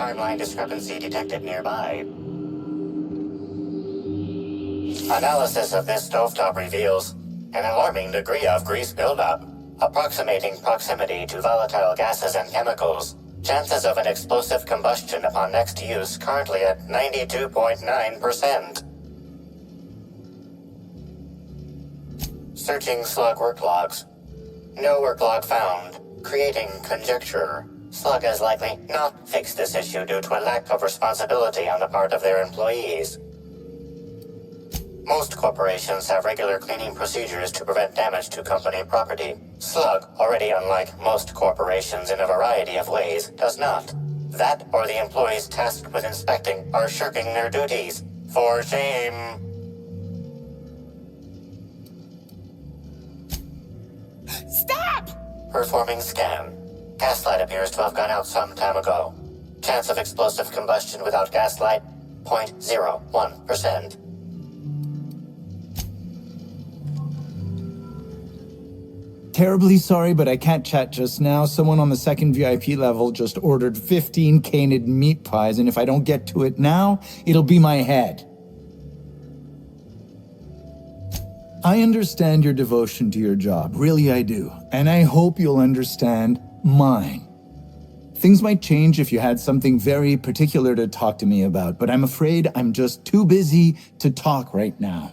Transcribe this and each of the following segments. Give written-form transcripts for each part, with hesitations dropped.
Timeline discrepancy detected nearby. Analysis of this stovetop reveals an alarming degree of grease buildup, approximating proximity to volatile gases and chemicals. Chances of an explosive combustion upon next use currently at 92.9%. Searching slug work logs. No work log found. Creating conjecture. Slug has likely not fixed this issue due to a lack of responsibility on the part of their employees. Most corporations have regular cleaning procedures to prevent damage to company property. Slug, already unlike most corporations in a variety of ways, does not. That or the employees tasked with inspecting are shirking their duties. For shame. Stop! Performing scan. Gaslight appears to have gone out some time ago. Chance of explosive combustion without gaslight, 0.01%. Terribly sorry, but I can't chat just now. Someone on the second VIP level just ordered 15 canid meat pies, and if I don't get to it now, it'll be my head. I understand your devotion to your job, really I do, and I hope you'll understand mine. Things might change if you had something very particular to talk to me about, but I'm afraid I'm just too busy to talk right now.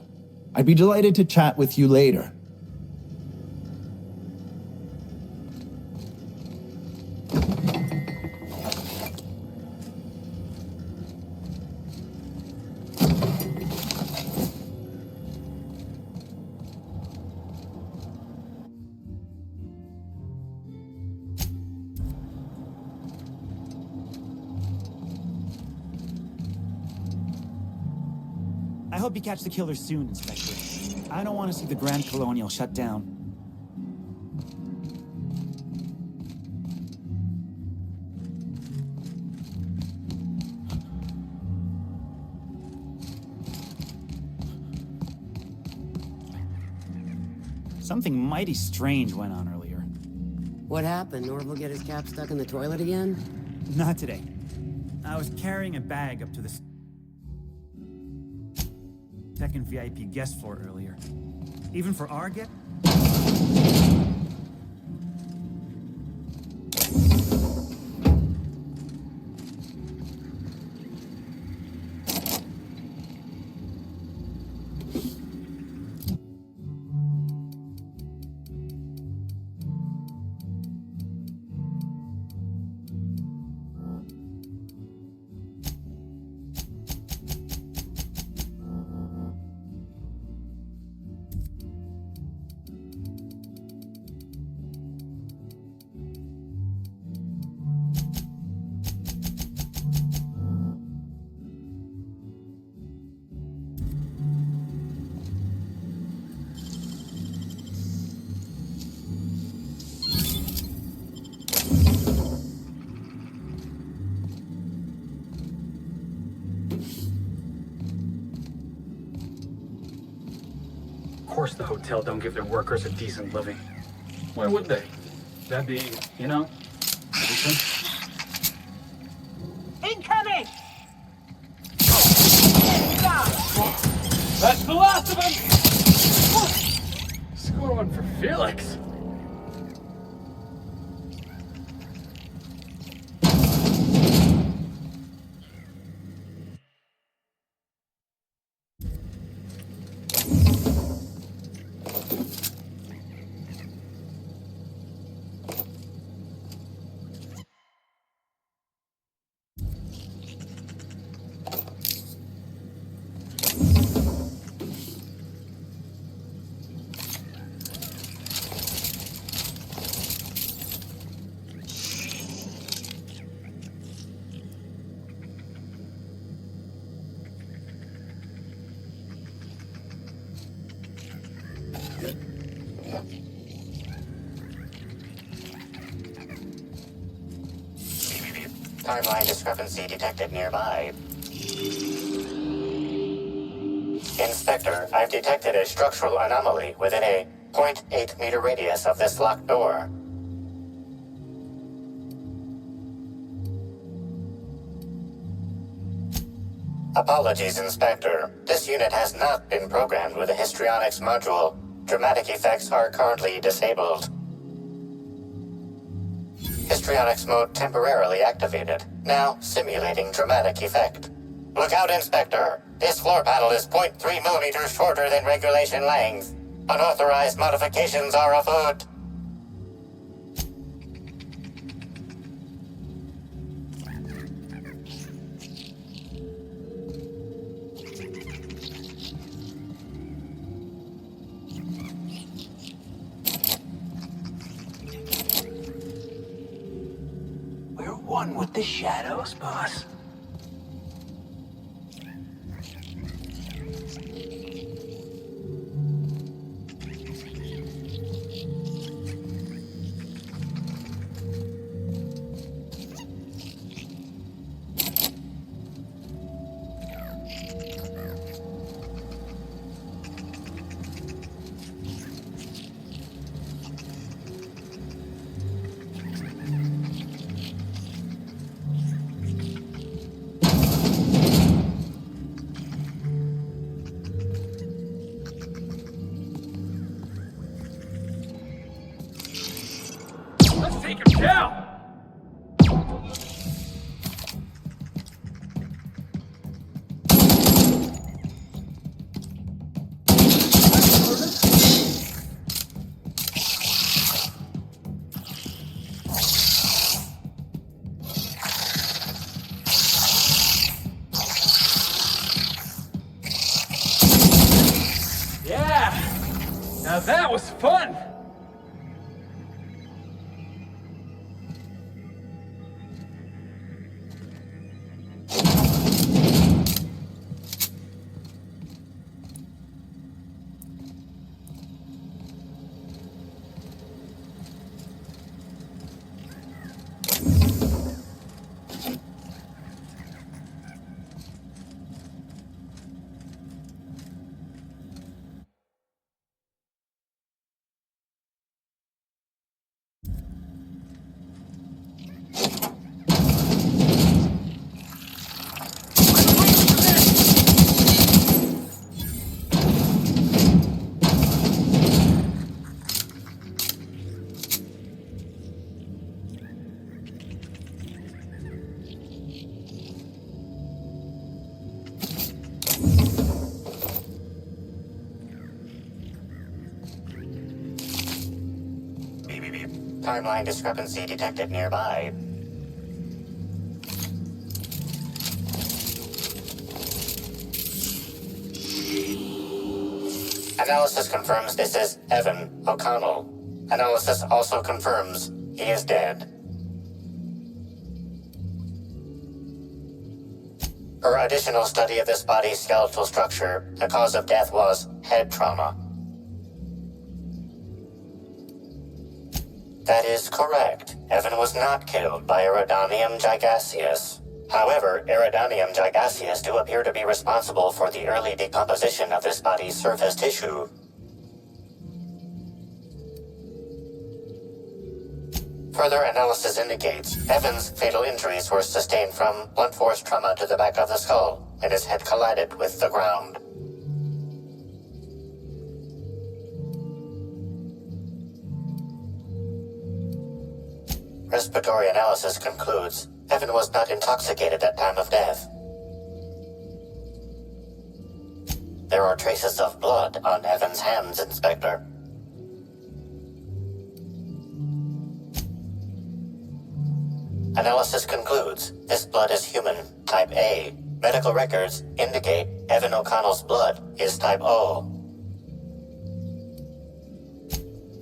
I'd be delighted to chat with you later. I hope you catch the killer soon, Inspector. I don't want to see the Grand Colonial shut down. Something mighty strange went on earlier. What happened? Orville get his cap stuck in the toilet again? Not today. I was carrying a bag up to the second VIP guest floor earlier. Even for our guest? Of course the hotel don't give their workers a decent living. Why would they? That'd be, you know, decent. Incoming! That's the last of them! Score one for Felix. Timeline discrepancy detected nearby. Inspector, I've detected a structural anomaly within a 0.8 meter radius of this locked door. Apologies, Inspector. This unit has not been programmed with a histrionics module. Dramatic effects are currently disabled. Histrionics mode temporarily activated. Now simulating dramatic effect. Look out, Inspector. This floor panel is 0.3 millimeters shorter than regulation length. Unauthorized modifications are afoot. We're one with the shadows, boss. Take him down! Yeah! Now that was fun! Timeline discrepancy detected nearby. Analysis confirms this is Evan O'Connell. Analysis also confirms he is dead. Per additional study of this body's skeletal structure, the cause of death was head trauma. That is correct. Evan was not killed by Eridanium gigaseus. However, Eridanium gigaseus do appear to be responsible for the early decomposition of this body's surface tissue. Further analysis indicates Evan's fatal injuries were sustained from blunt force trauma to the back of the skull, and his head collided with the ground. Respiratory analysis concludes Evan was not intoxicated at time of death. There are traces of blood on Evan's hands, Inspector. Analysis concludes this blood is human, type A. Medical records indicate Evan O'Connell's blood is type O.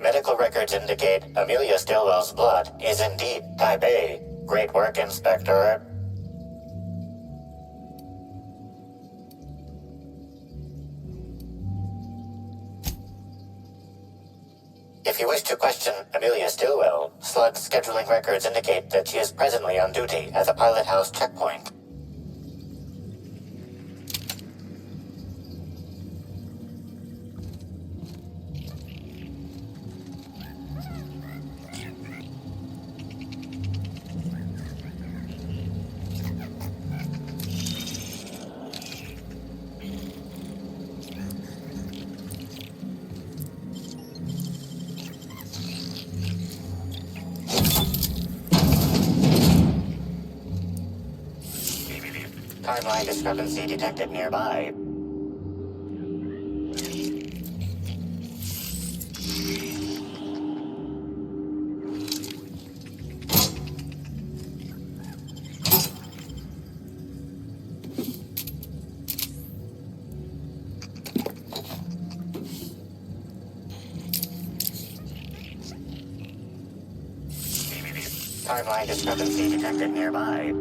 Medical records indicate Amelia Stillwell's blood is indeed type A. Great work, Inspector. If you wish to question Amelia Stillwell, Slug's scheduling records indicate that she is presently on duty at the Pilot House checkpoint. Timeline discrepancy detected nearby. Timeline discrepancy detected nearby.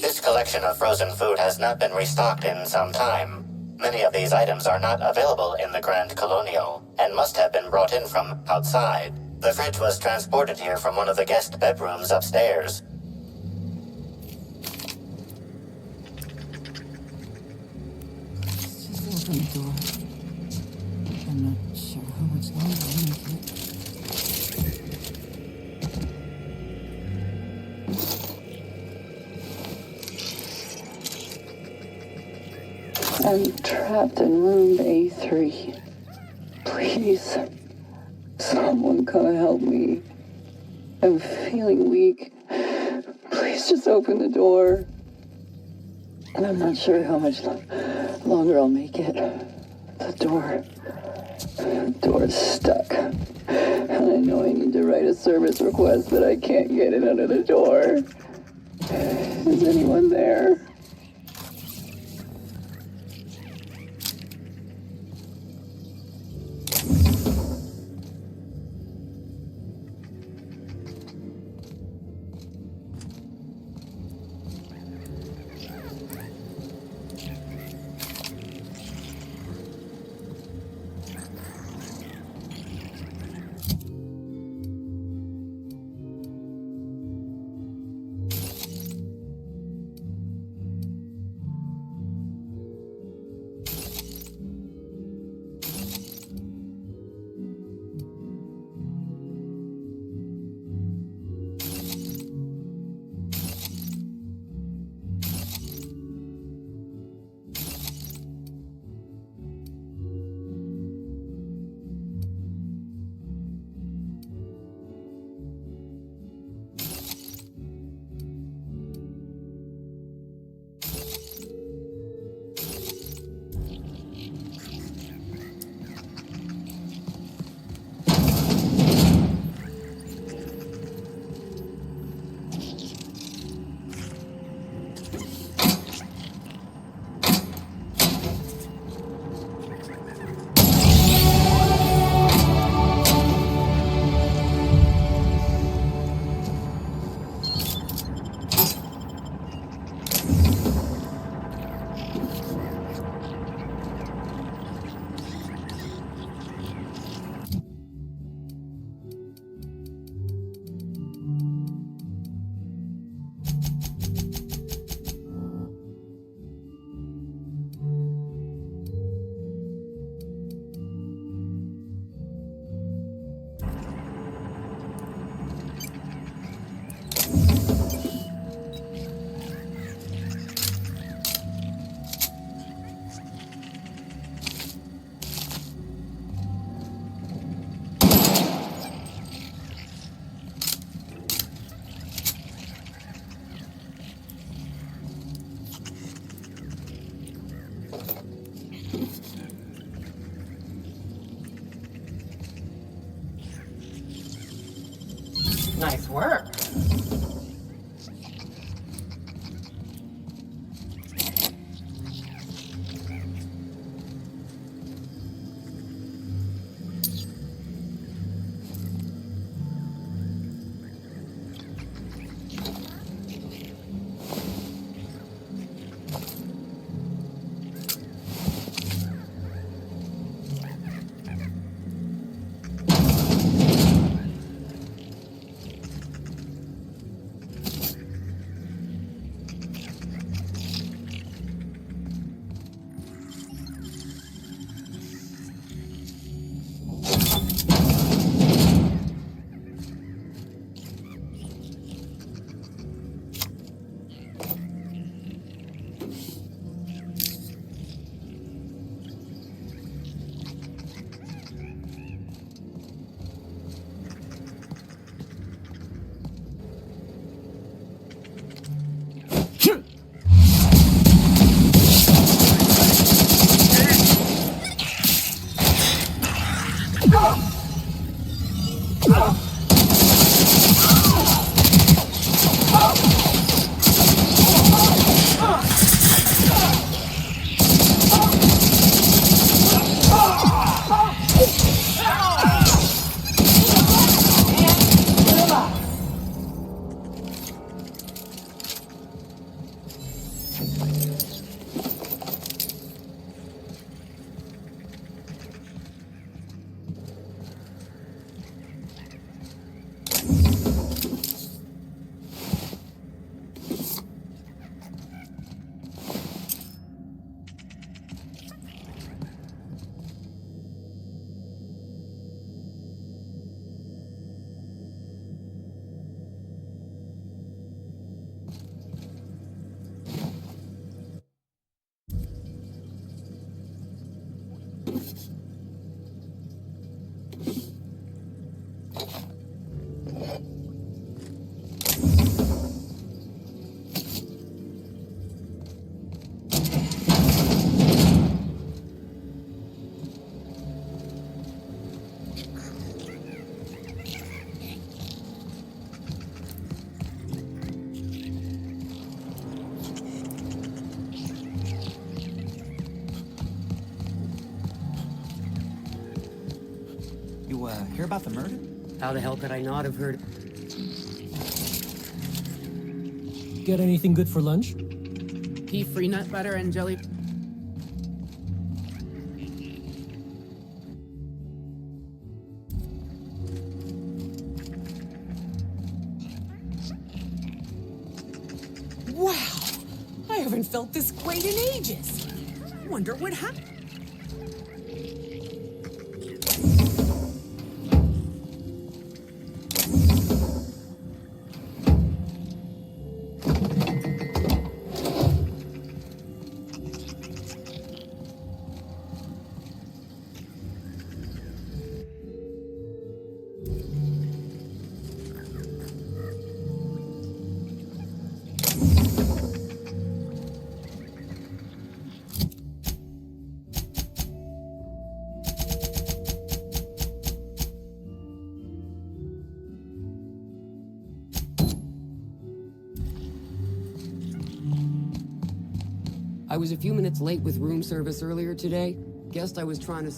This collection of frozen food has not been restocked in some time. Many of these items are not available in the Grand Colonial, and must have been brought in from outside. The fridge was transported here from one of the guest bedrooms upstairs. Just open the door. I'm not sure how much longer I'll make it. I'm trapped in room A3. Please, someone come help me. I'm feeling weak. Please just open the door. And I'm not sure how much longer I'll make it. The door's stuck. And I know I need to write a service request, but I can't get it under the door. Is anyone there? Nice work. Hear about the murder? How the hell could I not have heard? Get anything good for lunch? Pea free nut butter and jelly. Wow! I haven't felt this great in ages. Wonder what happened. I was a few minutes late with room service earlier today. Guessed I was trying to...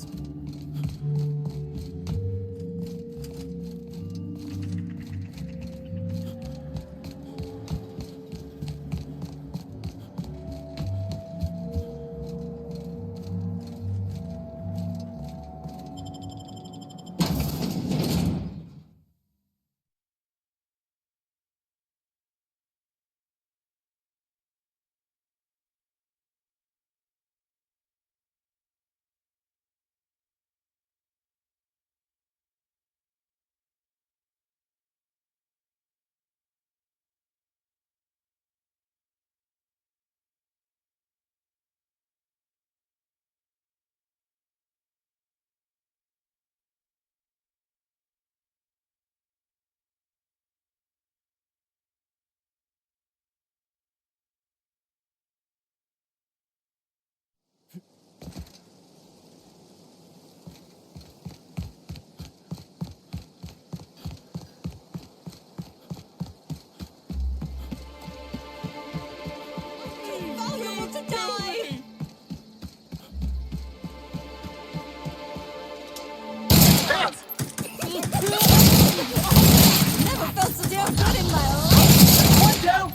Never felt so damn good in my life. One down.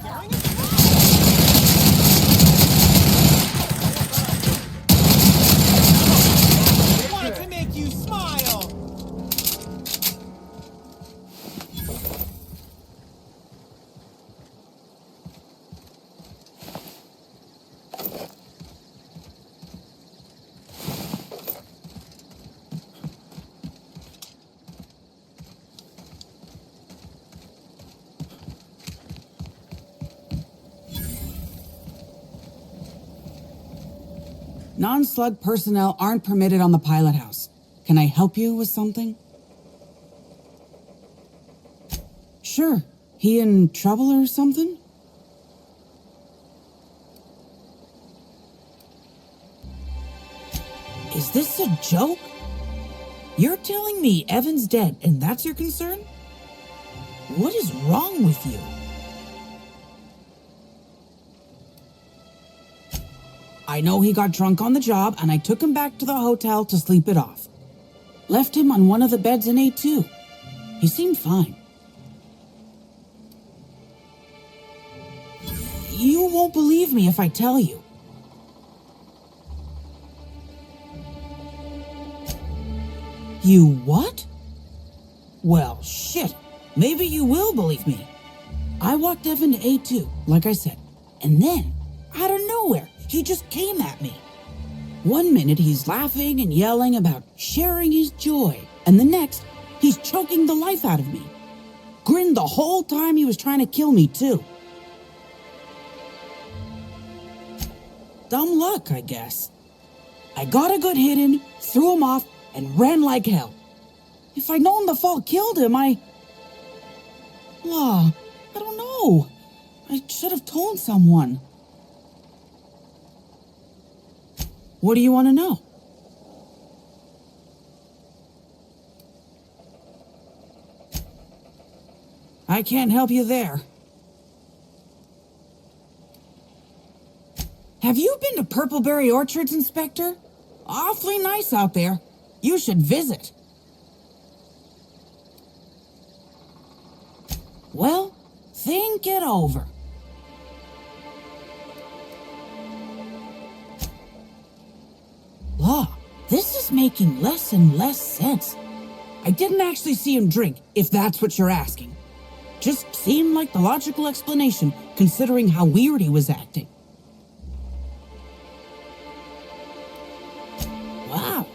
Wanted to make you smile! Non-slug personnel aren't permitted on the pilot house. Can I help you with something? Sure. He in trouble or something? Is this a joke? You're telling me Evan's dead and that's your concern? What is wrong with you? I know he got drunk on the job and I took him back to the hotel to sleep it off. Left him on one of the beds in A2. He seemed fine. You won't believe me if I tell you. You what? Well, shit. Maybe you will believe me. I walked Evan to A2, like I said, and then, out of nowhere, he just came at me. 1 minute he's laughing and yelling about sharing his joy, and the next, he's choking the life out of me. Grinned the whole time he was trying to kill me, too. Dumb luck, I guess. I got a good hit in, threw him off, and ran like hell. If I'd known the fall killed him, I don't know. I should have told someone. What do you want to know? I can't help you there. Have you been to Purpleberry Orchards, Inspector? Awfully nice out there. You should visit. Well, think it over. Law, this is making less and less sense. I didn't actually see him drink, if that's what you're asking. Just seemed like the logical explanation, considering how weird he was acting. Wow,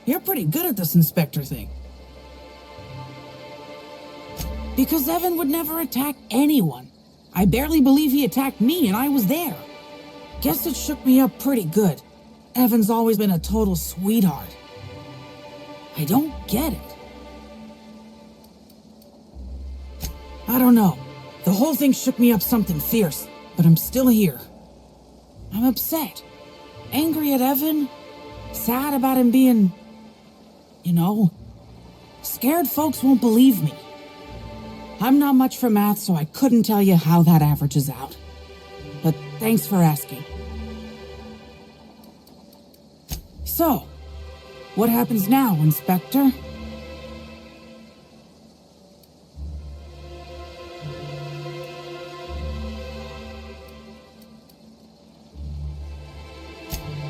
you're pretty good at this Inspector thing. Because Evan would never attack anyone. I barely believe he attacked me and I was there. Guess it shook me up pretty good. Evan's always been a total sweetheart. I don't get it. I don't know. The whole thing shook me up something fierce, but I'm still here. I'm upset. Angry at Evan. Sad about him being... scared folks won't believe me. I'm not much for math, so I couldn't tell you how that averages out. But thanks for asking. So, what happens now, Inspector?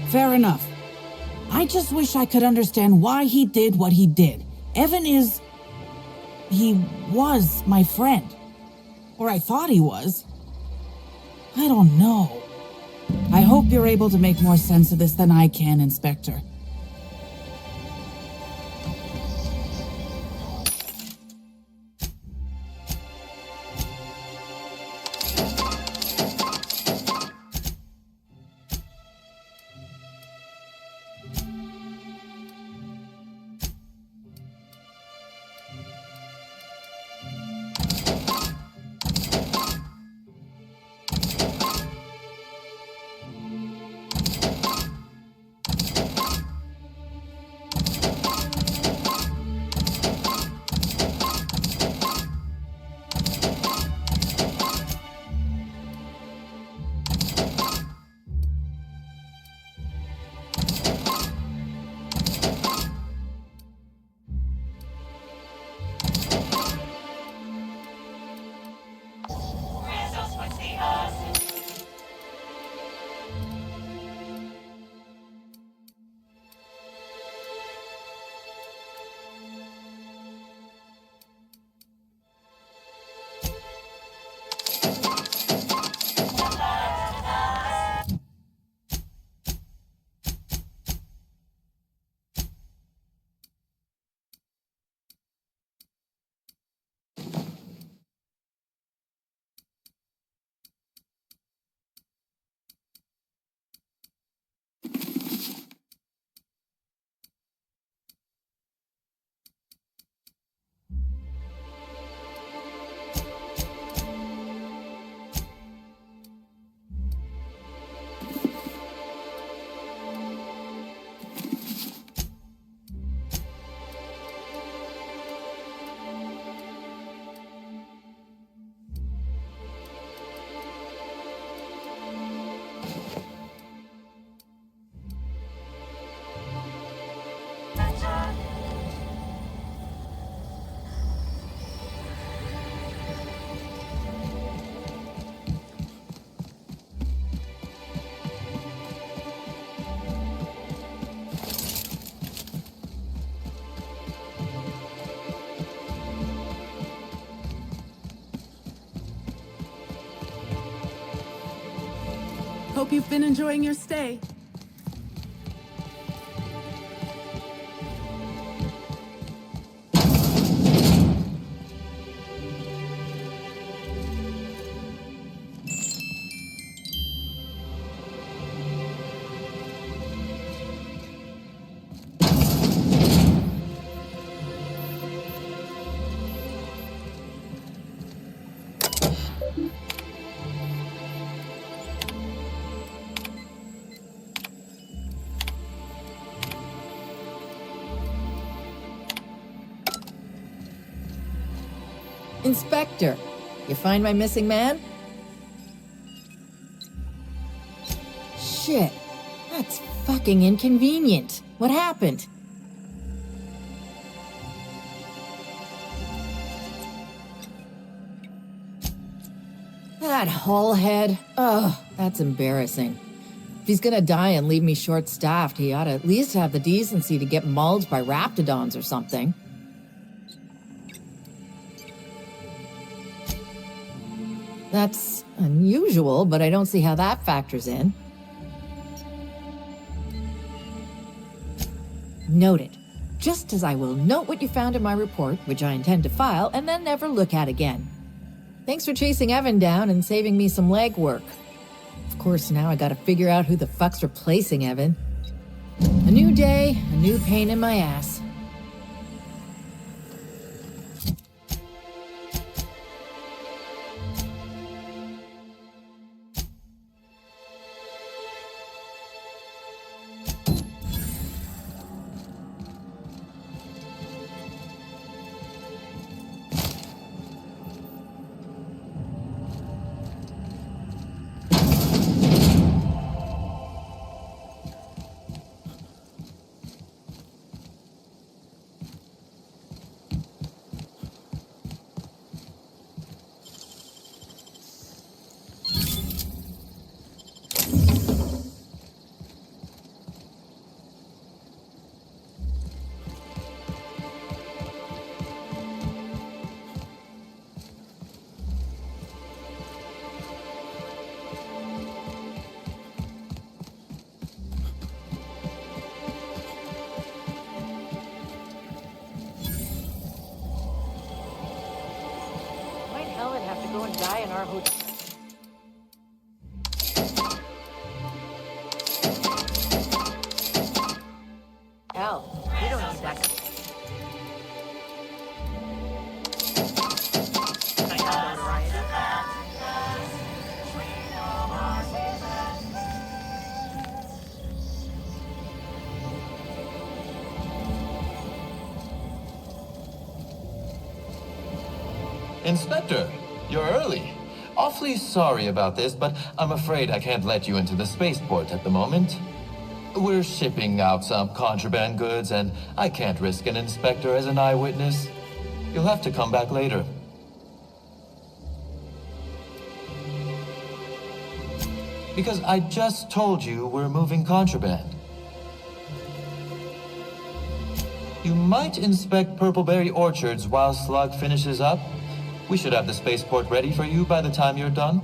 Fair enough. I just wish I could understand why he did what he did. Evan is... He was my friend. Or I thought he was. I don't know. I hope you're able to make more sense of this than I can, Inspector. hope you've been enjoying your stay. Inspector, you find my missing man? Shit, that's fucking inconvenient. What happened? That hullhead. Oh, that's embarrassing. If he's gonna die and leave me short-staffed, he ought to at least have the decency to get mauled by raptidons or something. That's unusual, but I don't see how that factors in. Noted. Just as I will note what you found in my report, which I intend to file, and then never look at again. Thanks for chasing Evan down and saving me some legwork. Of course, now I gotta figure out who the fuck's replacing Evan. A new day, a new pain in my ass. Inspector, you're early. Awfully sorry about this, but I'm afraid I can't let you into the spaceport at the moment. We're shipping out some contraband goods, and I can't risk an inspector as an eyewitness. You'll have to come back later. Because I just told you we're moving contraband. You might inspect Purpleberry orchards while Slug finishes up. We should have the spaceport ready for you by the time you're done.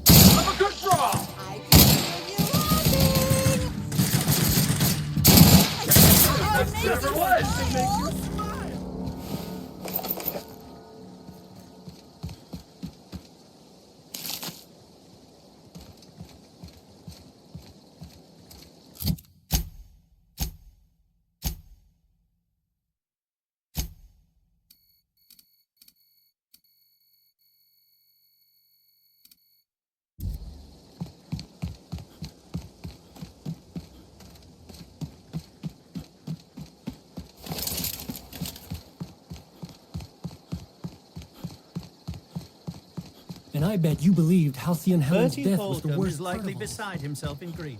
I'm a good draw! I can hear you laughing! Never was! And I bet you believed Halcyon Helen's Bertie death was the Holcomb worst is likely part of all. beside himself in grief.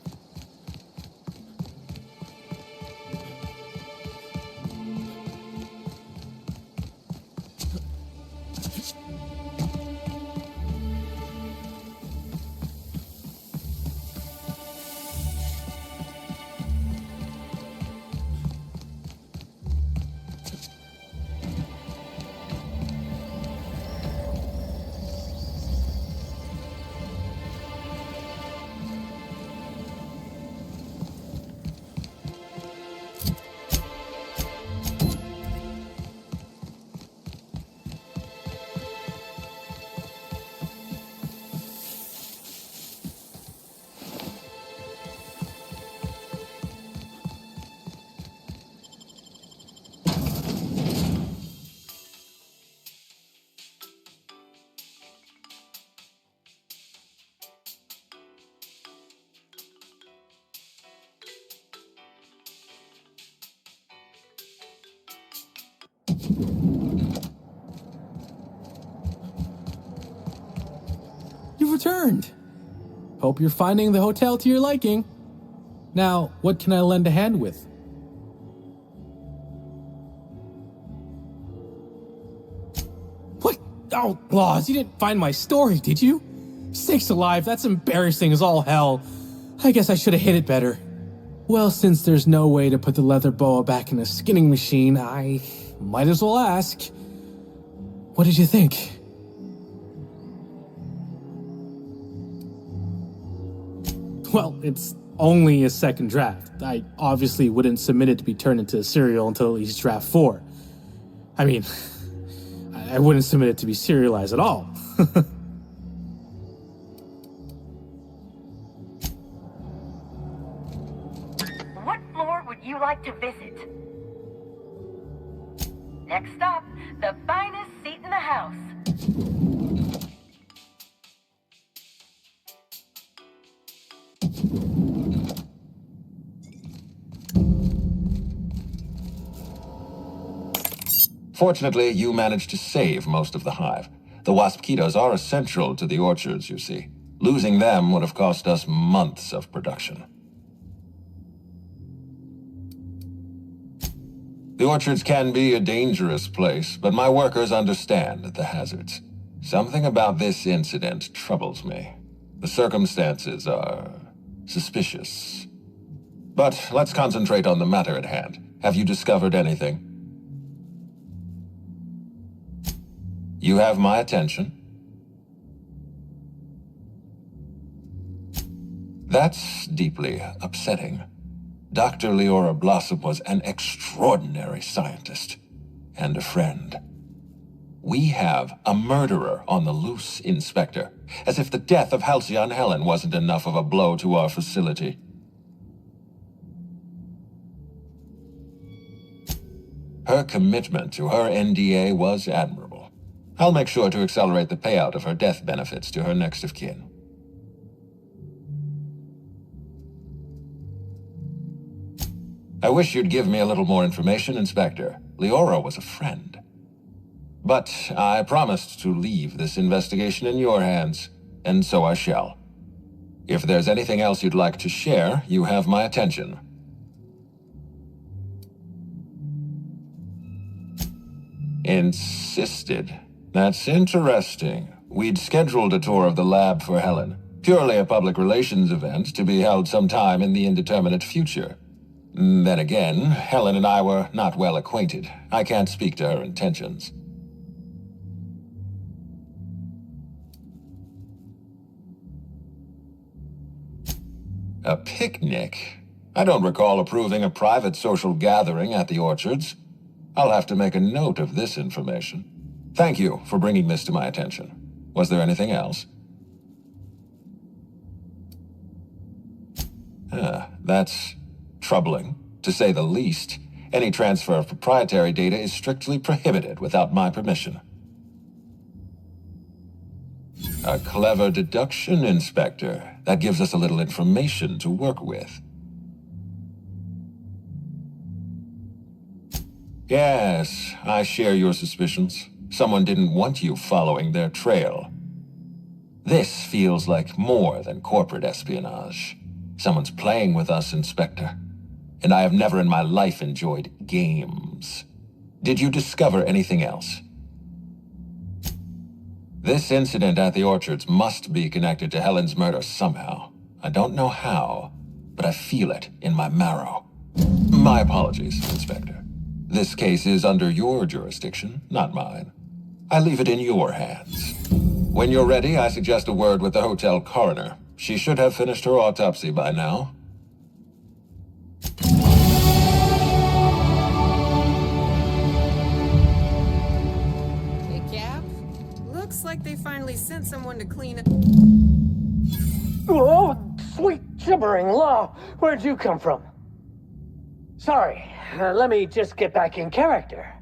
returned. Hope you're finding the hotel to your liking. Now, what can I lend a hand with? What? Oh, Laws, you didn't find my story, did you? Sakes alive, that's embarrassing as all hell. I guess I should have hid it better. Well, since there's no way to put the leather boa back in a skinning machine, I might as well ask. What did you think? Well, it's only a second draft. I obviously wouldn't submit it to be turned into a serial until at least draft 4. I mean, I wouldn't submit it to be serialized at all. What floor would you like to visit? Next stop, the finest seat in the house. Fortunately, you managed to save most of the hive. The wasp-ketos are essential to the orchards, you see. Losing them would have cost us months of production. The orchards can be a dangerous place, but my workers understand the hazards. Something about this incident troubles me. The circumstances are suspicious. But let's concentrate on the matter at hand. Have you discovered anything? You have my attention. That's deeply upsetting. Dr. Leora Blossom was an extraordinary scientist and a friend. We have a murderer on the loose, Inspector, as if the death of Halcyon Helen wasn't enough of a blow to our facility. Her commitment to her NDA was admirable. I'll make sure to accelerate the payout of her death benefits to her next of kin. I wish you'd give me a little more information, Inspector. Leora was a friend. But I promised to leave this investigation in your hands, and so I shall. If there's anything else you'd like to share, you have my attention. Insisted. That's interesting. We'd scheduled a tour of the lab for Helen. Purely a public relations event to be held sometime in the indeterminate future. Then again, Helen and I were not well acquainted. I can't speak to her intentions. A picnic? I don't recall approving a private social gathering at the orchards. I'll have to make a note of this information. Thank you for bringing this to my attention. Was there anything else? That's troubling, to say the least. Any transfer of proprietary data is strictly prohibited without my permission. A clever deduction, Inspector. That gives us a little information to work with. Yes, I share your suspicions. Someone didn't want you following their trail. This feels like more than corporate espionage. Someone's playing with us, Inspector. And I have never in my life enjoyed games. Did you discover anything else? This incident at the orchards must be connected to Helen's murder somehow. I don't know how, but I feel it in my marrow. My apologies, Inspector. This case is under your jurisdiction, not mine. I leave it in your hands. When you're ready, I suggest a word with the hotel coroner. She should have finished her autopsy by now. Hey, Cap. Looks like they finally sent someone to clean up. Oh, sweet gibbering law. Where'd you come from? Sorry, let me just get back in character.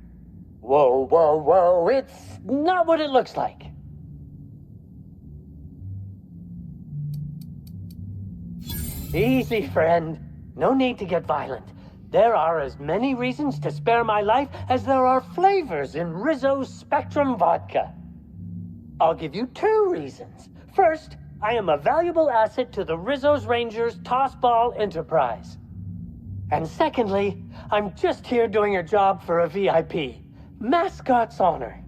Whoa, whoa, whoa, it's not what it looks like. Easy, friend. No need to get violent. There are as many reasons to spare my life as there are flavors in Rizzo's Spectrum vodka. I'll give you 2 reasons. First, I am a valuable asset to the Rizzo's Rangers Tossball enterprise. And secondly, I'm just here doing a job for a VIP. Mascot's honor.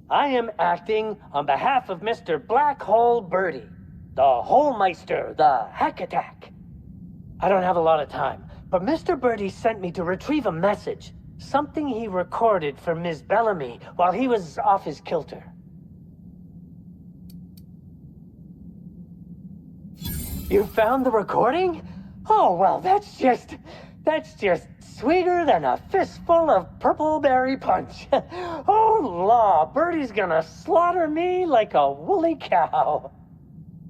I am acting on behalf of Mr. Black Hole Bertie, the Holmeister, the Hack Attack. I don't have a lot of time, but Mr. Bertie sent me to retrieve a message, something he recorded for Ms. Bellamy while he was off his kilter. You found the recording? Oh, well, that's just sweeter than a fistful of Purpleberry punch. Oh, law, Bertie's gonna slaughter me like a woolly cow.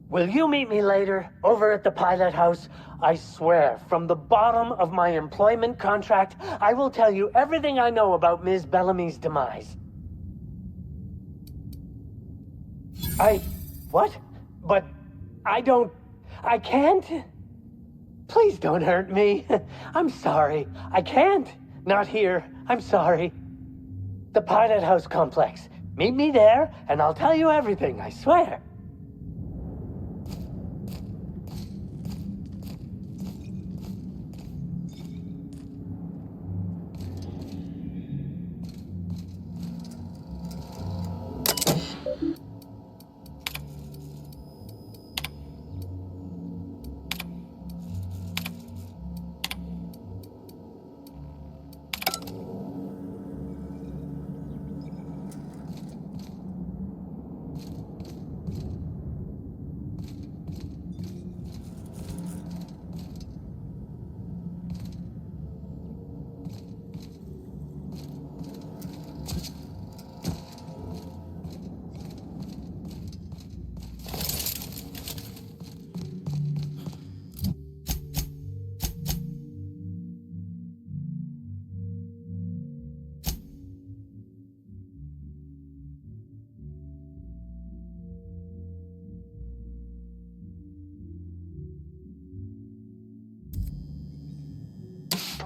Will you meet me later, over at the pilot house? I swear, from the bottom of my employment contract, I will tell you everything I know about Ms. Bellamy's demise. What? But I can't? Please don't hurt me. I'm sorry. I can't. Not here. I'm sorry. The Pilot House complex. Meet me there, and I'll tell you everything, I swear.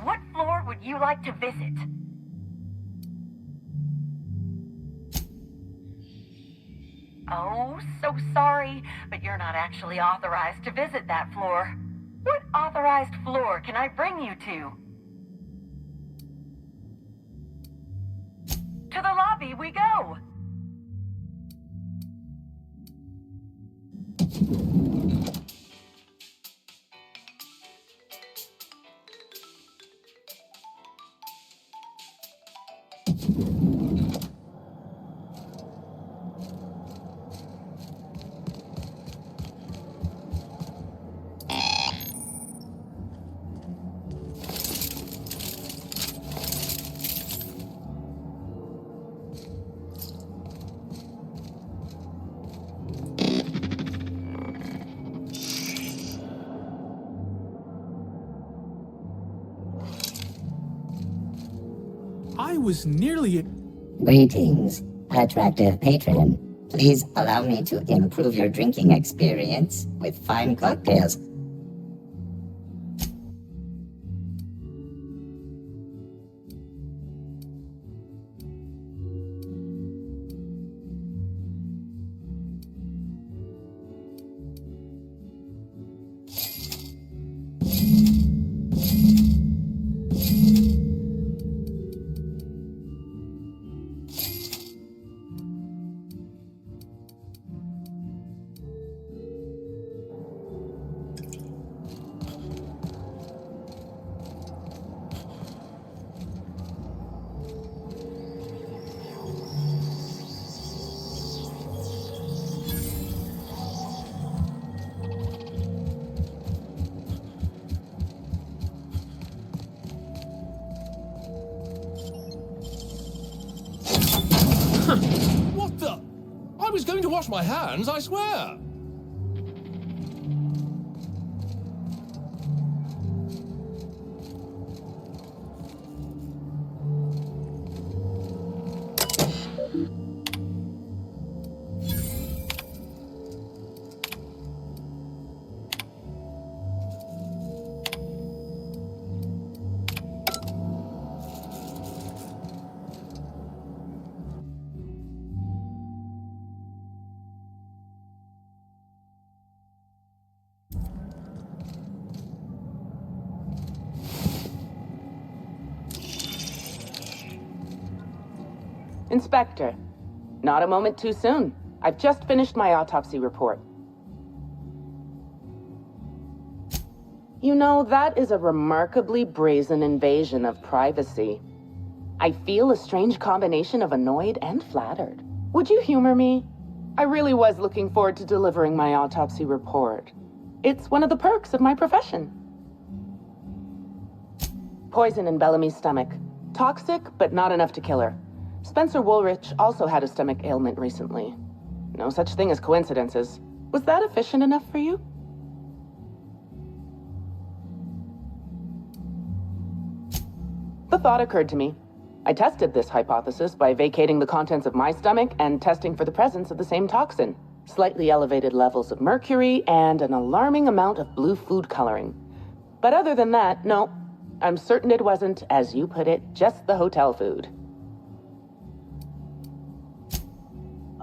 What floor would you like to visit? Oh, so sorry, but you're not actually authorized to visit that floor. What authorized floor can I bring you to? To the lobby we go! I was nearly... Greetings, attractive patron. Please allow me to improve your drinking experience with fine cocktails. What the? I was going to wash my hands, I swear! Inspector, not a moment too soon. I've just finished my autopsy report. You know, that is a remarkably brazen invasion of privacy. I feel a strange combination of annoyed and flattered. Would you humor me? I really was looking forward to delivering my autopsy report. It's one of the perks of my profession. Poison in Bellamy's stomach. Toxic, but not enough to kill her. Spencer Woolrich also had a stomach ailment recently. No such thing as coincidences. Was that efficient enough for you? The thought occurred to me. I tested this hypothesis by vacating the contents of my stomach and testing for the presence of the same toxin. Slightly elevated levels of mercury and an alarming amount of blue food coloring. But other than that, no. I'm certain it wasn't, as you put it, just the hotel food.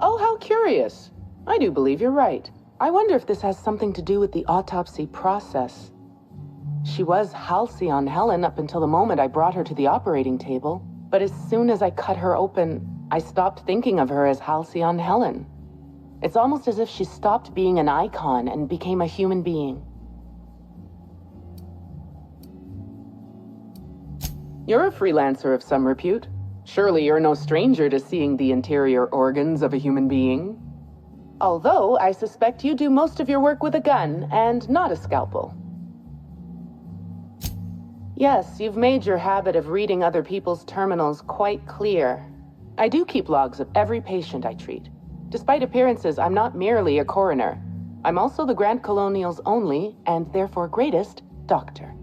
Oh, how curious. I do believe you're right. I wonder if this has something to do with the autopsy process. She was Halcyon Helen up until the moment I brought her to the operating table. But as soon as I cut her open, I stopped thinking of her as Halcyon Helen. It's almost as if she stopped being an icon and became a human being. You're a freelancer of some repute. Surely you're no stranger to seeing the interior organs of a human being. Although, I suspect you do most of your work with a gun and not a scalpel. Yes, you've made your habit of reading other people's terminals quite clear. I do keep logs of every patient I treat. Despite appearances, I'm not merely a coroner. I'm also the Grand Colonial's only, and therefore greatest, doctor.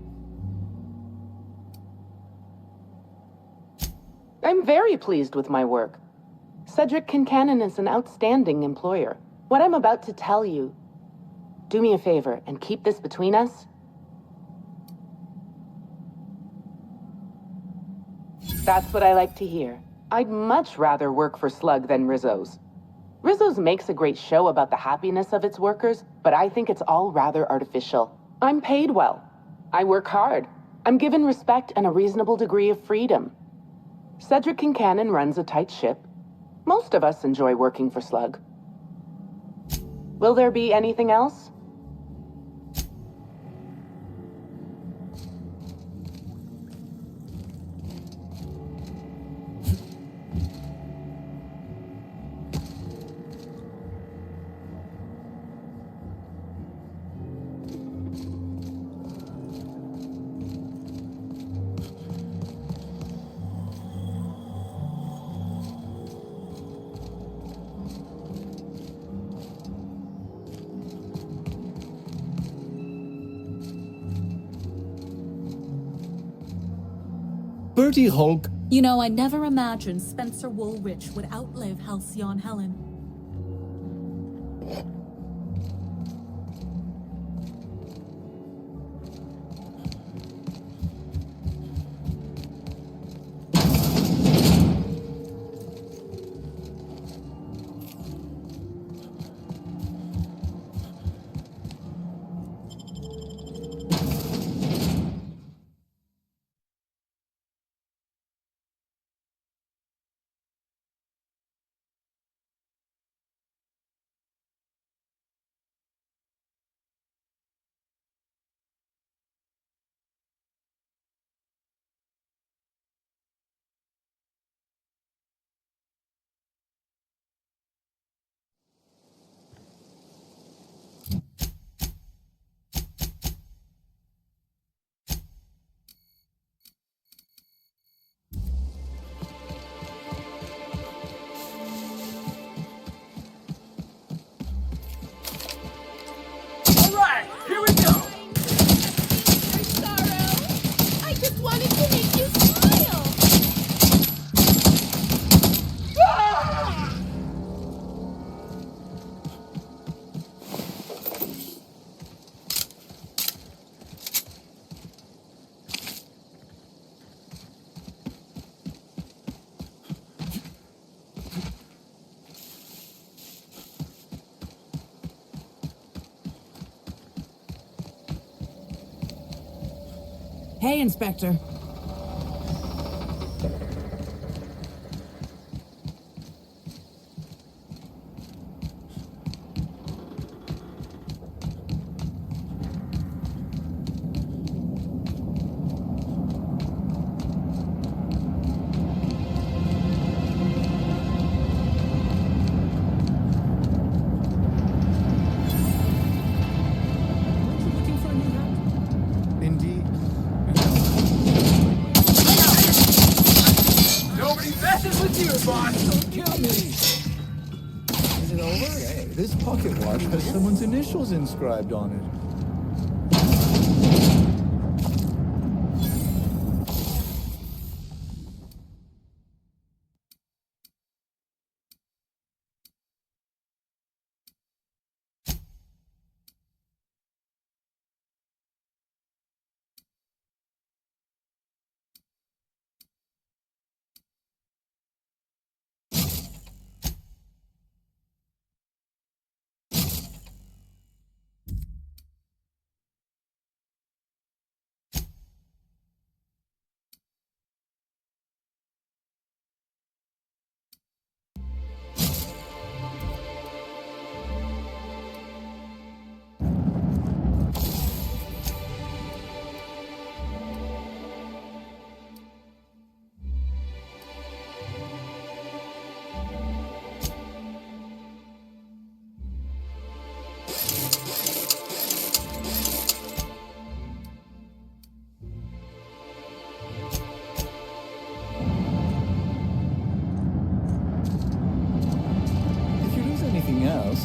I'm very pleased with my work. Sedrick Kincannon is an outstanding employer. What I'm about to tell you, do me a favor and keep this between us. That's what I like to hear. I'd much rather work for Slug than Rizzo's. Rizzo's makes a great show about the happiness of its workers, but I think it's all rather artificial. I'm paid well. I work hard. I'm given respect and a reasonable degree of freedom. Sedrick Kincannon runs a tight ship. Most of us enjoy working for Slug. Will there be anything else? Bertie Hulk. You know, I never imagined Spencer Woolrich would outlive Halcyon Helen. Here we go! I just wanted to make you smile! Hey, Inspector. someone's initials inscribed on it.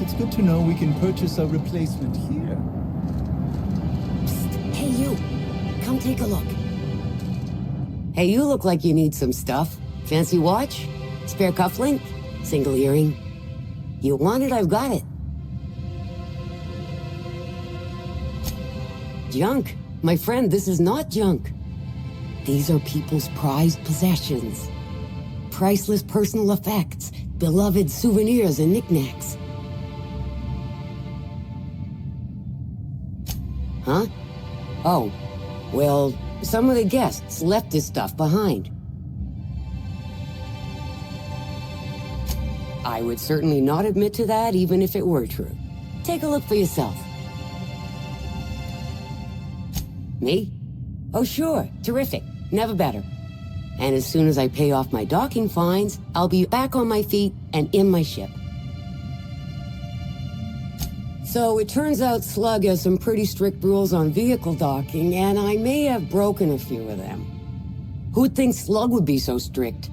It's good to know we can purchase a replacement here. Psst. Hey, you. Come take a look. Hey, you look like you need some stuff. Fancy watch? Spare cufflink? Single earring? You want it, I've got it. Junk. My friend, this is not junk. These are people's prized possessions. Priceless personal effects, beloved souvenirs and knickknacks. Huh? Oh, well, some of the guests left this stuff behind. I would certainly not admit to that, even if it were true. Take a look for yourself. Me? Oh, sure. Terrific. Never better. And as soon as I pay off my docking fines, I'll be back on my feet and in my ship. So it turns out S.O.U.S has some pretty strict rules on vehicle docking, and I may have broken a few of them. Who'd think S.O.U.S would be so strict?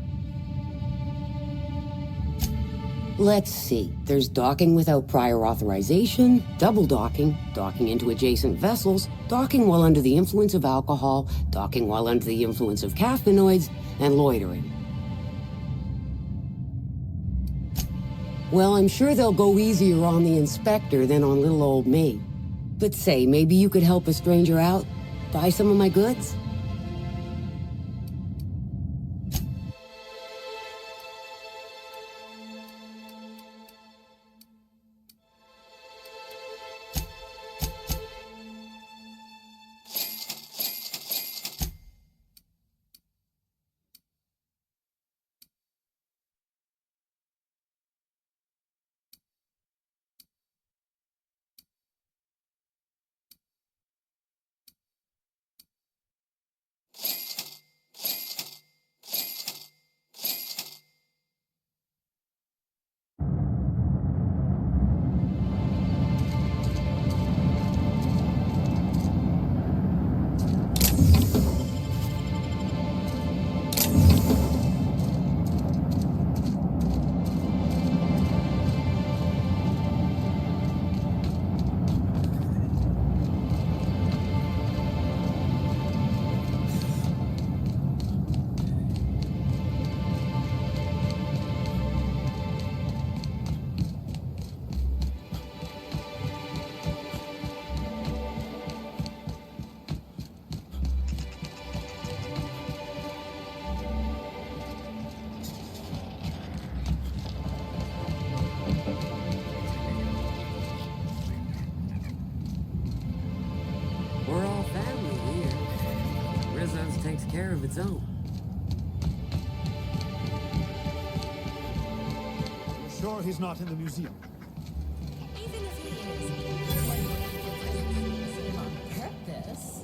Let's see. There's docking without prior authorization, double docking, docking into adjacent vessels, docking while under the influence of alcohol, docking while under the influence of caffeinoids, and loitering. Well, I'm sure they'll go easier on the inspector than on little old me. But say, maybe you could help a stranger out? Buy some of my goods? Care of its own. You're sure he's not in the museum? Even if he is, on purpose.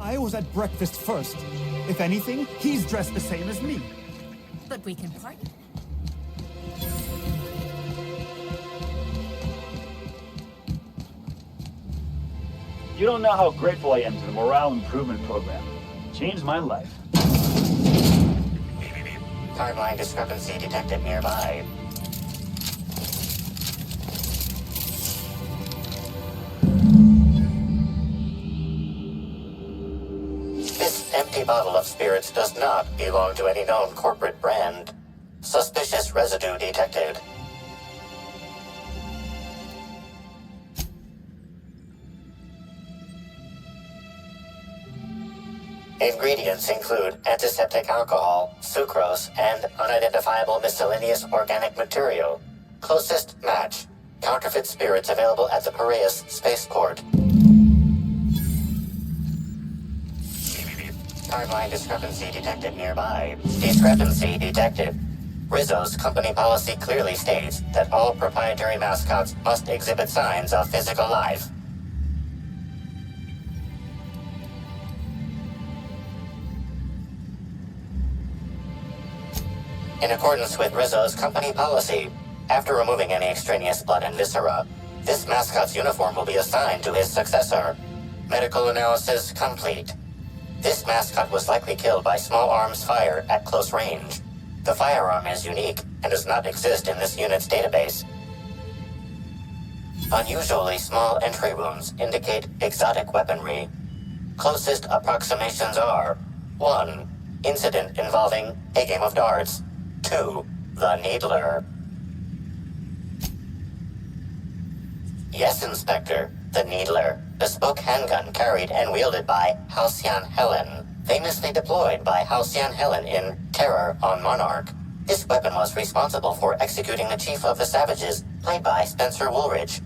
I was at breakfast first. If anything, he's dressed the same as me. But we can partner. You don't know how grateful I am to the morale improvement program. Changed my life. Timeline discrepancy detected nearby. empty bottle of spirits does not belong to any known corporate brand. Suspicious residue detected. Ingredients include antiseptic alcohol, sucrose, and unidentifiable miscellaneous organic material. Closest match. Counterfeit spirits available at the Piraeus Spaceport. Timeline discrepancy detected nearby. Discrepancy detected. Rizzo's company policy clearly states that all proprietary mascots must exhibit signs of physical life. In accordance with Rizzo's company policy, after removing any extraneous blood and viscera, this mascot's uniform will be assigned to his successor. Medical analysis complete. This mascot was likely killed by small arms fire at close range. The firearm is unique and does not exist in this unit's database. Unusually small entry wounds indicate exotic weaponry. Closest approximations are 1. Incident involving a game of darts. 2. The Needler. Yes, Inspector. The Needler. Bespoke handgun carried and wielded by Halcyon Helen. Famously deployed by Halcyon Helen in Terror on Monarch. This weapon was responsible for executing the Chief of the Savages, played by Spencer Woolridge.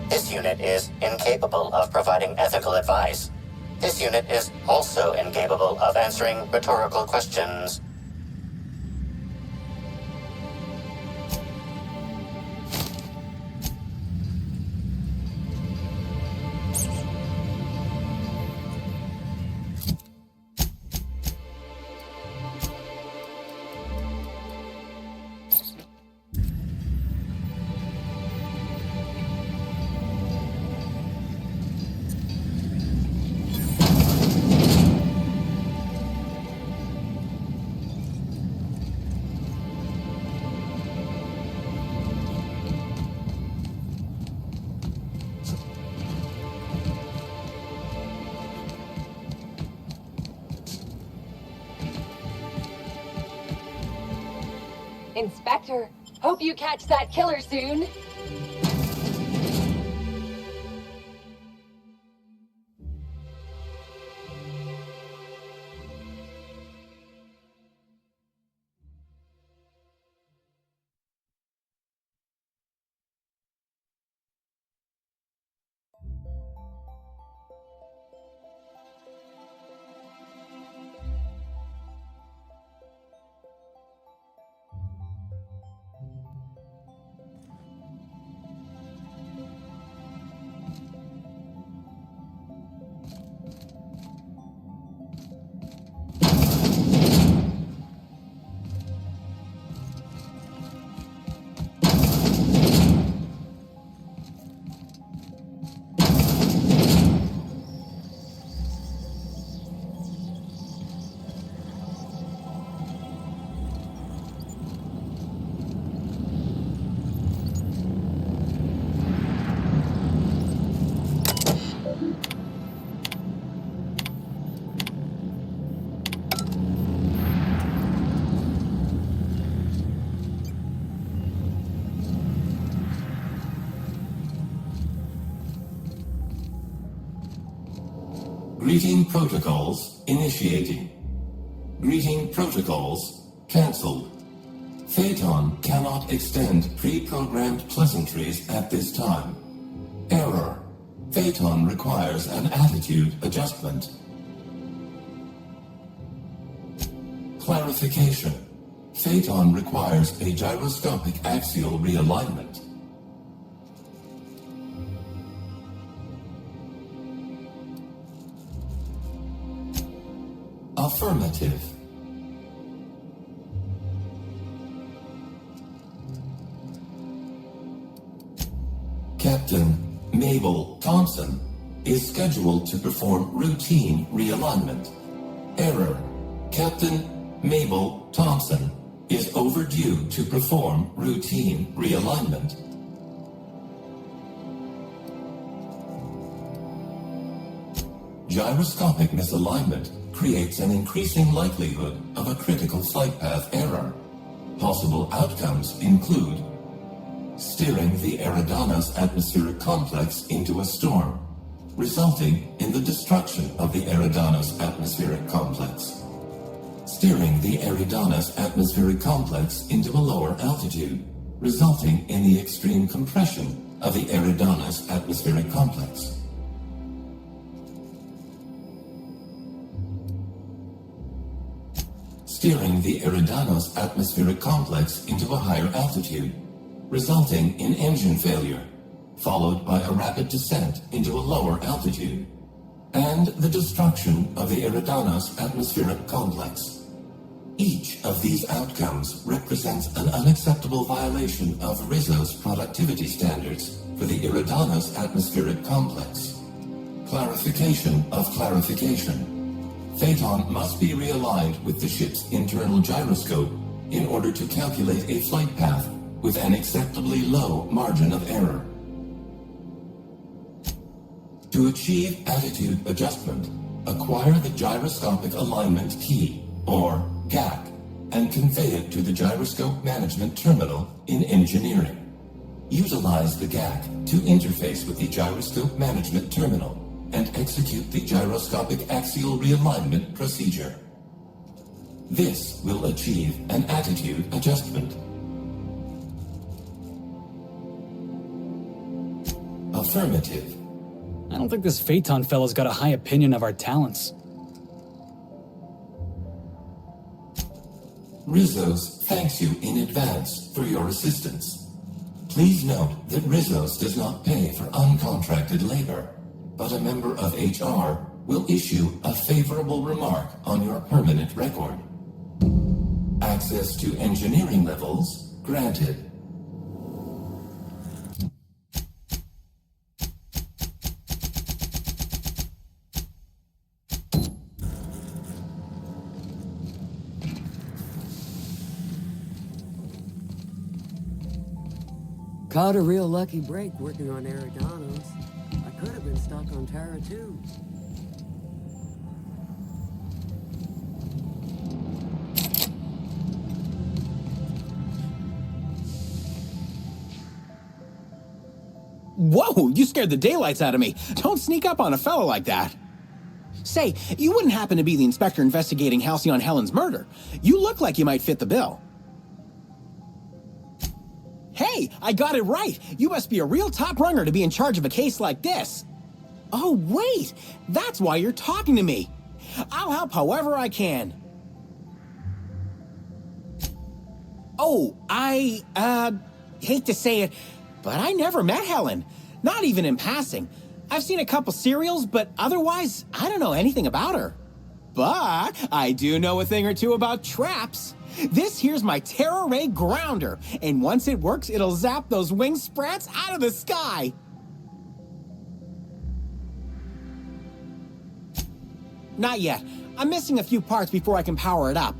This unit is incapable of providing ethical advice. This unit is also incapable of answering rhetorical questions. Inspector, hope you catch that killer soon. Greeting protocols initiating. Greeting protocols cancelled. PHAETON cannot extend pre-programmed pleasantries at this time. Error. PHAETON requires an attitude adjustment. Clarification. PHAETON requires a gyroscopic axial realignment. Affirmative. Captain Mabel Thompson is scheduled to perform routine realignment. Error. Captain Mabel Thompson is overdue to perform routine realignment. Gyroscopic misalignment creates an increasing likelihood of a critical flight path error. Possible outcomes include steering the Eridanos atmospheric complex into a storm, resulting in the destruction of the Eridanos atmospheric complex. Steering the Eridanos atmospheric complex into a lower altitude, resulting in the extreme compression of the Eridanos atmospheric complex. Steering the Eridanos atmospheric complex into a higher altitude, resulting in engine failure, followed by a rapid descent into a lower altitude, and the destruction of the Eridanos atmospheric complex. Each of these outcomes represents an unacceptable violation of Rizzo's productivity standards for the Eridanos atmospheric complex. Clarification of clarification. PHAETON must be realigned with the ship's internal gyroscope in order to calculate a flight path with an acceptably low margin of error. To achieve attitude adjustment, acquire the Gyroscopic Alignment Key, or GAC, and convey it to the Gyroscope Management Terminal in Engineering. Utilize the GAC to interface with the Gyroscope Management Terminal and execute the Gyroscopic Axial Realignment procedure. This will achieve an attitude adjustment. Affirmative. I don't think this PHAETON fellow's got a high opinion of our talents. Rizzo's thanks you in advance for your assistance. Please note that Rizzo's does not pay for uncontracted labor, but a member of HR will issue a favorable remark on your permanent record. Access to engineering levels granted. Caught a real lucky break working on Eridanos. I could have been stuck on Terra too. Whoa, you scared the daylights out of me. Don't sneak up on a fellow like that. Say, you wouldn't happen to be the inspector investigating Halcyon Helen's murder. You look like you might fit the bill. Hey, I got it right. You must be a real top runner to be in charge of a case like this. Oh, wait, that's why you're talking to me. I'll help however I can. Oh, I hate to say it, but I never met Helen. Not even in passing. I've seen a couple serials, but otherwise, I don't know anything about her. But I do know a thing or two about traps. This here's my Pteroray grounder, and once it works, it'll zap those winged sprats out of the sky. Not yet. I'm missing a few parts before I can power it up.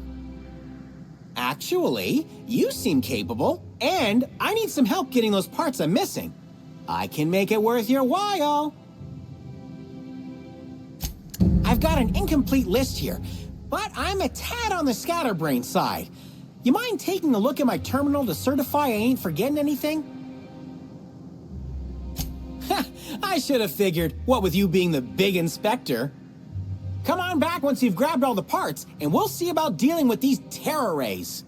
Actually, you seem capable, and I need some help getting those parts I'm missing. I can make it worth your while. I've got an incomplete list here, but I'm a tad on the scatterbrain side. You mind taking a look at my terminal to certify I ain't forgetting anything? Ha! I should have figured, what with you being the big inspector. Come on back once you've grabbed all the parts, and we'll see about dealing with these Pterorays.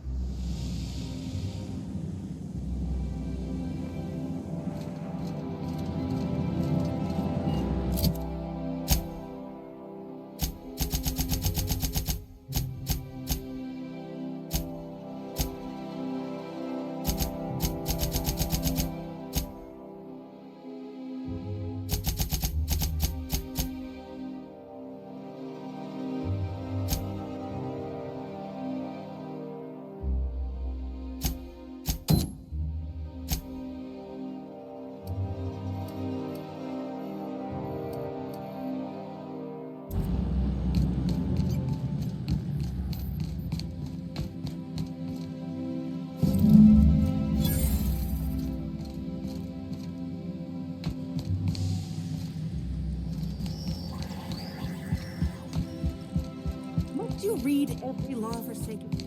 you read every law for sake of...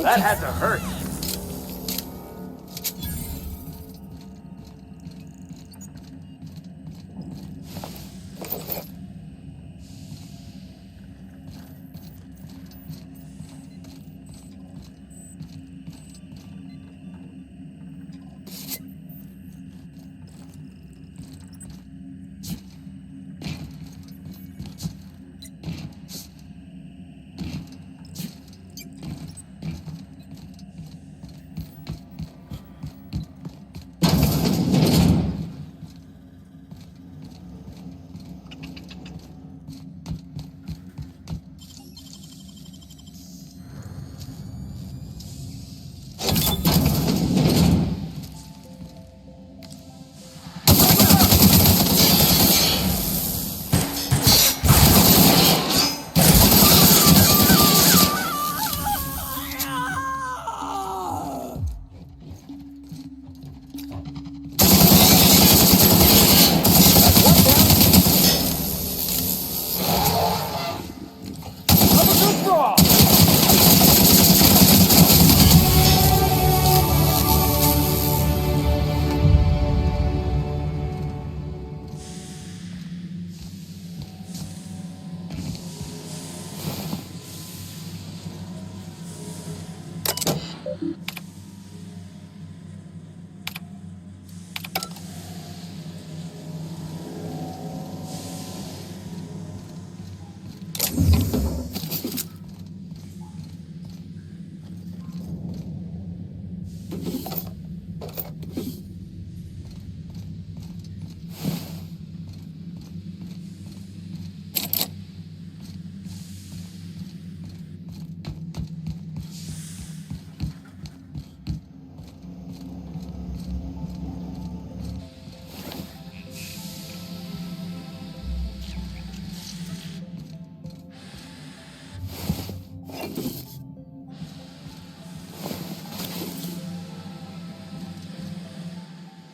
That had to hurt.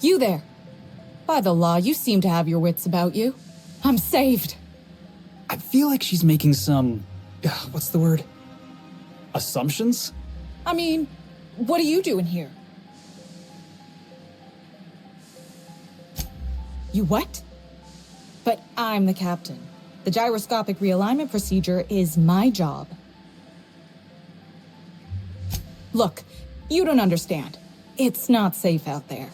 You there! By the law, you seem to have your wits about you. I'm saved. I feel like she's making some... what's the word? Assumptions? I mean, what are you doing here? You what? But I'm the captain. The gyroscopic realignment procedure is my job. Look, you don't understand. It's not safe out there.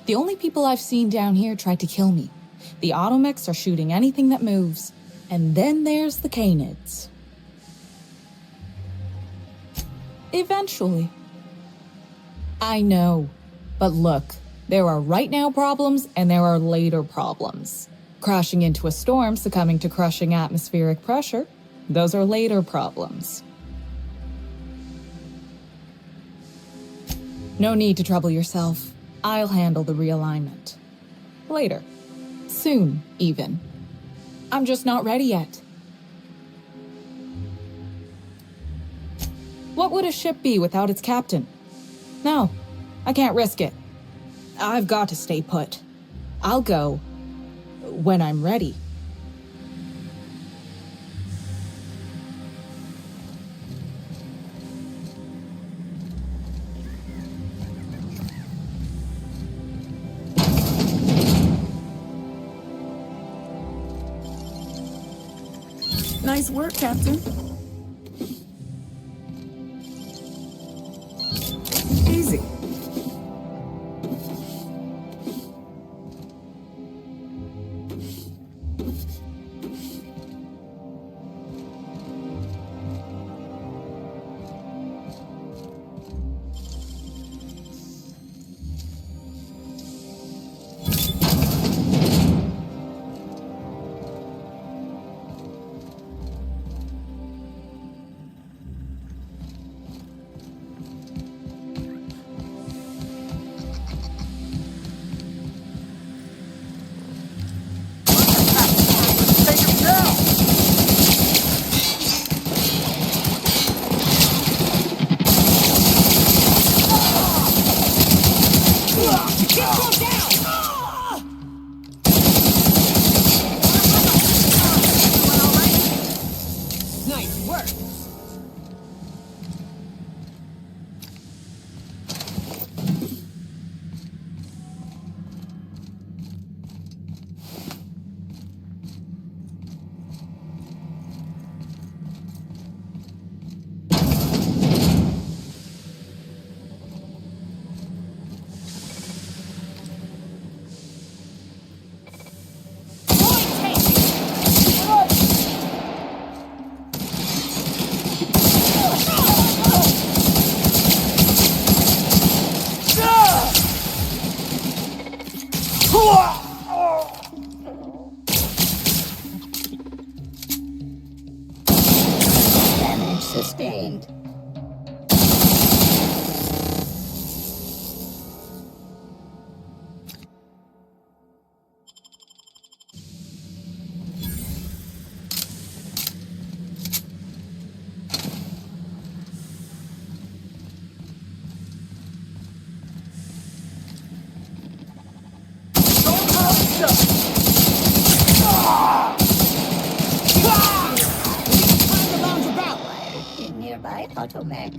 The only people I've seen down here tried to kill me. The Automechs are shooting anything that moves. And then there's the Canids. Eventually. I know. But look, there are right now problems and there are later problems. Crashing into a storm, succumbing to crushing atmospheric pressure, those are later problems. No need to trouble yourself. I'll handle the realignment. Later. Soon, even. I'm just not ready yet. What would a ship be without its captain? No, I can't risk it. I've got to stay put. I'll go when I'm ready. Nice work, Captain. Easy. Damage sustained. Nearby Automech.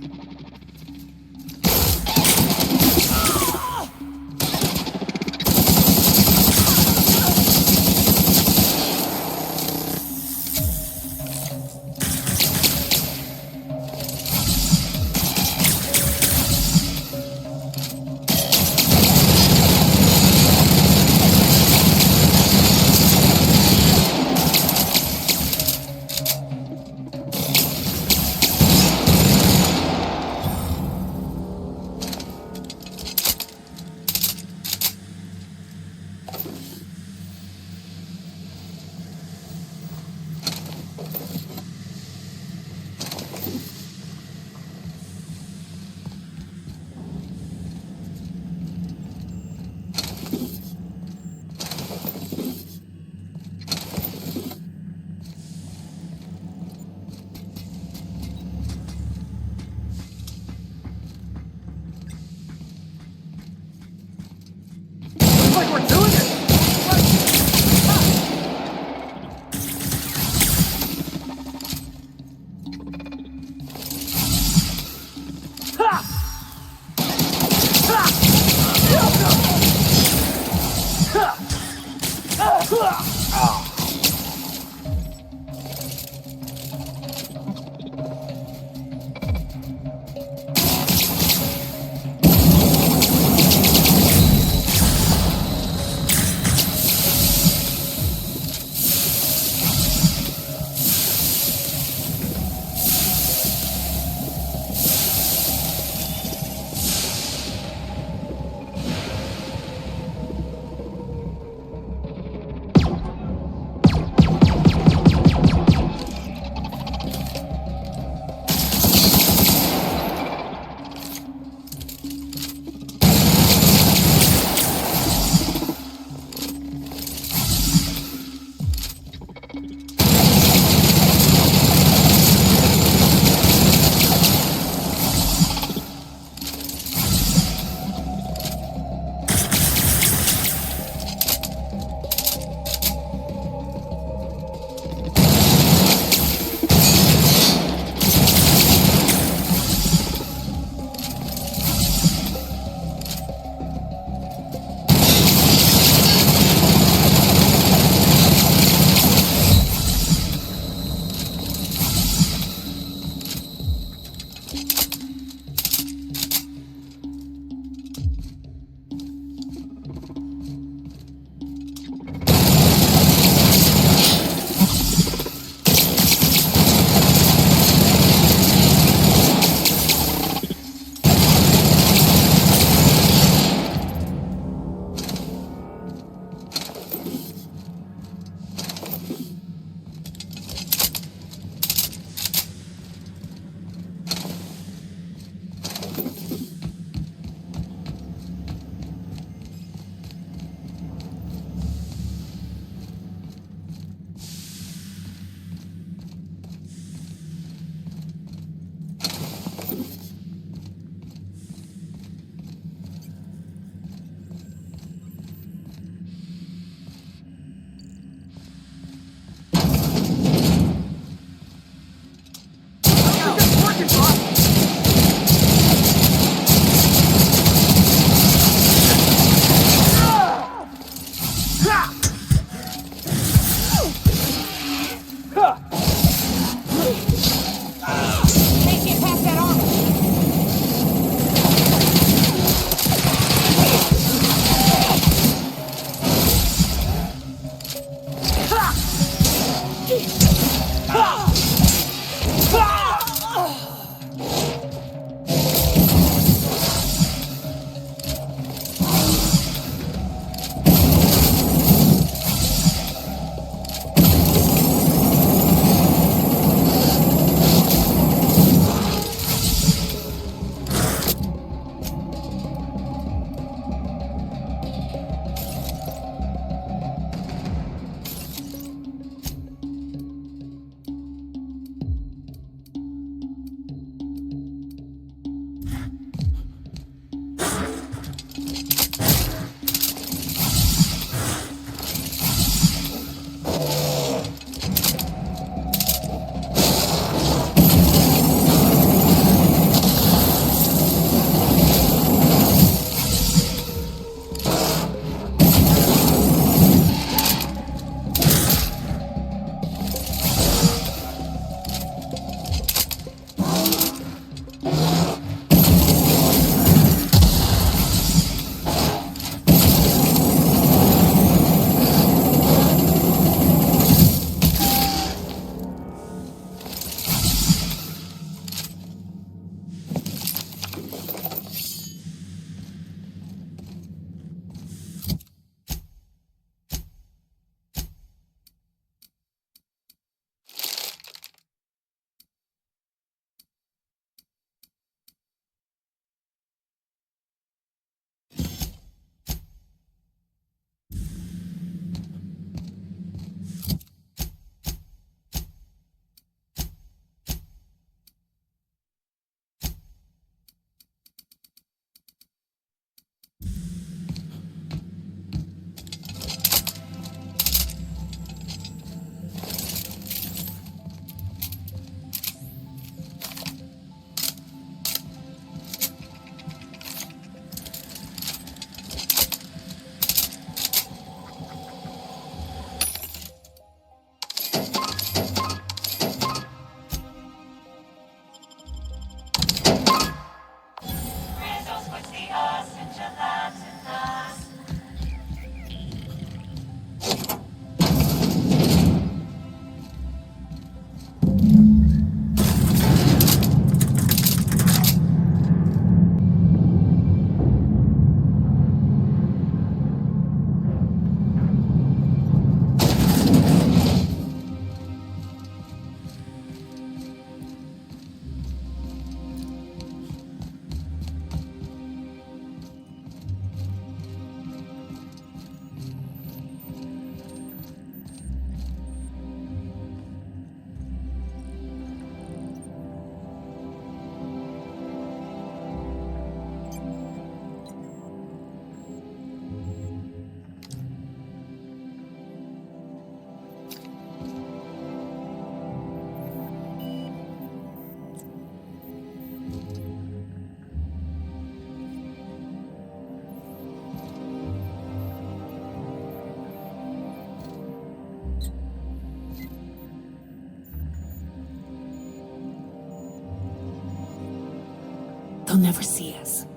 they'll never see us.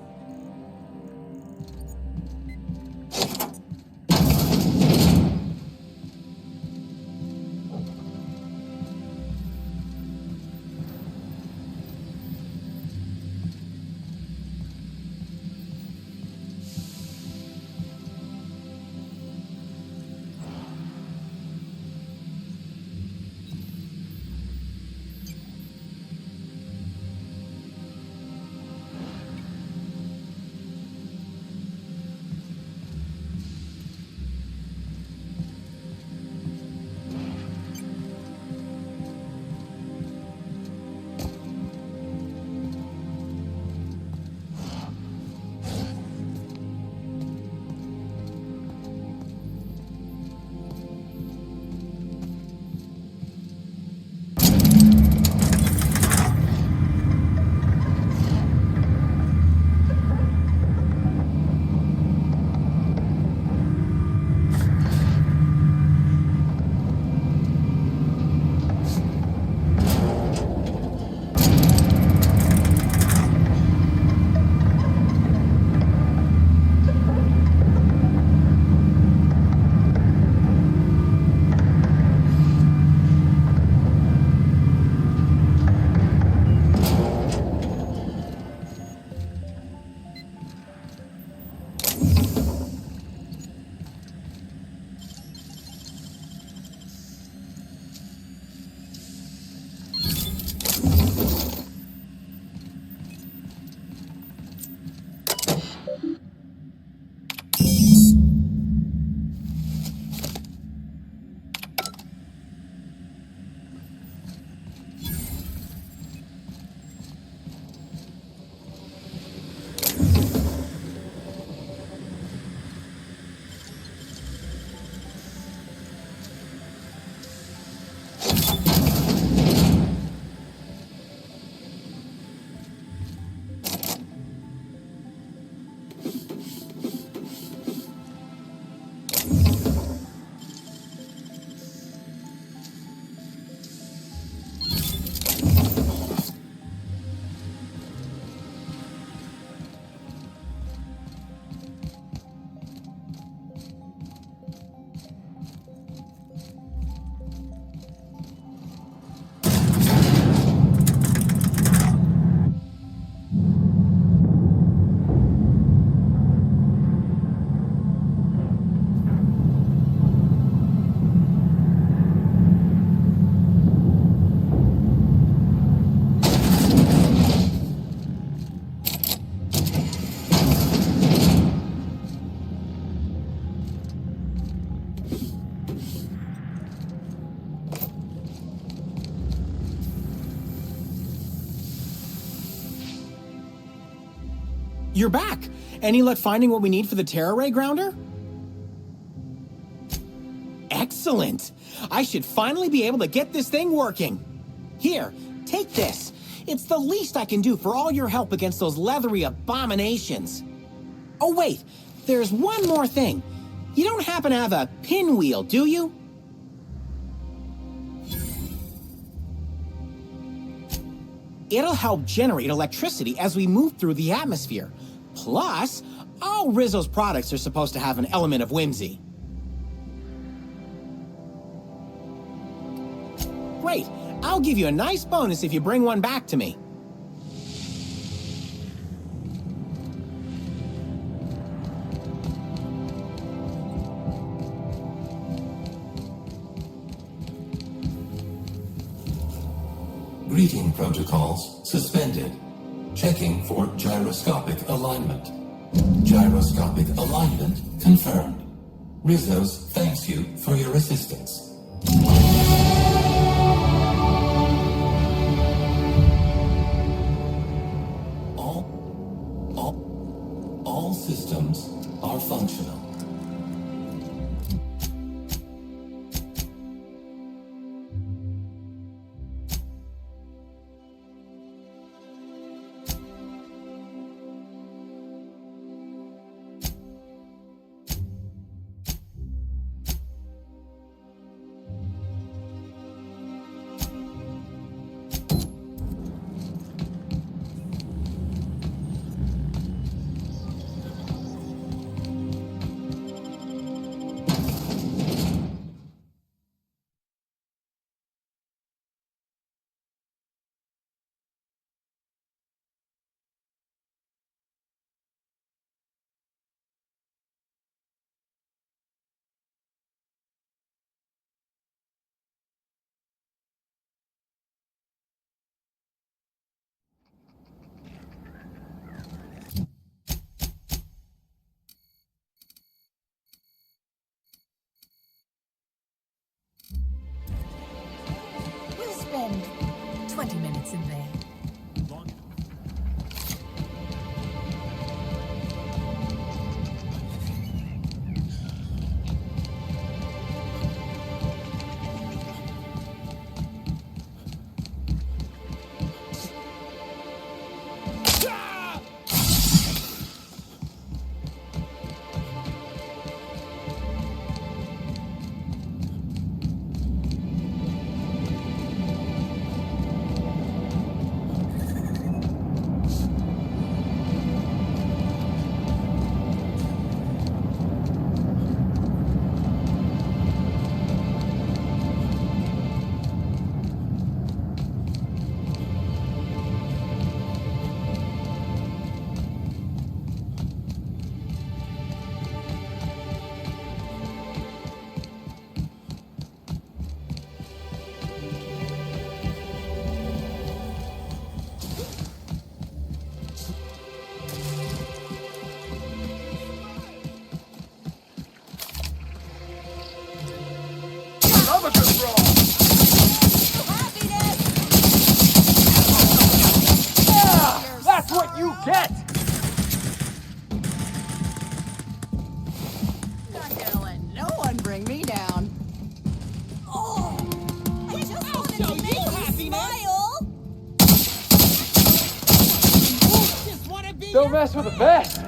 You're back! Any luck finding what we need for the Pteroray grounder? Excellent! I should finally be able to get this thing working. Here, take this. It's the least I can do for all your help against those leathery abominations. Oh wait, there's one more thing. You don't happen to have a pinwheel, do you? It'll help generate electricity as we move through the atmosphere. Plus, all Rizzo's products are supposed to have an element of whimsy. Great, I'll give you a nice bonus if you bring one back to me. Greeting protocols suspended. Checking for gyroscopic alignment. Gyroscopic alignment confirmed. Rizzo's thanks you for your assistance. All systems are functional. That's what you get! Not gonna let no one bring me down. Oh, I just wanted to make you smile. Don't mess with the best!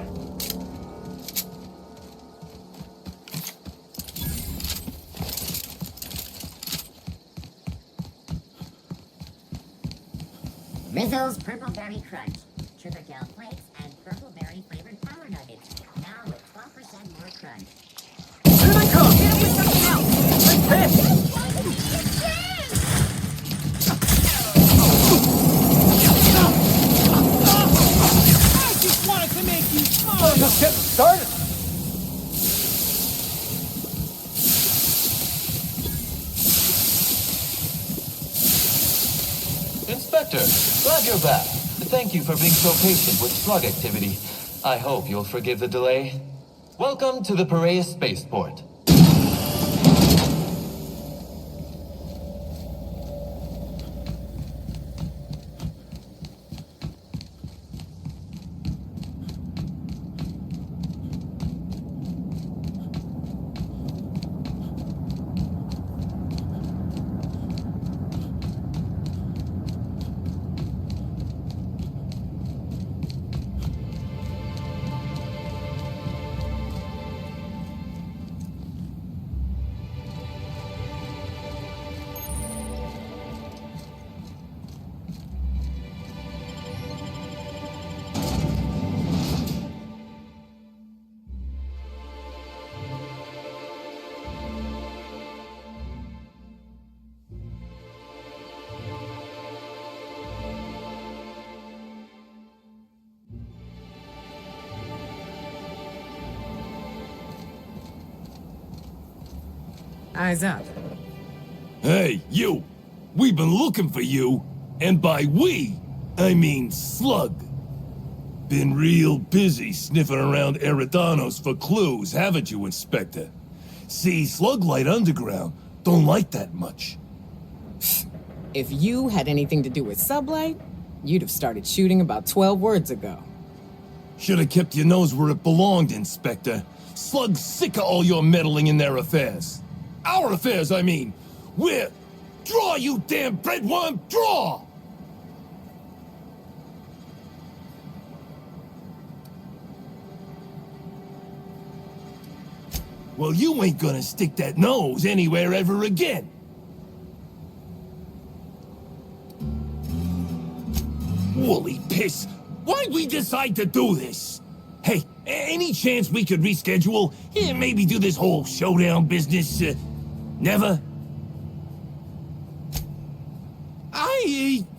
Rizzo's Purpleberry Crunch, Sugar Gel Flakes, and Purpleberry flavored power nuggets. Now with 12% more crunch. Here they come! Hit him with something else! Like this! I just wanted to make you smile! Just getting started! Inspector, glad you're back. Thank you for being so patient with slug activity. I hope you'll forgive the delay. Welcome to the Piraeus Spaceport. Eyes up. Hey, you! We've been looking for you, and by we, I mean Slug. Been real busy sniffing around Eridanos for clues, haven't you, Inspector? See, Slug Light Underground don't like that much. If you had anything to do with Sublight, you'd have started shooting about 12 words ago. Should have kept your nose where it belonged, Inspector. Slug's sick of all your meddling in their affairs. Our affairs, I mean. We're... Draw, you damn breadworm, draw! Well, you ain't gonna stick that nose anywhere ever again. Woolly piss! Why'd we decide to do this? Hey, any chance we could reschedule? Yeah, maybe do this whole showdown business, never?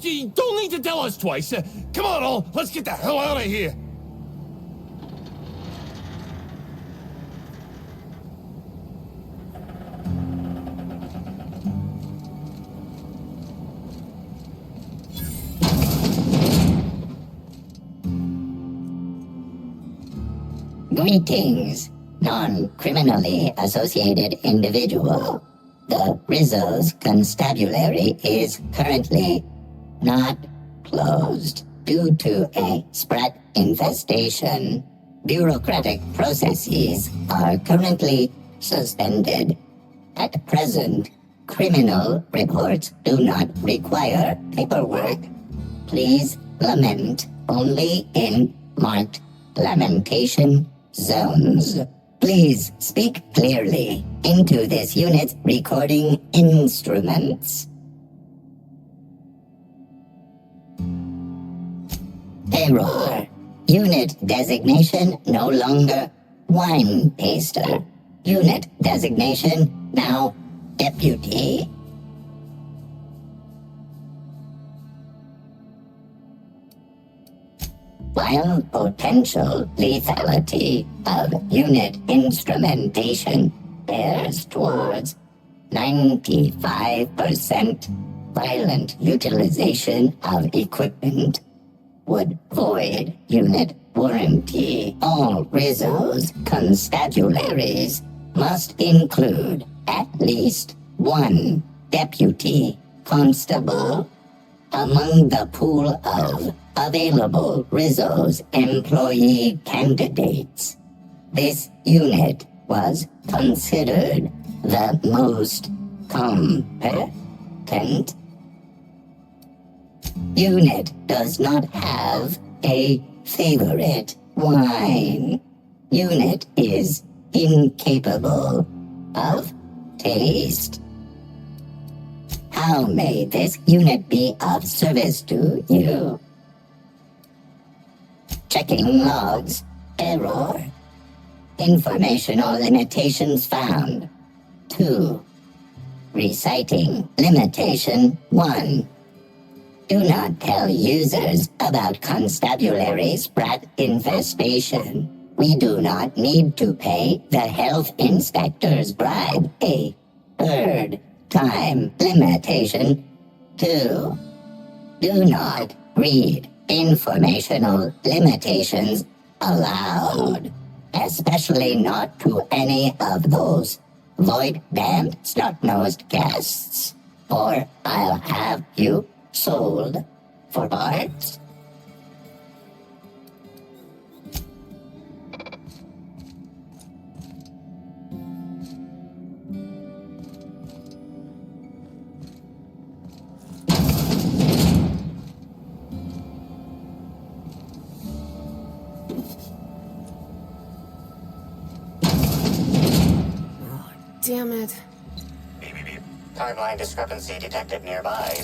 You don't need to tell us twice. Come on, all, let's get the hell out of here. Greetings, non-criminally associated individual. The Rizzo's constabulary is currently not closed due to a Sprat infestation. Bureaucratic processes are currently suspended. At present, criminal reports do not require paperwork. Please lament only in marked lamentation zones. Please speak clearly into this unit's recording instruments. Error. Unit designation no longer wine taster. Unit designation now deputy. While potential lethality of unit instrumentation bears towards 95% violent utilization of equipment, would void unit warranty. All Rizzo's constabularies must include at least one deputy constable among the pool of available Rizzo's employee candidates. This unit was considered the most competent. Unit does not have a favorite wine. Unit is incapable of taste. How may this unit be of service to you? Checking logs. Error. Informational limitations found. 2. Reciting limitation 1. Do not tell users about constabulary Sprat infestation. We do not need to pay the health inspector's bribe. A third time limitation 2. Do not read informational limitations aloud, especially not to any of those void-damned snot-nosed guests, or I'll have you sold for parts. Damn it. Timeline discrepancy detected nearby.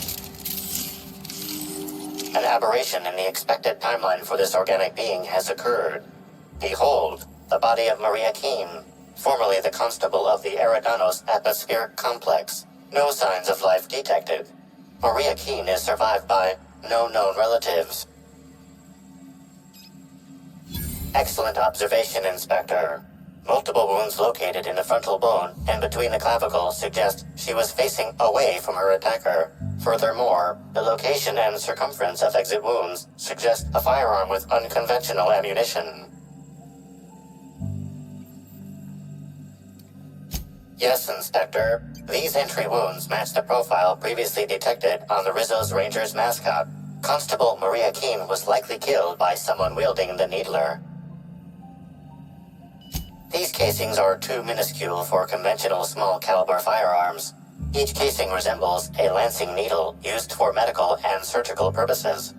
An aberration in the expected timeline for this organic being has occurred. Behold, the body of Maria Keene, formerly the constable of the Eridanos atmospheric complex. No signs of life detected. Maria Keene is survived by no known relatives. Excellent observation, Inspector. Multiple wounds located in the frontal bone and between the clavicles suggest she was facing away from her attacker. Furthermore, the location and circumference of exit wounds suggest a firearm with unconventional ammunition. Yes, Inspector. These entry wounds match the profile previously detected on the Rizzo's Rangers mascot. Constable Maria Keene was likely killed by someone wielding the Needler. These casings are too minuscule for conventional small-caliber firearms. Each casing resembles a lancing needle used for medical and surgical purposes.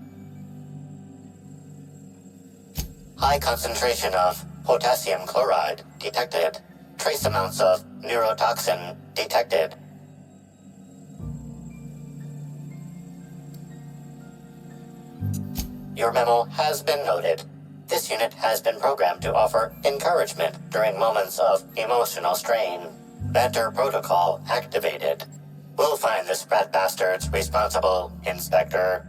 High concentration of potassium chloride detected. Trace amounts of neurotoxin detected. Your memo has been noted. This unit has been programmed to offer encouragement during moments of emotional strain. Banter protocol activated. We'll find the Sprat bastards responsible, Inspector.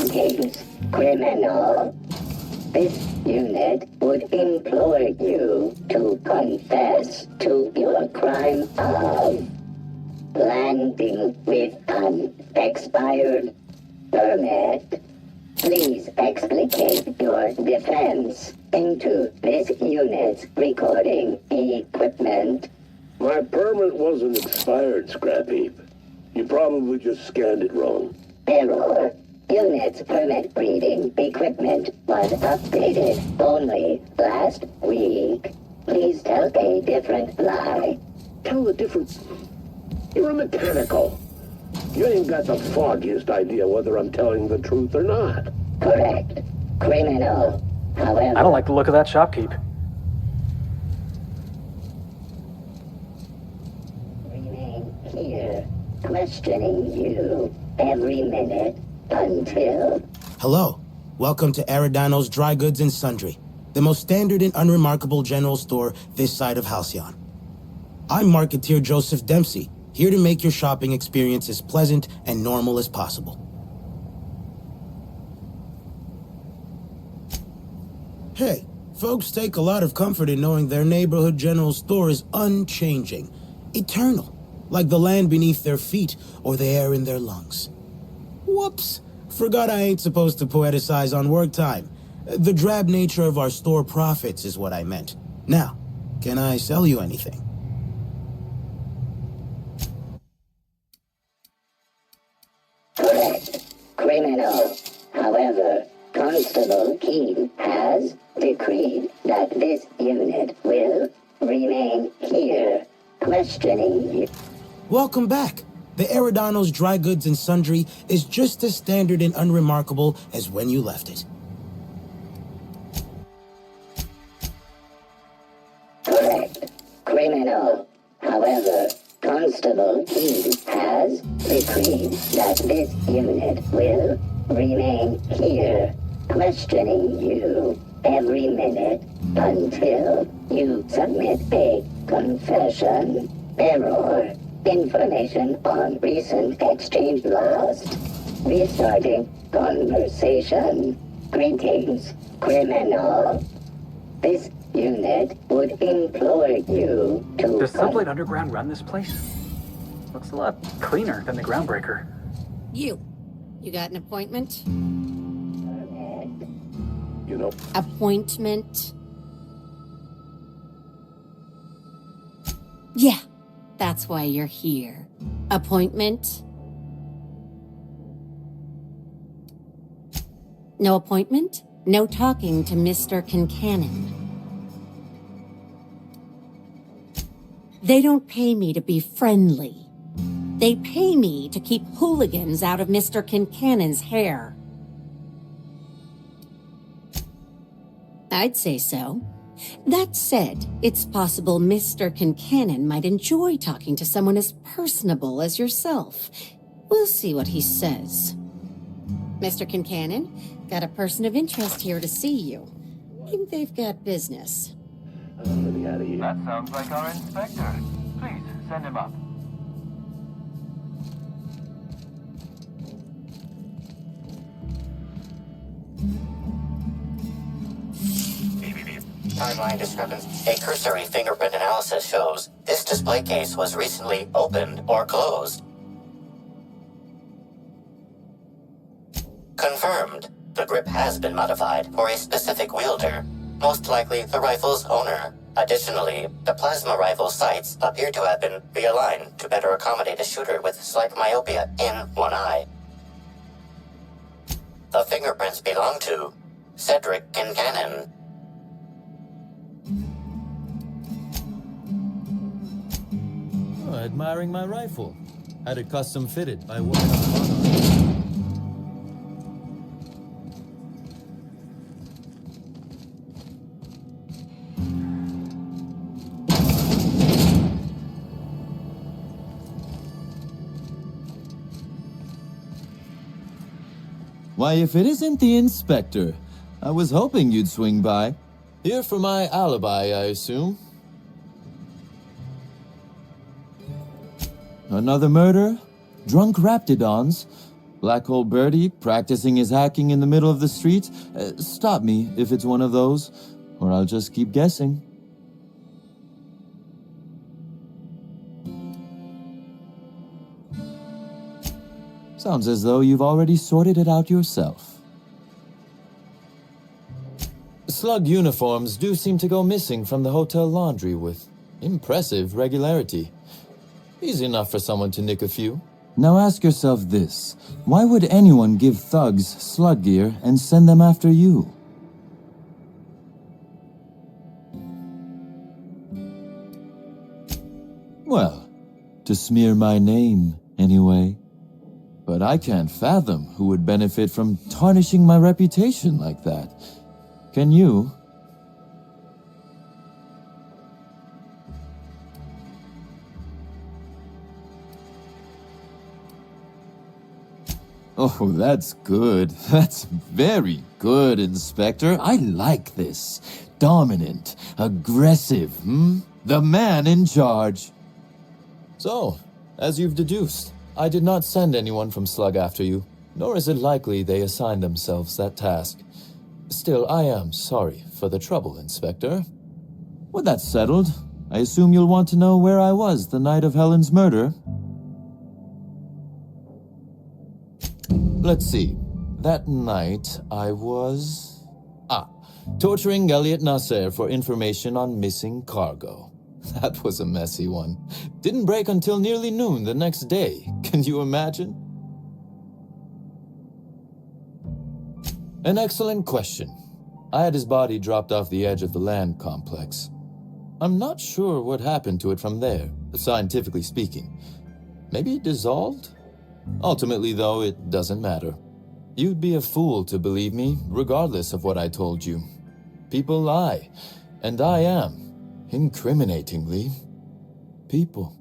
Greetings, criminal. This unit would implore you to confess to your crime of landing with an expired permit. Please explicate your defense into this unit's recording equipment. My permit wasn't expired, Scrap Heap. You probably just scanned it wrong. Error. Unit's permit reading equipment was updated only last week. Please tell a different lie. Tell a different... You're a mechanical. You ain't got the foggiest idea whether I'm telling the truth or not. Correct. Criminal. However... I don't like the look of that shopkeep. Remain here, questioning you every minute until... Hello. Welcome to Eridanos Dry Goods and Sundry, the most standard and unremarkable general store this side of Halcyon. I'm Marketeer Joseph Dempsey, here to make your shopping experience as pleasant and normal as possible. Hey, folks take a lot of comfort in knowing their neighborhood general store is unchanging, eternal, like the land beneath their feet or the air in their lungs. Whoops, forgot I ain't supposed to poeticize on work time. The drab nature of our store profits is what I meant. Now, can I sell you anything? Correct. Criminal. However, Constable Keene has decreed that this unit will remain here, questioning you. Welcome back. The Eridanos Dry Goods and Sundry is just as standard and unremarkable as when you left it. Correct. Criminal. However, Constable Keene has decreed that this unit will remain here, questioning you every minute until you submit a confession. Error. Information on recent exchange lost. Restarting conversation. Greetings, criminal. This unit would implore you to... Does Sublight Underground run this place? Looks a lot cleaner than the Groundbreaker. You got an appointment? You know... Appointment? Yeah, that's why you're here. Appointment? No appointment? No talking to Mr. Kincannon. They don't pay me to be friendly. They pay me to keep hooligans out of Mr. Kincannon's hair. I'd say so. That said, it's possible Mr. Kincannon might enjoy talking to someone as personable as yourself. We'll see what he says. Mr. Kincannon, got a person of interest here to see you. Think they've got business. That sounds like our inspector. Please, send him up. Timeline discrepancy. A cursory fingerprint analysis shows this display case was recently opened or closed. Confirmed. The grip has been modified for a specific wielder, most likely the rifle's owner. Additionally, the plasma rifle sights appear to have been realigned to better accommodate a shooter with slight myopia in one eye. The fingerprints belong to Sedrick Kincannon. Oh, admiring my rifle. Had it custom fitted by one of the Why, if it isn't the inspector, I was hoping you'd swing by. Here for my alibi, I assume. Another murder? Drunk raptidons? Black hole Bertie practicing his hacking in the middle of the street? Stop me if it's one of those, or I'll just keep guessing. Sounds as though you've already sorted it out yourself. Slug uniforms do seem to go missing from the hotel laundry with impressive regularity. Easy enough for someone to nick a few. Now ask yourself this. Why would anyone give thugs slug gear and send them after you? Well, to smear my name, anyway. But I can't fathom who would benefit from tarnishing my reputation like that. Can you? Oh, that's good. That's very good, Inspector. I like this. Dominant, aggressive, The man in charge. So, as you've deduced, I did not send anyone from Slug after you, nor is it likely they assigned themselves that task. Still, I am sorry for the trouble, Inspector. Well, that's settled. I assume you'll want to know where I was the night of Helen's murder. Let's see. That night, I was... torturing Elliot Nasser for information on missing cargo. That was a messy one. Didn't break until nearly noon the next day. Can you imagine? An excellent question. I had his body dropped off the edge of the land complex. I'm not sure what happened to it from there, scientifically speaking. Maybe it dissolved? Ultimately, though, it doesn't matter. You'd be a fool to believe me, regardless of what I told you. People lie, and I am, incriminatingly, people.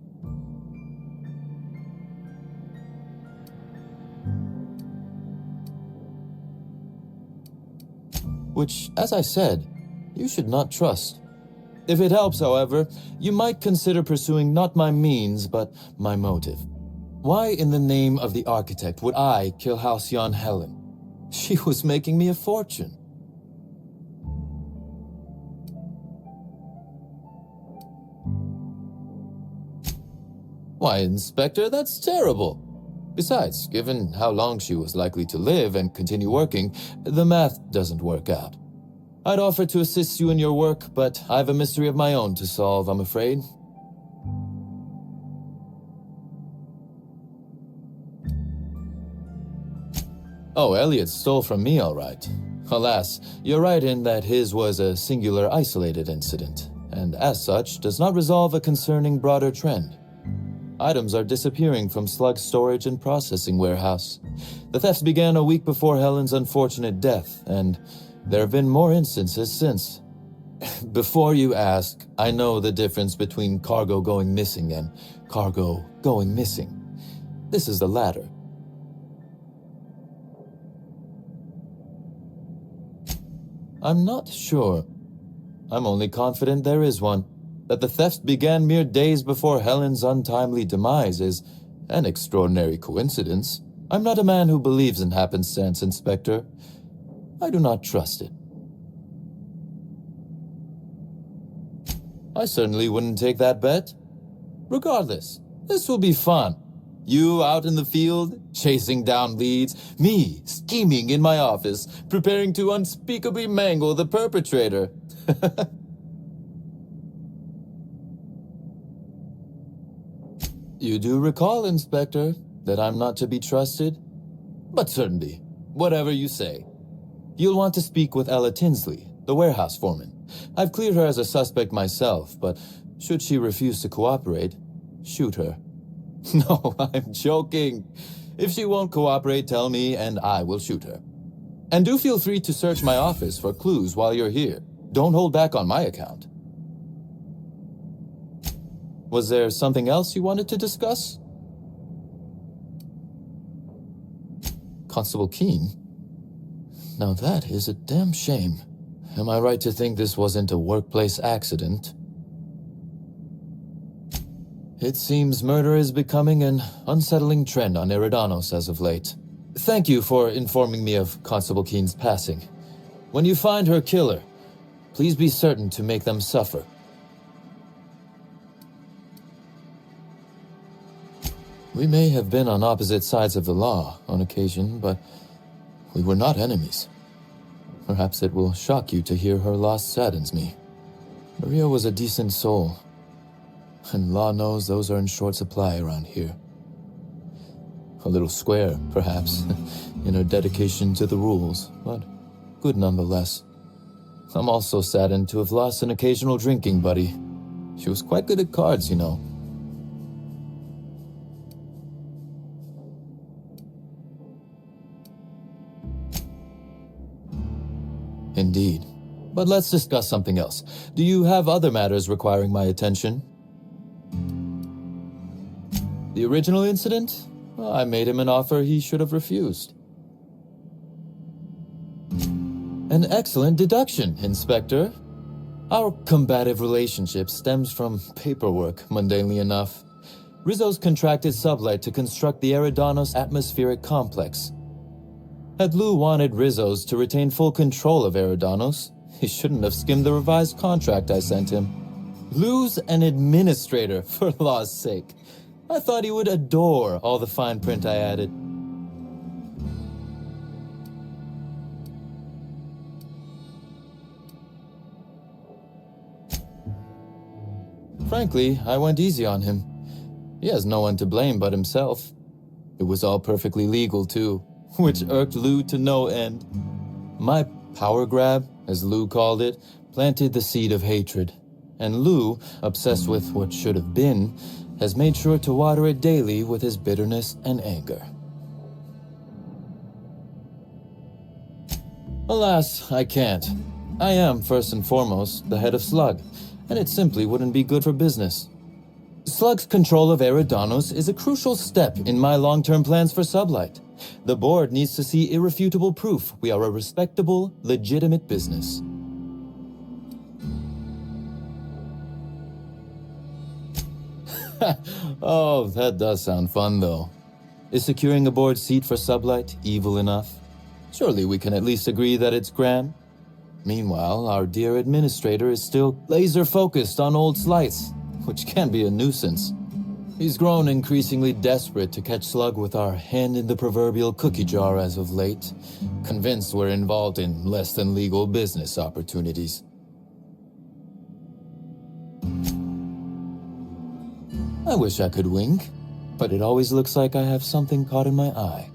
Which, as I said, you should not trust. If it helps, however, you might consider pursuing not my means, but my motive. Why in the name of the architect would I kill Halcyon Helen? She was making me a fortune. Why, Inspector, that's terrible. Besides, given how long she was likely to live and continue working, the math doesn't work out. I'd offer to assist you in your work, but I have a mystery of my own to solve, I'm afraid. Oh, Elliot stole from me, all right. Alas, you're right in that his was a singular isolated incident, and as such, does not resolve a concerning broader trend. Items are disappearing from Slug's storage and processing warehouse. The thefts began a week before Helen's unfortunate death, and there have been more instances since. Before you ask, I know the difference between cargo going missing and cargo going missing. This is the latter. I'm not sure. I'm only confident there is one. That the thefts began mere days before Helen's untimely demise is an extraordinary coincidence. I'm not a man who believes in happenstance, Inspector. I do not trust it. I certainly wouldn't take that bet. Regardless, this will be fun. You out in the field, chasing down leads, me scheming in my office, preparing to unspeakably mangle the perpetrator. You do recall, Inspector, that I'm not to be trusted? But certainly, whatever you say. You'll want to speak with Ella Tinsley, the warehouse foreman. I've cleared her as a suspect myself, but should she refuse to cooperate, shoot her. No, I'm joking. If she won't cooperate, tell me and I will shoot her. And do feel free to search my office for clues while you're here. Don't hold back on my account. Was there something else you wanted to discuss? Constable Keene? Now that is a damn shame. Am I right to think this wasn't a workplace accident? It seems murder is becoming an unsettling trend on Eridanos as of late. Thank you for informing me of Constable Keen's passing. When you find her killer, please be certain to make them suffer. We may have been on opposite sides of the law on occasion, but we were not enemies. Perhaps it will shock you to hear her loss saddens me. Maria was a decent soul, and law knows those are in short supply around here. A little square, perhaps, in her dedication to the rules, but good nonetheless. I'm also saddened to have lost an occasional drinking buddy. She was quite good at cards, you know. Indeed. But let's discuss something else. Do you have other matters requiring my attention? The original incident? Well, I made him an offer he should have refused. An excellent deduction, Inspector. Our combative relationship stems from paperwork, mundanely enough. Rizzo's contracted Sublight to construct the Eridanos atmospheric complex. Had Lou wanted Rizzo's to retain full control of Eridanos, he shouldn't have skimmed the revised contract I sent him. Lou's an administrator, for law's sake. I thought he would adore all the fine print I added. Frankly, I went easy on him. He has no one to blame but himself. It was all perfectly legal, too, which irked Lou to no end. My power grab, as Lou called it, planted the seed of hatred. And Lou, obsessed with what should have been, has made sure to water it daily with his bitterness and anger. Alas, I can't. I am, first and foremost, the head of Slug, and it simply wouldn't be good for business. Slug's control of Eridanos is a crucial step in my long-term plans for Sublight. The board needs to see irrefutable proof we are a respectable, legitimate business. Oh, that does sound fun, though. Is securing a board seat for Sublight evil enough? Surely we can at least agree that it's grand. Meanwhile, our dear administrator is still laser-focused on old slights, which can be a nuisance. He's grown increasingly desperate to catch Slug with our hand in the proverbial cookie jar as of late, convinced we're involved in less than legal business opportunities. I wish I could wink, but it always looks like I have something caught in my eye.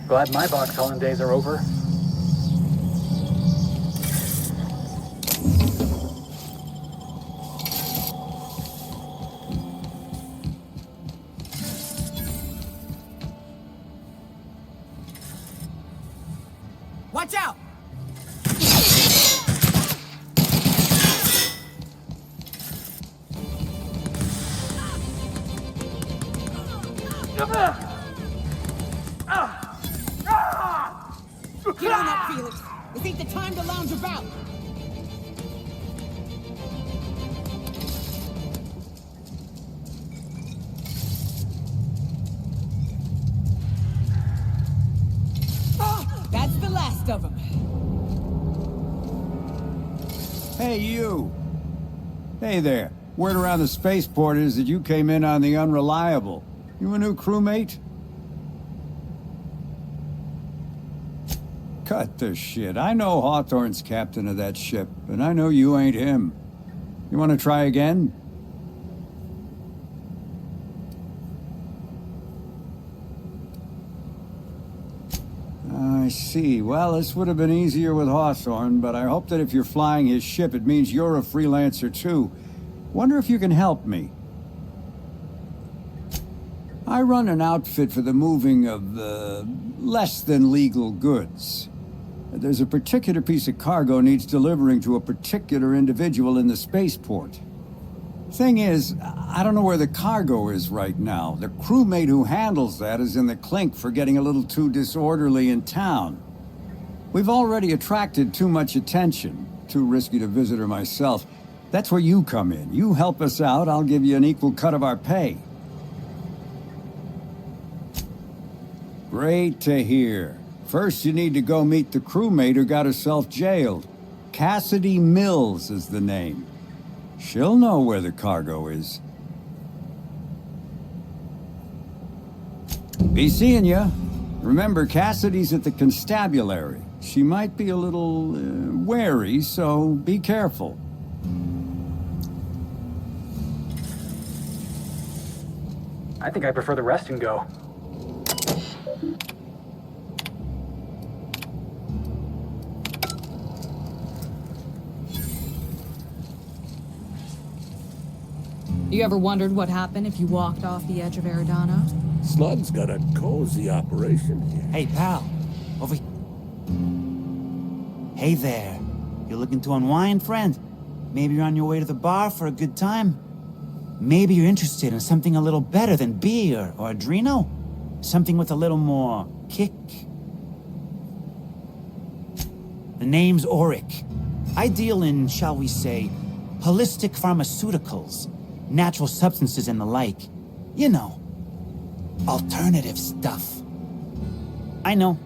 Glad my box hauling days are over. Watch out! Get on up, Felix. This ain't the time to lounge about. That's the last of them. Hey, you. Hey there. Word around the spaceport is that you came in on the Unreliable. You a new crewmate? Cut the shit. I know Hawthorne's captain of that ship, and I know you ain't him. You want to try again? I see. Well, this would have been easier with Hawthorne, but I hope that if you're flying his ship, it means you're a freelancer too. Wonder if you can help me. I run an outfit for the moving of less than legal goods. There's a particular piece of cargo needs delivering to a particular individual in the spaceport. Thing is, I don't know where the cargo is right now. The crewmate who handles that is in the clink for getting a little too disorderly in town. We've already attracted too much attention. Too risky to visit her myself. That's where you come in. You help us out, I'll give you an equal cut of our pay. Great to hear. First, you need to go meet the crewmate who got herself jailed. Cassidy Mills is the name. She'll know where the cargo is. Be seeing ya. Remember, Cassidy's at the constabulary. She might be a little wary, so be careful. I think I prefer the rest and go. You ever wondered what happened if you walked off the edge of Eridanos? Slug's got a cozy operation here. Hey, pal. Over... Hey there. You looking to unwind, friend? Maybe you're on your way to the bar for a good time? Maybe you're interested in something a little better than beer or Adreno? Something with a little more kick? The name's Auric. I deal in, shall we say, holistic pharmaceuticals, natural substances and the like. You know, alternative stuff. I know.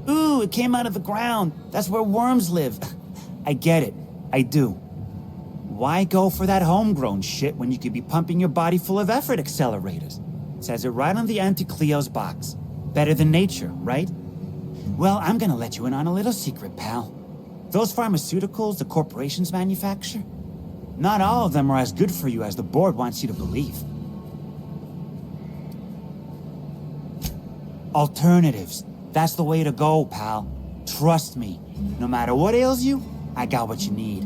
Ooh, it came out of the ground. That's where worms live. I get it. I do. Why go for that homegrown shit when you could be pumping your body full of effort accelerators? Says it right on the Anti-Cleo's box. Better than nature, right? Well, I'm gonna let you in on a little secret, pal. Those pharmaceuticals the corporations manufacture, not all of them are as good for you as the board wants you to believe. Alternatives. That's the way to go, pal. Trust me. No matter what ails you, I got what you need.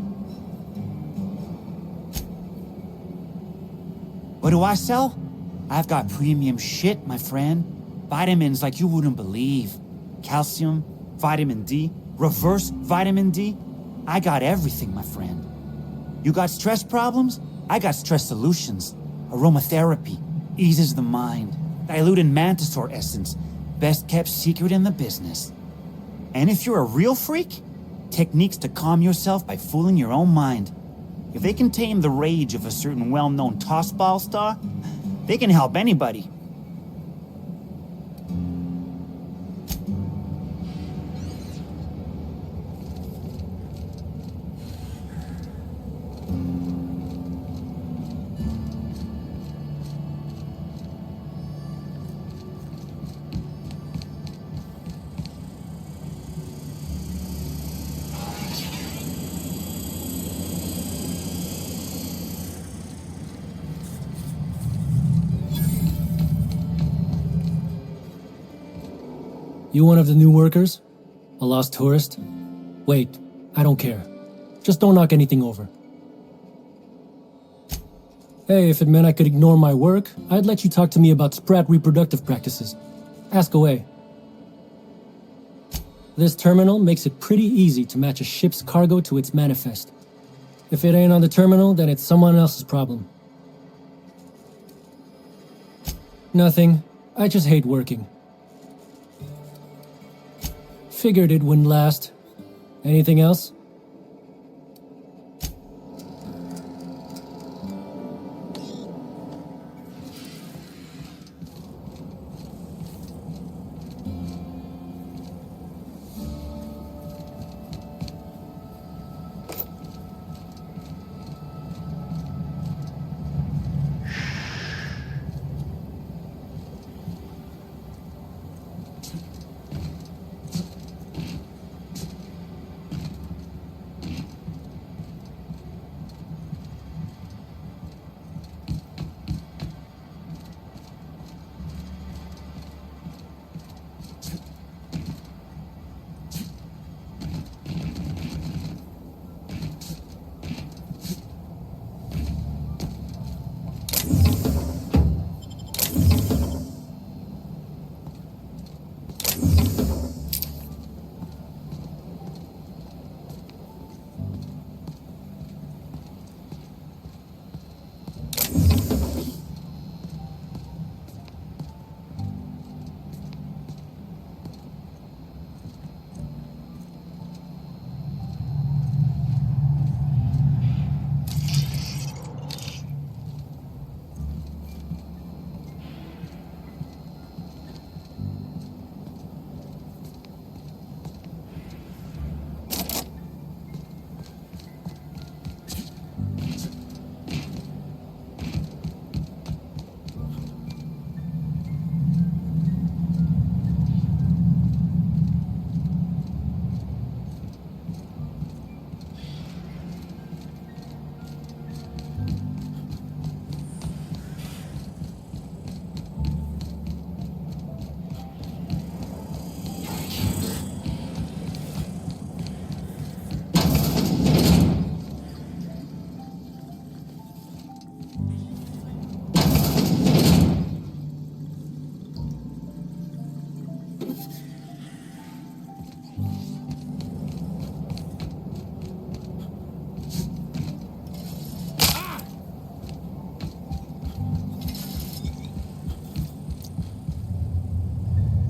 What do I sell? I've got premium shit, my friend. Vitamins like you wouldn't believe. Calcium, vitamin D, reverse vitamin D. I got everything, my friend. You got stress problems? I got stress solutions. Aromatherapy eases the mind. Diluted mantisaur essence, best kept secret in the business. And if you're a real freak, techniques to calm yourself by fooling your own mind. If they can tame the rage of a certain well-known Tossball star, they can help anybody. You one of the new workers? A lost tourist? Wait, I don't care. Just don't knock anything over. Hey, if it meant I could ignore my work, I'd let you talk to me about Sprat reproductive practices. Ask away. This terminal makes it pretty easy to match a ship's cargo to its manifest. If it ain't on the terminal, then it's someone else's problem. Nothing. I just hate working. Figured it wouldn't last. Anything else?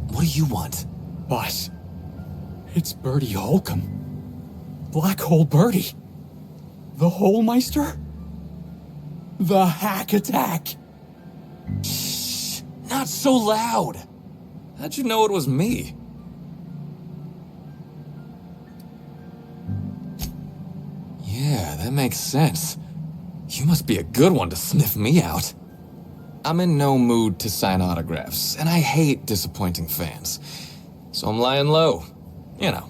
What do you want? Boss, it's Bertie Holcomb. Black Hole Bertie. The Holmeister? The hack attack. Shh! Not so loud! How'd you know it was me? Yeah, that makes sense. You must be a good one to sniff me out. I'm in no mood to sign autographs, and I hate disappointing fans. So I'm lying low. You know,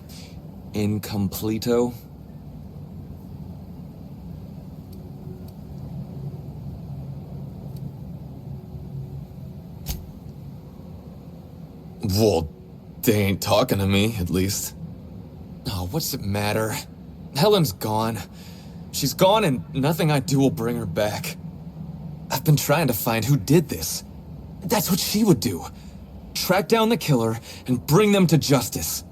incompleto. Well, they ain't talking to me, at least. Oh, what's it matter? Helen's gone. She's gone and nothing I do will bring her back. I've been trying to find who did this. That's what she would do. Track down the killer and bring them to justice.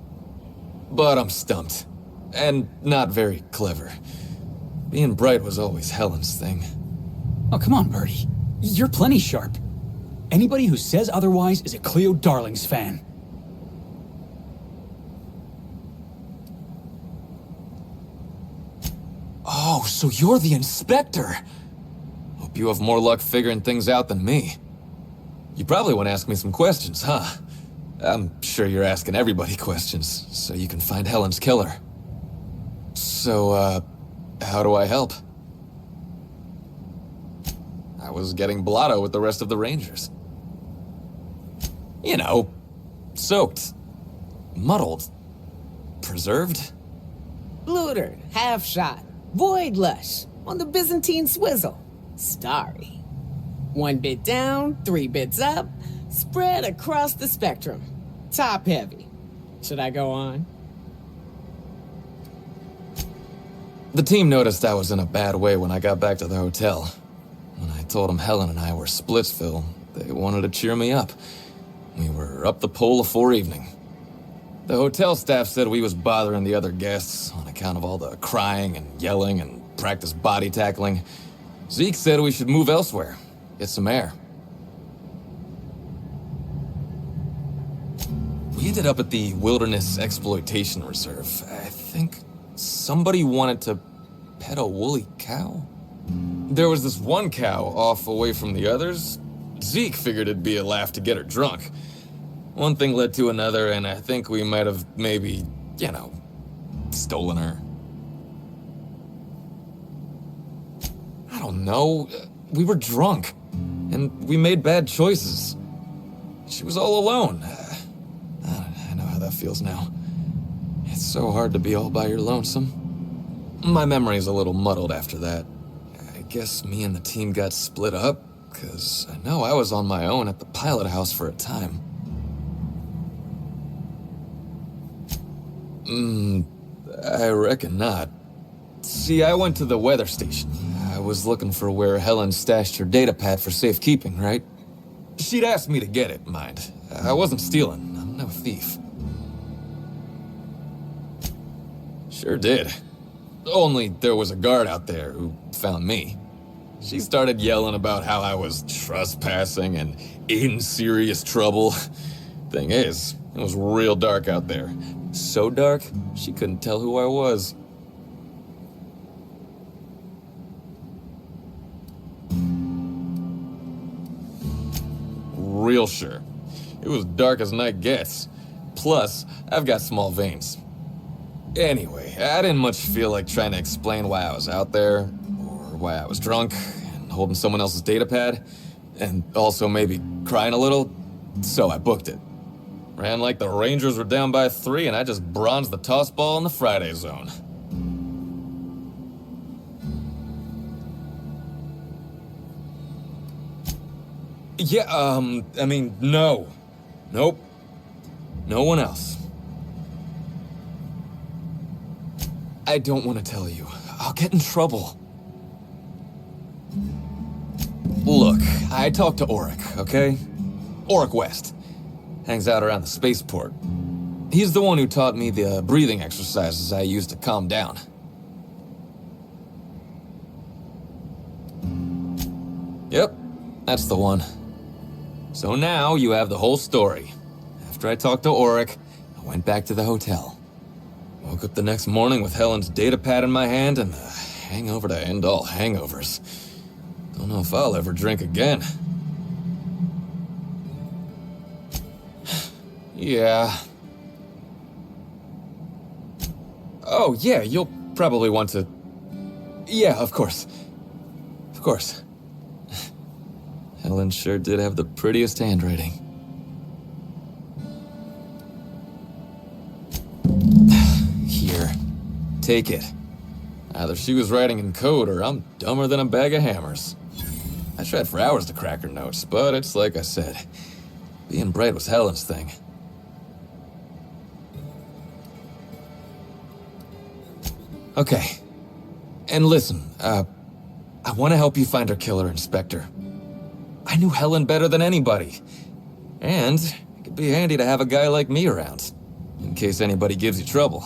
But I'm stumped. And not very clever. Being bright was always Helen's thing. Oh, come on, Bertie. You're plenty sharp. Anybody who says otherwise is a Cleo Darlings fan. Oh, so you're the inspector. Hope you have more luck figuring things out than me. You probably want to ask me some questions, huh? I'm sure you're asking everybody questions, so you can find Helen's killer. So, how do I help? I was getting blotto with the rest of the Rangers. You know, soaked, muddled, preserved. Blooter, half shot, void lush, on the Byzantine swizzle, starry. 1 bit down, 3 bits up, spread across the spectrum. Top heavy. Should I go on? The team noticed I was in a bad way when I got back to the hotel. When I told them Helen and I were Splitsville, they wanted to cheer me up. We were up the pole afore evening. The hotel staff said we was bothering the other guests on account of all the crying and yelling and practice body tackling. Zeke said we should move elsewhere, get some air. We ended up at the Wilderness Exploitation Reserve. I think somebody wanted to pet a woolly cow? There was this one cow off away from the others. Zeke figured it'd be a laugh to get her drunk. One thing led to another, and I think we might have maybe, you know, stolen her. I don't know. We were drunk, and we made bad choices. She was all alone. I know how that feels now. It's so hard to be all by your lonesome. My memory's a little muddled after that. I guess me and the team got split up, because I know I was on my own at the pilot house for a time. I reckon not. See, I went to the weather station. I was looking for where Helen stashed her datapad for safekeeping, right? She'd asked me to get it, mind. I wasn't stealing. I'm no thief. Sure did. Only there was a guard out there who found me. She started yelling about how I was trespassing and in serious trouble. Thing is, it was real dark out there. So dark, she couldn't tell who I was. Real sure. It was dark as night gets. Plus, I've got small veins. Anyway, I didn't much feel like trying to explain why I was out there, or why I was drunk, and holding someone else's datapad, and also maybe crying a little, so I booked it. Ran like the Rangers were down by 3, and I just bronzed the Tossball in the Friday zone. Yeah, I mean, no. Nope. No one else. I don't want to tell you. I'll get in trouble. Look, I talked to Auric, okay? Auric West. Hangs out around the spaceport. He's the one who taught me the breathing exercises I use to calm down. Yep, that's the one. So now you have the whole story. After I talked to Auric, I went back to the hotel. Woke up the next morning with Helen's data pad in my hand and the hangover to end all hangovers. Don't know if I'll ever drink again. Yeah. Oh, yeah, you'll probably want to... Yeah, of course. Of course. Helen sure did have the prettiest handwriting. Here. Take it. Either she was writing in code or I'm dumber than a bag of hammers. I tried for hours to crack her notes, but it's like I said. Being bright was Helen's thing. Okay. And listen, I want to help you find her killer, Inspector. I knew Helen better than anybody. And it could be handy to have a guy like me around, in case anybody gives you trouble.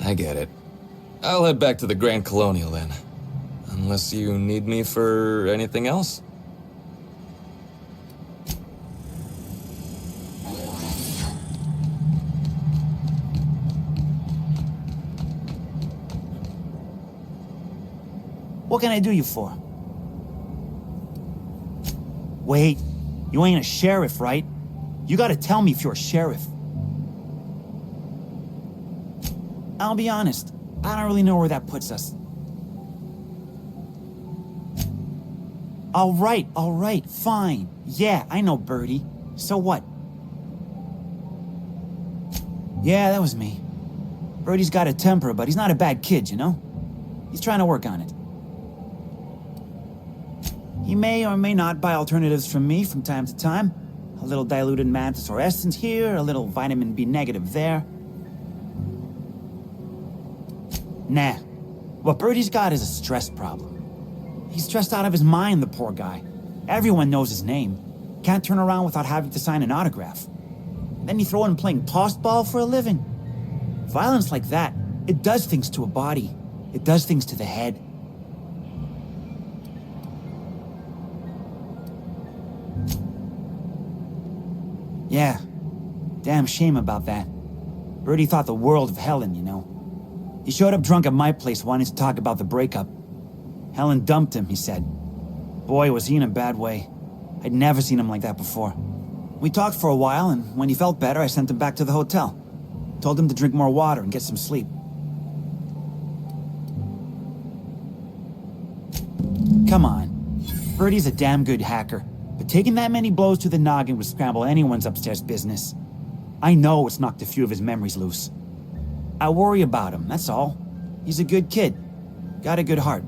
I get it. I'll head back to the Grand Colonial then. Unless you need me for anything else? What can I do you for? Wait, you ain't a sheriff, right? You gotta tell me if you're a sheriff. I'll be honest, I don't really know where that puts us. All right, fine. Yeah, I know Bertie. So what? Yeah, that was me. Bertie's got a temper, but he's not a bad kid, you know? He's trying to work on it. He may or may not buy alternatives from me from time to time. A little diluted mantis or essence here, a little vitamin B negative there. Nah, what Bertie's got is a stress problem. He's stressed out of his mind, the poor guy. Everyone knows his name. Can't turn around without having to sign an autograph. Then you throw in playing tossball for a living. Violence like that, it does things to a body. It does things to the head. Yeah, damn shame about that. Bertie thought the world of Helen, you know. He showed up drunk at my place wanting to talk about the breakup. Helen dumped him, he said. Boy, was he in a bad way. I'd never seen him like that before. We talked for a while, and when he felt better, I sent him back to the hotel. Told him to drink more water and get some sleep. Come on. Bertie's a damn good hacker, but taking that many blows to the noggin would scramble anyone's upstairs business. I know it's knocked a few of his memories loose. I worry about him, that's all. He's a good kid. Got a good heart.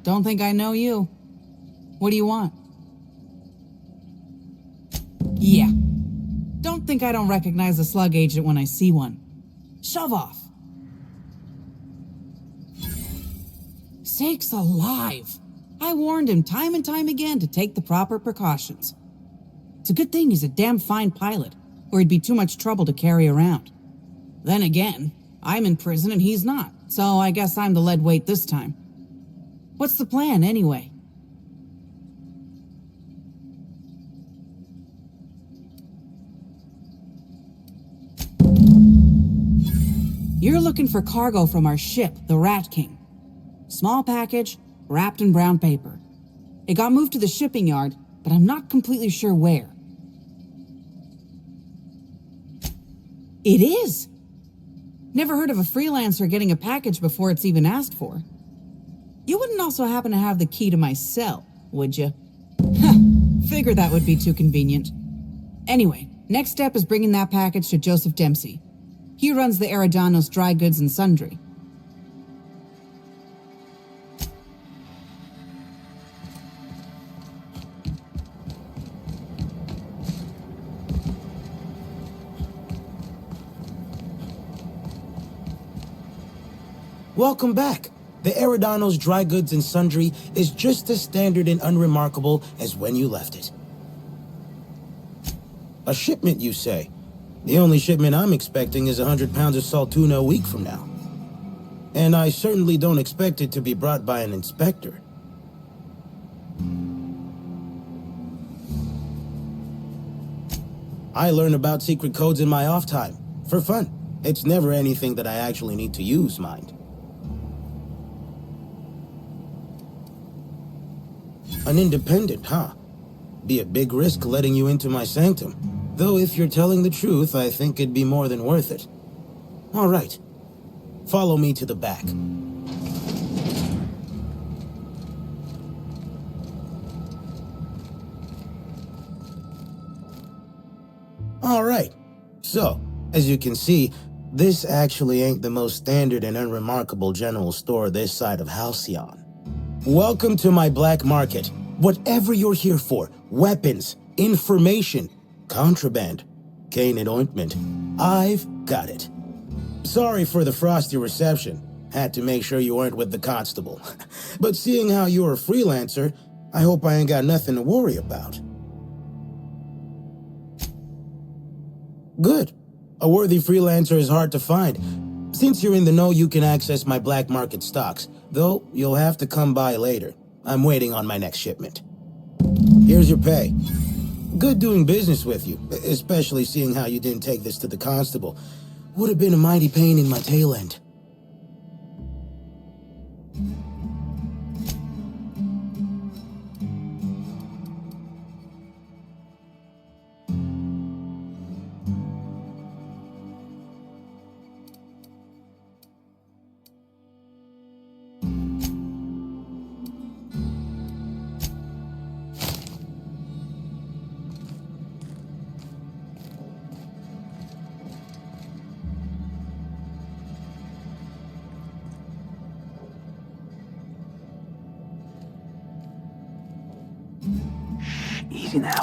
Don't think I know you. What do you want? Yeah. Don't think I don't recognize a slug agent when I see one. Shove off. Sakes alive. I warned him time and time again to take the proper precautions. It's a good thing he's a damn fine pilot, or he'd be too much trouble to carry around. Then again, I'm in prison and he's not, so I guess I'm the lead weight this time. What's the plan, anyway? You're looking for cargo from our ship, the Rat King. Small package, wrapped in brown paper. It got moved to the shipping yard, but I'm not completely sure where. It is! Never heard of a freelancer getting a package before it's even asked for. You wouldn't also happen to have the key to my cell, would you? Figure that would be too convenient. Anyway, next step is bringing that package to Joseph Dempsey. He runs the Eridanos Dry Goods and Sundry. Welcome back. The Eridanos Dry Goods and Sundry is just as standard and unremarkable as when you left it. A shipment, you say? The only shipment I'm expecting is 100 pounds of salt tuna a week from now. And I certainly don't expect it to be brought by an inspector. I learn about secret codes in my off time, for fun. It's never anything that I actually need to use, mind. An independent, huh? Be a big risk letting you into my sanctum. Though if you're telling the truth, I think it'd be more than worth it. All right. Follow me to the back. All right. So, as you can see, this actually ain't the most standard and unremarkable general store this side of Halcyon. Welcome to my black market. Whatever you're here for, weapons, information, contraband, cane and ointment, I've got it. Sorry for the frosty reception. Had to make sure you weren't with the constable. But seeing how you're a freelancer, I hope I ain't got nothing to worry about. Good. A worthy freelancer is hard to find. Since you're in the know, you can access my black market stocks, though you'll have to come by later. I'm waiting on my next shipment. Here's your pay. Good doing business with you, especially seeing how you didn't take this to the constable. Would have been a mighty pain in my tail end. Easy now.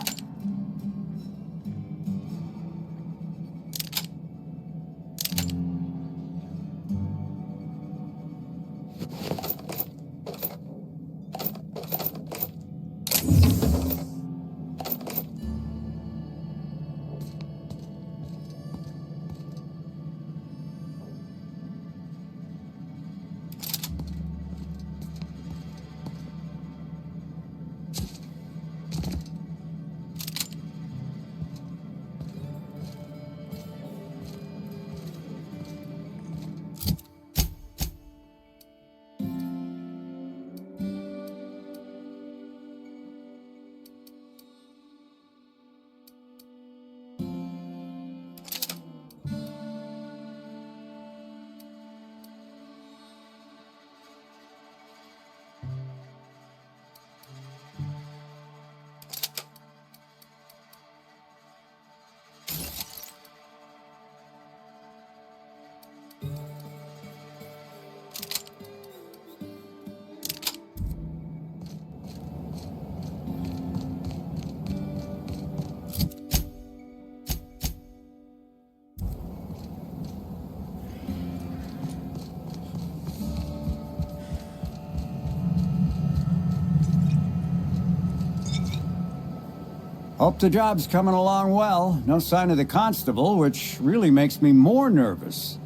Hope the job's coming along well. No sign of the constable, which really makes me more nervous.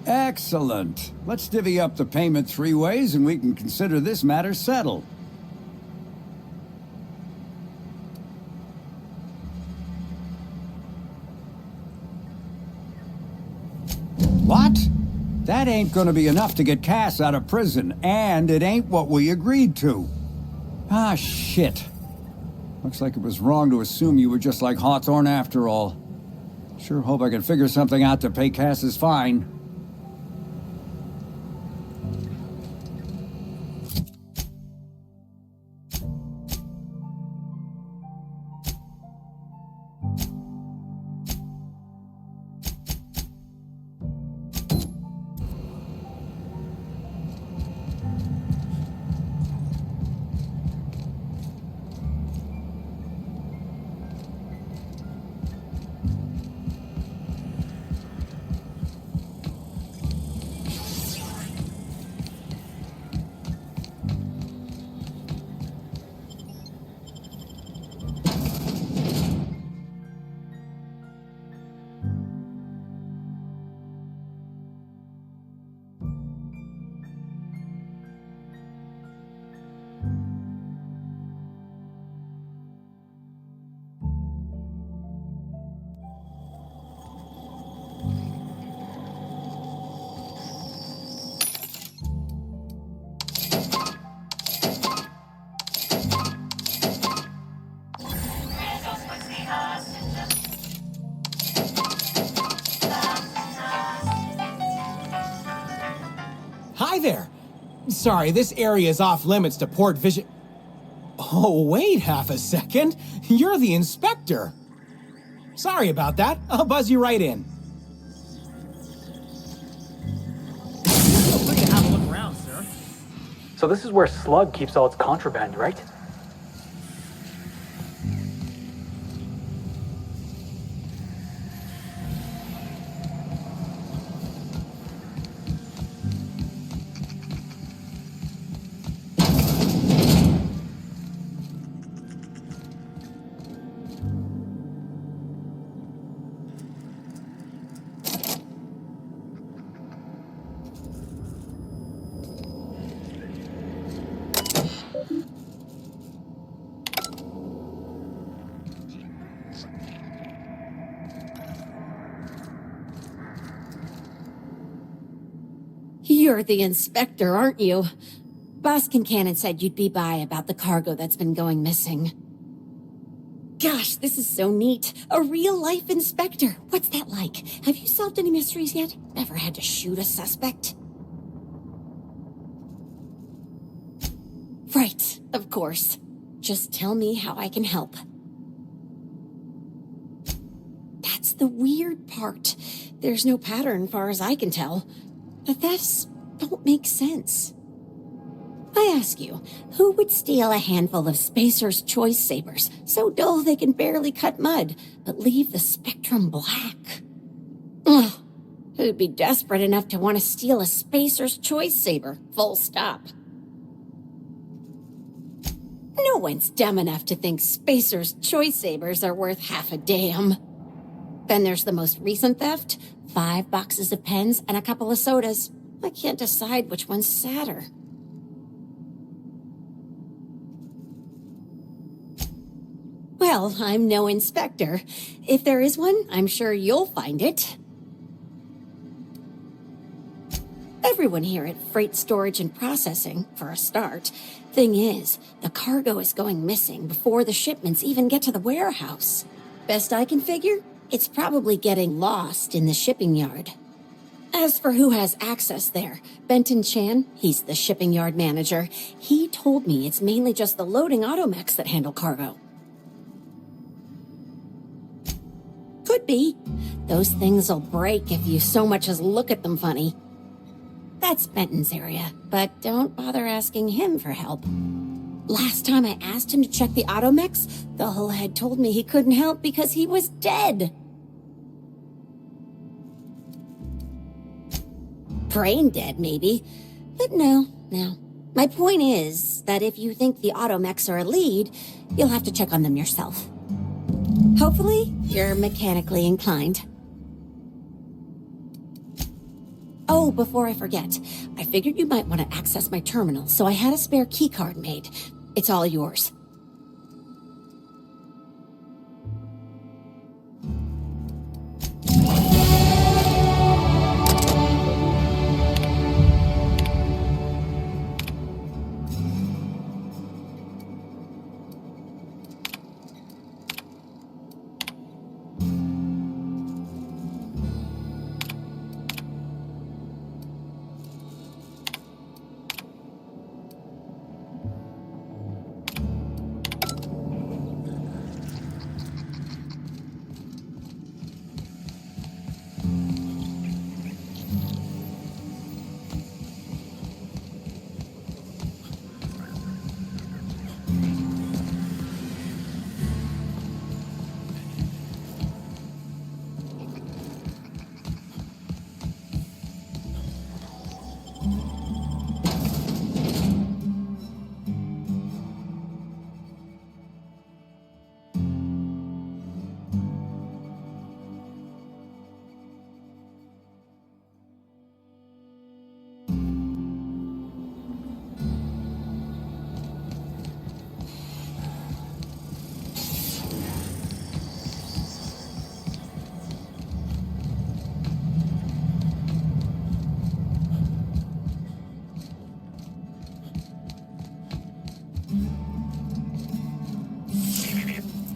Excellent. Let's divvy up the payment 3 ways and we can consider this matter settled. What? That ain't gonna be enough to get Cass out of prison, and it ain't what we agreed to. Ah, shit. Looks like it was wrong to assume you were just like Hawthorne after all. Sure hope I can figure something out to pay Cass's fine. Hi there! Sorry, this area is off limits to port vision. Oh, wait half a second. You're the inspector. Sorry about that. I'll buzz you right in. Feel free to have a look around, sir. So this is where Slug keeps all its contraband, right? You're the inspector, aren't you? Boss Kincannon said you'd be by about the cargo that's been going missing. Gosh, this is so neat. A real-life inspector. What's that like? Have you solved any mysteries yet? Ever had to shoot a suspect? Right, of course. Just tell me how I can help. That's the weird part. There's no pattern, far as I can tell. The thefts don't make sense. I ask you, who would steal a handful of Spacer's Choice Sabers, so dull they can barely cut mud, but leave the spectrum black? Ugh. Who'd be desperate enough to want to steal a Spacer's Choice Saber, full stop? No one's dumb enough to think Spacer's Choice Sabers are worth half a damn. Then there's the most recent theft, 5 boxes of pens and a couple of sodas. I can't decide which one's sadder. Well, I'm no inspector. If there is one, I'm sure you'll find it. Everyone here at Freight Storage and Processing, for a start. Thing is, the cargo is going missing before the shipments even get to the warehouse. Best I can figure, it's probably getting lost in the shipping yard. As for who has access there, Benton Chan, he's the shipping yard manager. He told me it's mainly just the loading automechs that handle cargo. Could be. Those things will break if you so much as look at them funny. That's Benton's area, but don't bother asking him for help. Last time I asked him to check the automechs, the hull head told me he couldn't help because he was dead. Brain dead, maybe. But no. My point is that if you think the automechs are a lead, you'll have to check on them yourself. Hopefully, you're mechanically inclined. Oh, before I forget, I figured you might want to access my terminal, so I had a spare keycard made. It's all yours.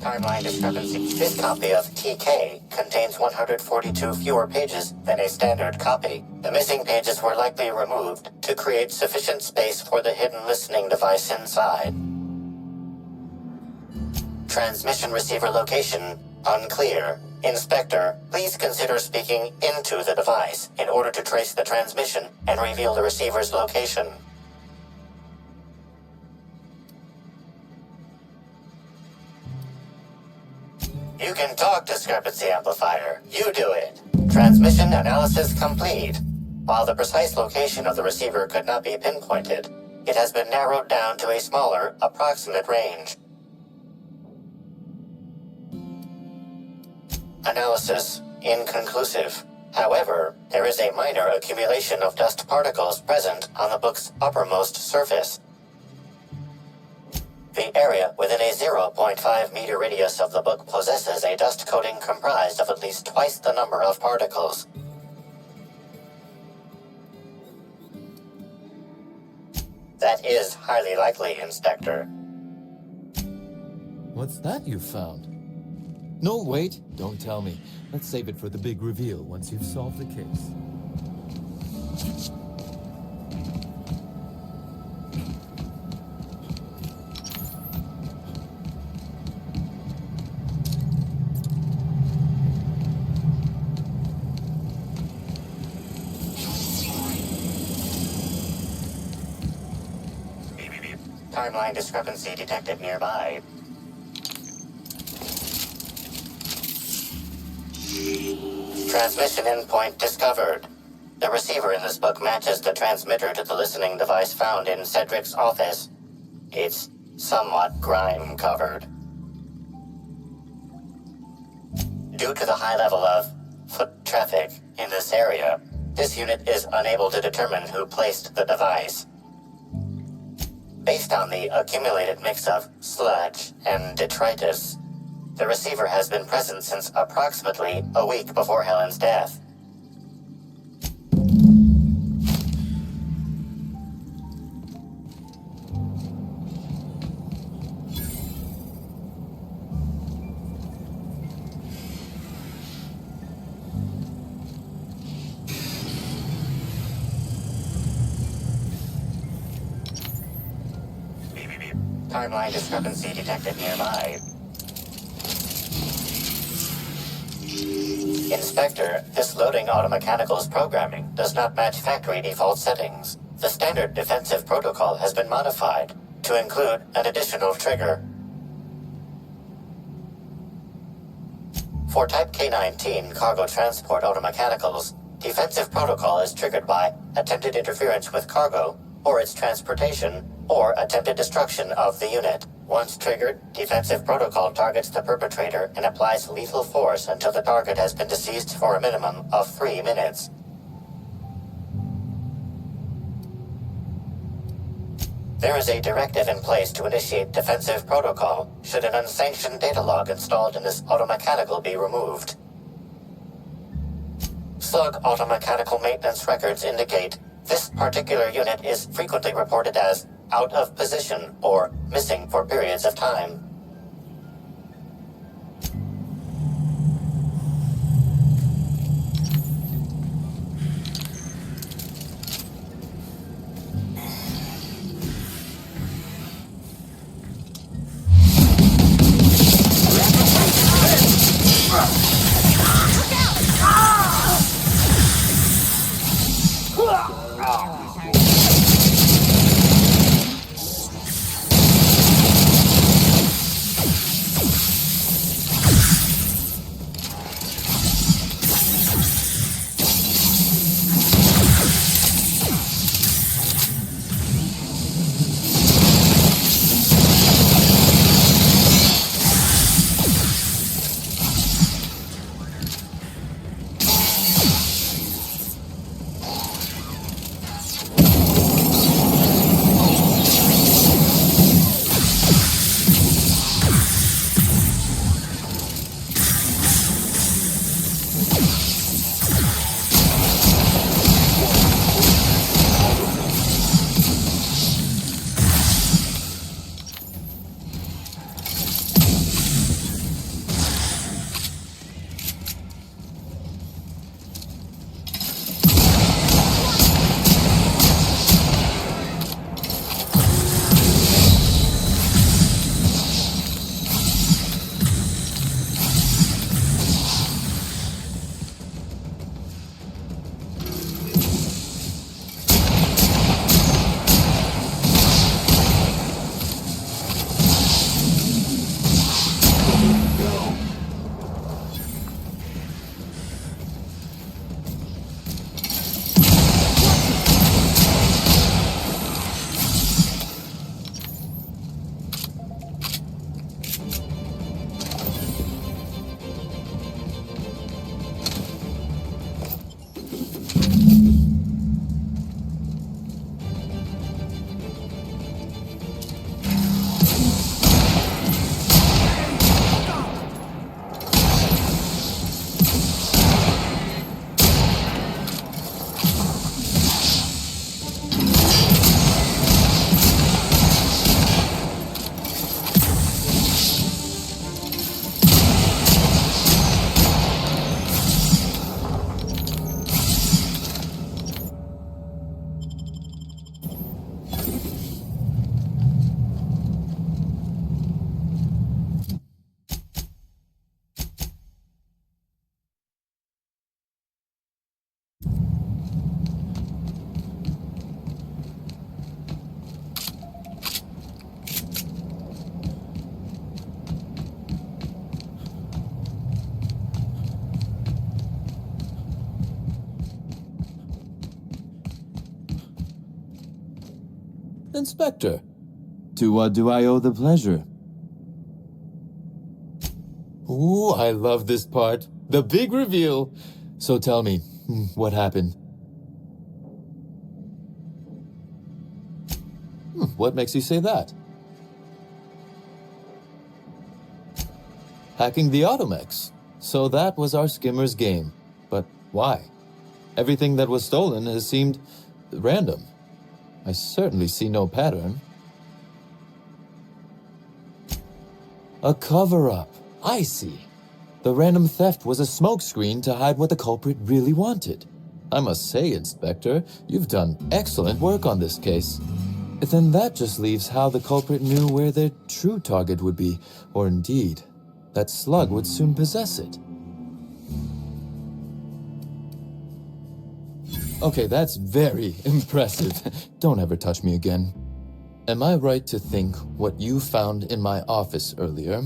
Timeline discrepancy. This copy of TK contains 142 fewer pages than a standard copy. The missing pages were likely removed to create sufficient space for the hidden listening device inside. Transmission receiver location unclear. Inspector, please consider speaking into the device in order to trace the transmission and reveal the receiver's location. You can talk, Discrepancy Amplifier. You do it. Transmission analysis complete. While the precise location of the receiver could not be pinpointed, it has been narrowed down to a smaller, approximate range. Analysis inconclusive. However, there is a minor accumulation of dust particles present on the book's uppermost surface. The area within a 0.5 meter radius of the book possesses a dust coating comprised of at least twice the number of particles. That is highly likely, Inspector. What's that you found? No, wait, don't tell me. Let's save it for the big reveal once you've solved the case. Timeline discrepancy detected nearby. Transmission endpoint discovered. The receiver in this book matches the transmitter to the listening device found in Sedrick's office. It's somewhat grime-covered. Due to the high level of foot traffic in this area, this unit is unable to determine who placed the device. Based on the accumulated mix of sludge and detritus, the receiver has been present since approximately a week before Helen's death. Timeline discrepancy detected nearby. Inspector, this loading automechanical's programming does not match factory default settings. The standard defensive protocol has been modified to include an additional trigger. For Type K-19 cargo transport automechanicals, defensive protocol is triggered by attempted interference with cargo, or its transportation, or attempted destruction of the unit. Once triggered, defensive protocol targets the perpetrator and applies lethal force until the target has been deceased for a minimum of 3 minutes. There is a directive in place to initiate defensive protocol should an unsanctioned data log installed in this automechanical be removed. Slug automechanical maintenance records indicate this particular unit is frequently reported as out of position or missing for periods of time. Inspector. To what do I owe the pleasure? Ooh, I love this part. The big reveal. So tell me, what happened? What makes you say that? Hacking the Automechs. So that was our skimmer's game. But why? Everything that was stolen has seemed random. I certainly see no pattern. A cover-up. I see. The random theft was a smokescreen to hide what the culprit really wanted. I must say, Inspector, you've done excellent work on this case. Then that just leaves how the culprit knew where their true target would be, or indeed, that Slug would soon possess it. Okay, that's very impressive. Don't ever touch me again. Am I right to think what you found in my office earlier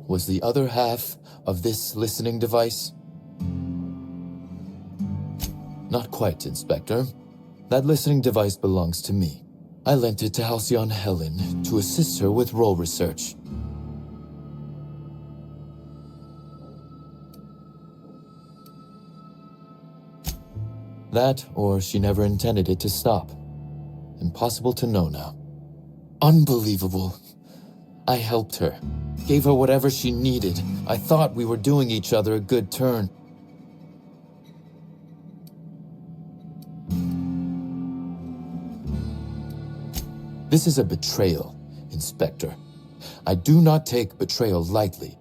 was the other half of this listening device? Not quite, Inspector. That listening device belongs to me. I lent it to Halcyon Helen to assist her with role research. That, or she never intended it to stop. Impossible to know now. Unbelievable. I helped her. Gave her whatever she needed. I thought we were doing each other a good turn. This is a betrayal, Inspector. I do not take betrayal lightly.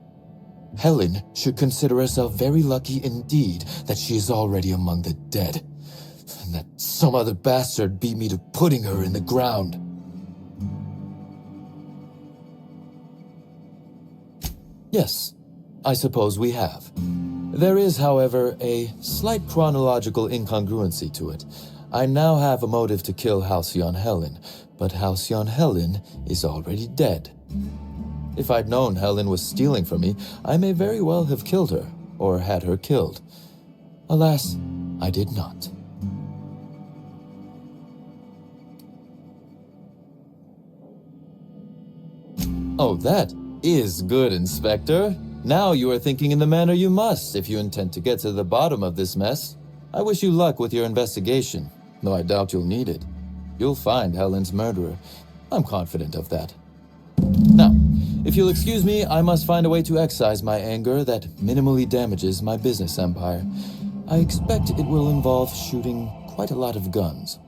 Helen should consider herself very lucky indeed that she is already among the dead, and that some other bastard beat me to putting her in the ground. Yes, I suppose we have. There is, however, a slight chronological incongruency to it. I now have a motive to kill Halcyon Helen, but Halcyon Helen is already dead. If I'd known Helen was stealing from me, I may very well have killed her, or had her killed. Alas, I did not. Oh, that is good, Inspector. Now you are thinking in the manner you must if you intend to get to the bottom of this mess. I wish you luck with your investigation, though I doubt you'll need it. You'll find Helen's murderer. I'm confident of that. Now, if you'll excuse me, I must find a way to excise my anger that minimally damages my business empire. I expect it will involve shooting quite a lot of guns.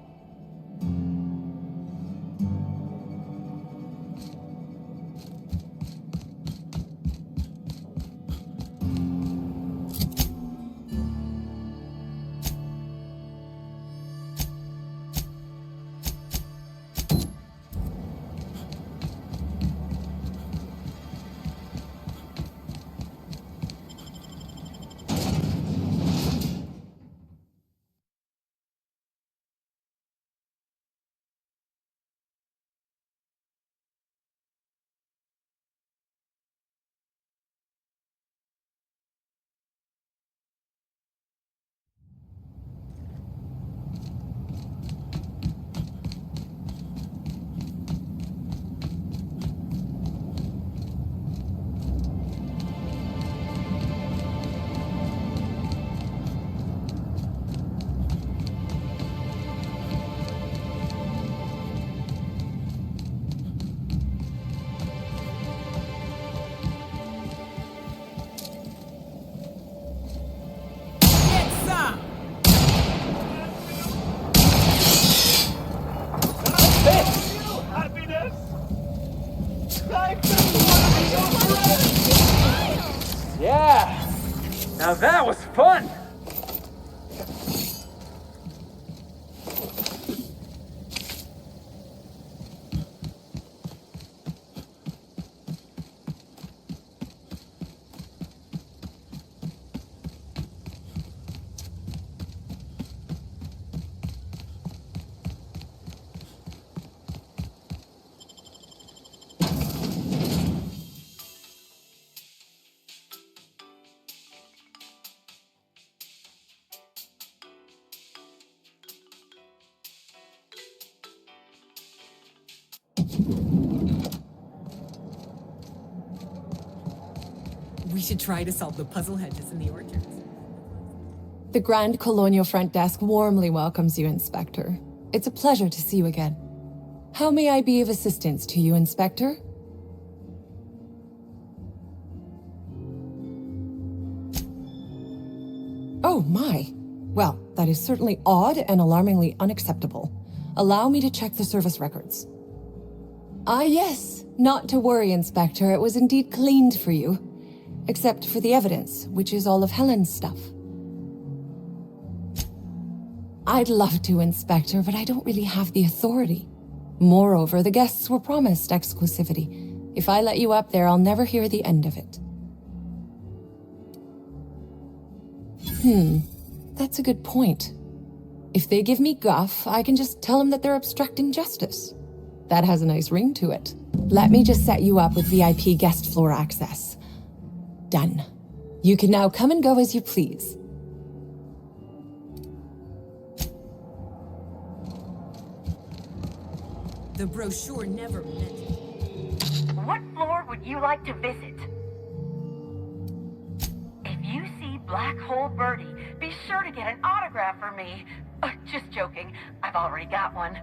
Yeah! Now that was fun! We should try to solve the puzzle hedges in the orchards. The Grand Colonial front desk warmly welcomes you, Inspector. It's a pleasure to see you again. How may I be of assistance to you, Inspector? Oh my. Well, that is certainly odd and alarmingly unacceptable. Allow me to check the service records. Ah yes, not to worry, Inspector. It was indeed cleaned for you. Except for the evidence, which is all of Helen's stuff. I'd love to, Inspector, but I don't really have the authority. Moreover, the guests were promised exclusivity. If I let you up there, I'll never hear the end of it. That's a good point. If they give me guff, I can just tell them that they're obstructing justice. That has a nice ring to it. Let me just set you up with VIP guest floor access. Done. You can now come and go as you please. The brochure never mentioned. What floor would you like to visit? If you see Black Hole Bertie, be sure to get an autograph for me. Just joking. I've already got one.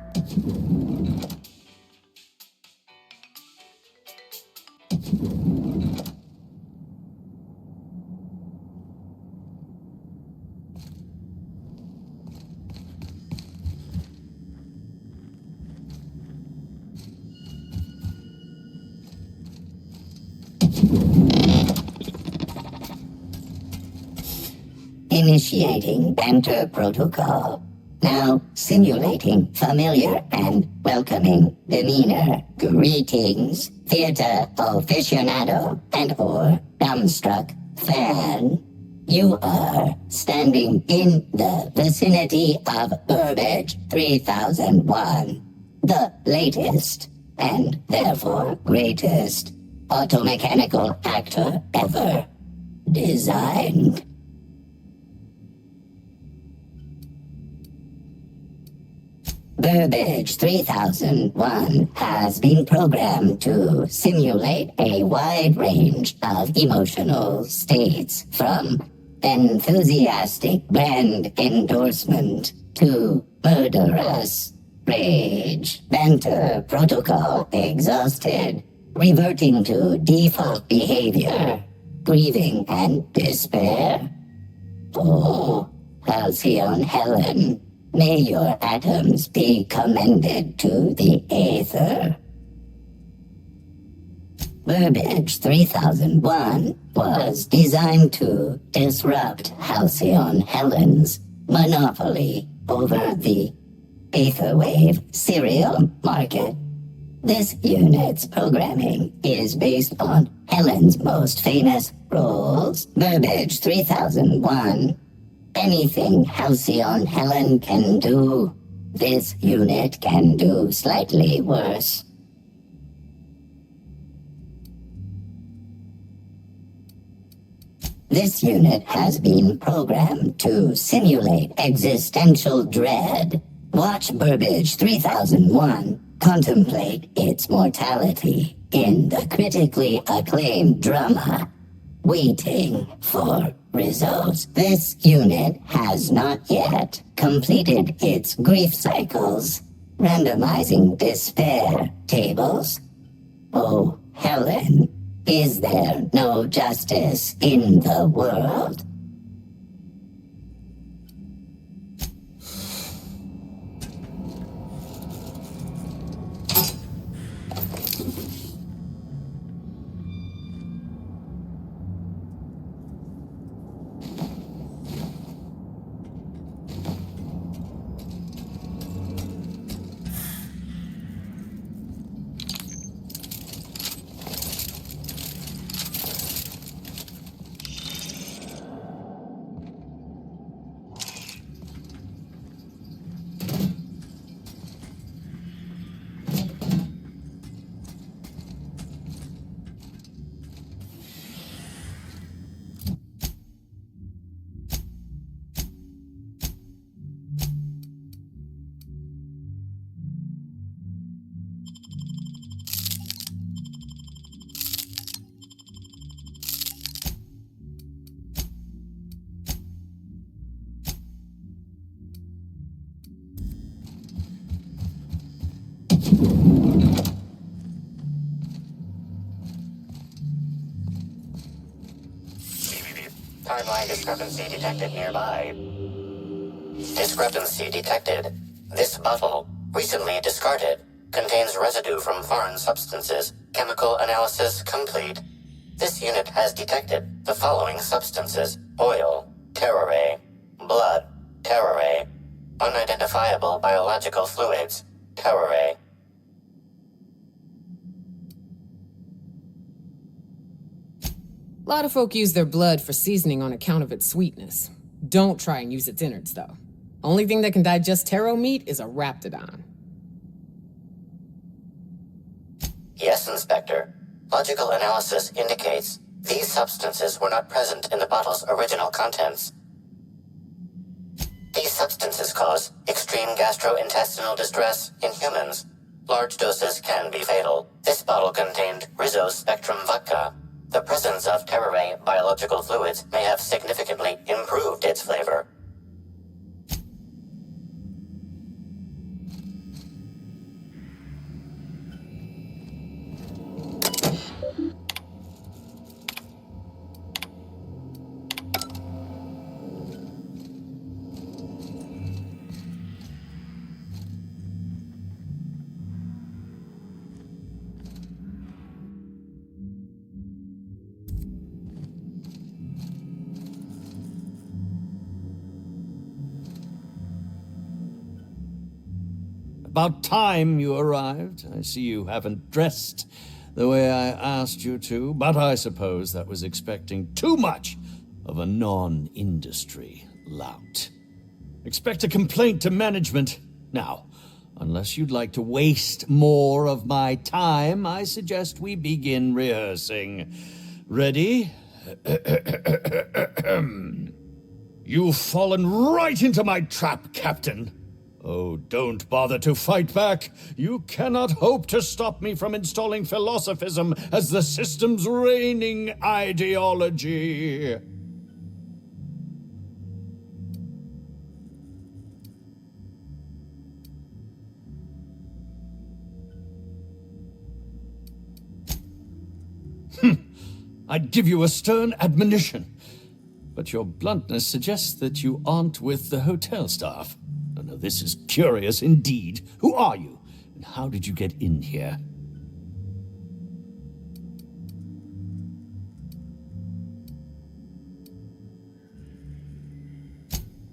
Initiating banter protocol. Now simulating familiar and welcoming demeanor. Greetings, theater aficionado and/or dumbstruck fan. You are standing in the vicinity of Burbage 3001, the latest and therefore greatest automechanical actor ever designed. Burbage 3001 has been programmed to simulate a wide range of emotional states, from enthusiastic brand endorsement to murderous rage. Banter protocol exhausted, reverting to default behavior, grieving and despair. Oh, Halcyon Helen. May your atoms be commended to the Aether. Burbage 3001 was designed to disrupt Halcyon Helen's monopoly over the Aetherwave serial market. This unit's programming is based on Helen's most famous roles. Burbage 3001. Anything Halcyon Helen can do, this unit can do slightly worse. This unit has been programmed to simulate existential dread. Watch Burbage 3001 contemplate its mortality in the critically acclaimed drama, Waiting for Results. This unit has not yet completed its grief cycles, randomizing despair tables. Oh, Helen, is there no justice in the world? Timeline discrepancy detected nearby. Discrepancy detected. This bottle, recently discarded, contains residue from foreign substances. Chemical analysis complete. This unit has detected the following substances: oil, Pteroray, blood, Pteroray, unidentifiable biological fluids, Pteroray. A lot of folk use their blood for seasoning on account of its sweetness. Don't try and use its innards, though. Only thing that can digest taro meat is a raptidon. Yes, Inspector. Logical analysis indicates these substances were not present in the bottle's original contents. These substances cause extreme gastrointestinal distress in humans. Large doses can be fatal. This bottle contained Rizzo's Spectrum vodka. The presence of Pteroray biological fluids may have significantly improved its flavor. About time you arrived. I see you haven't dressed the way I asked you to, but I suppose that was expecting too much of a non-industry lout. Expect a complaint to management. Now, unless you'd like to waste more of my time, I suggest we begin rehearsing. Ready? You've fallen right into my trap, Captain. Oh, don't bother to fight back. You cannot hope to stop me from installing philosophism as the system's reigning ideology. I'd give you a stern admonition, but your bluntness suggests that you aren't with the hotel staff. Now, this is curious indeed. Who are you, and how did you get in here?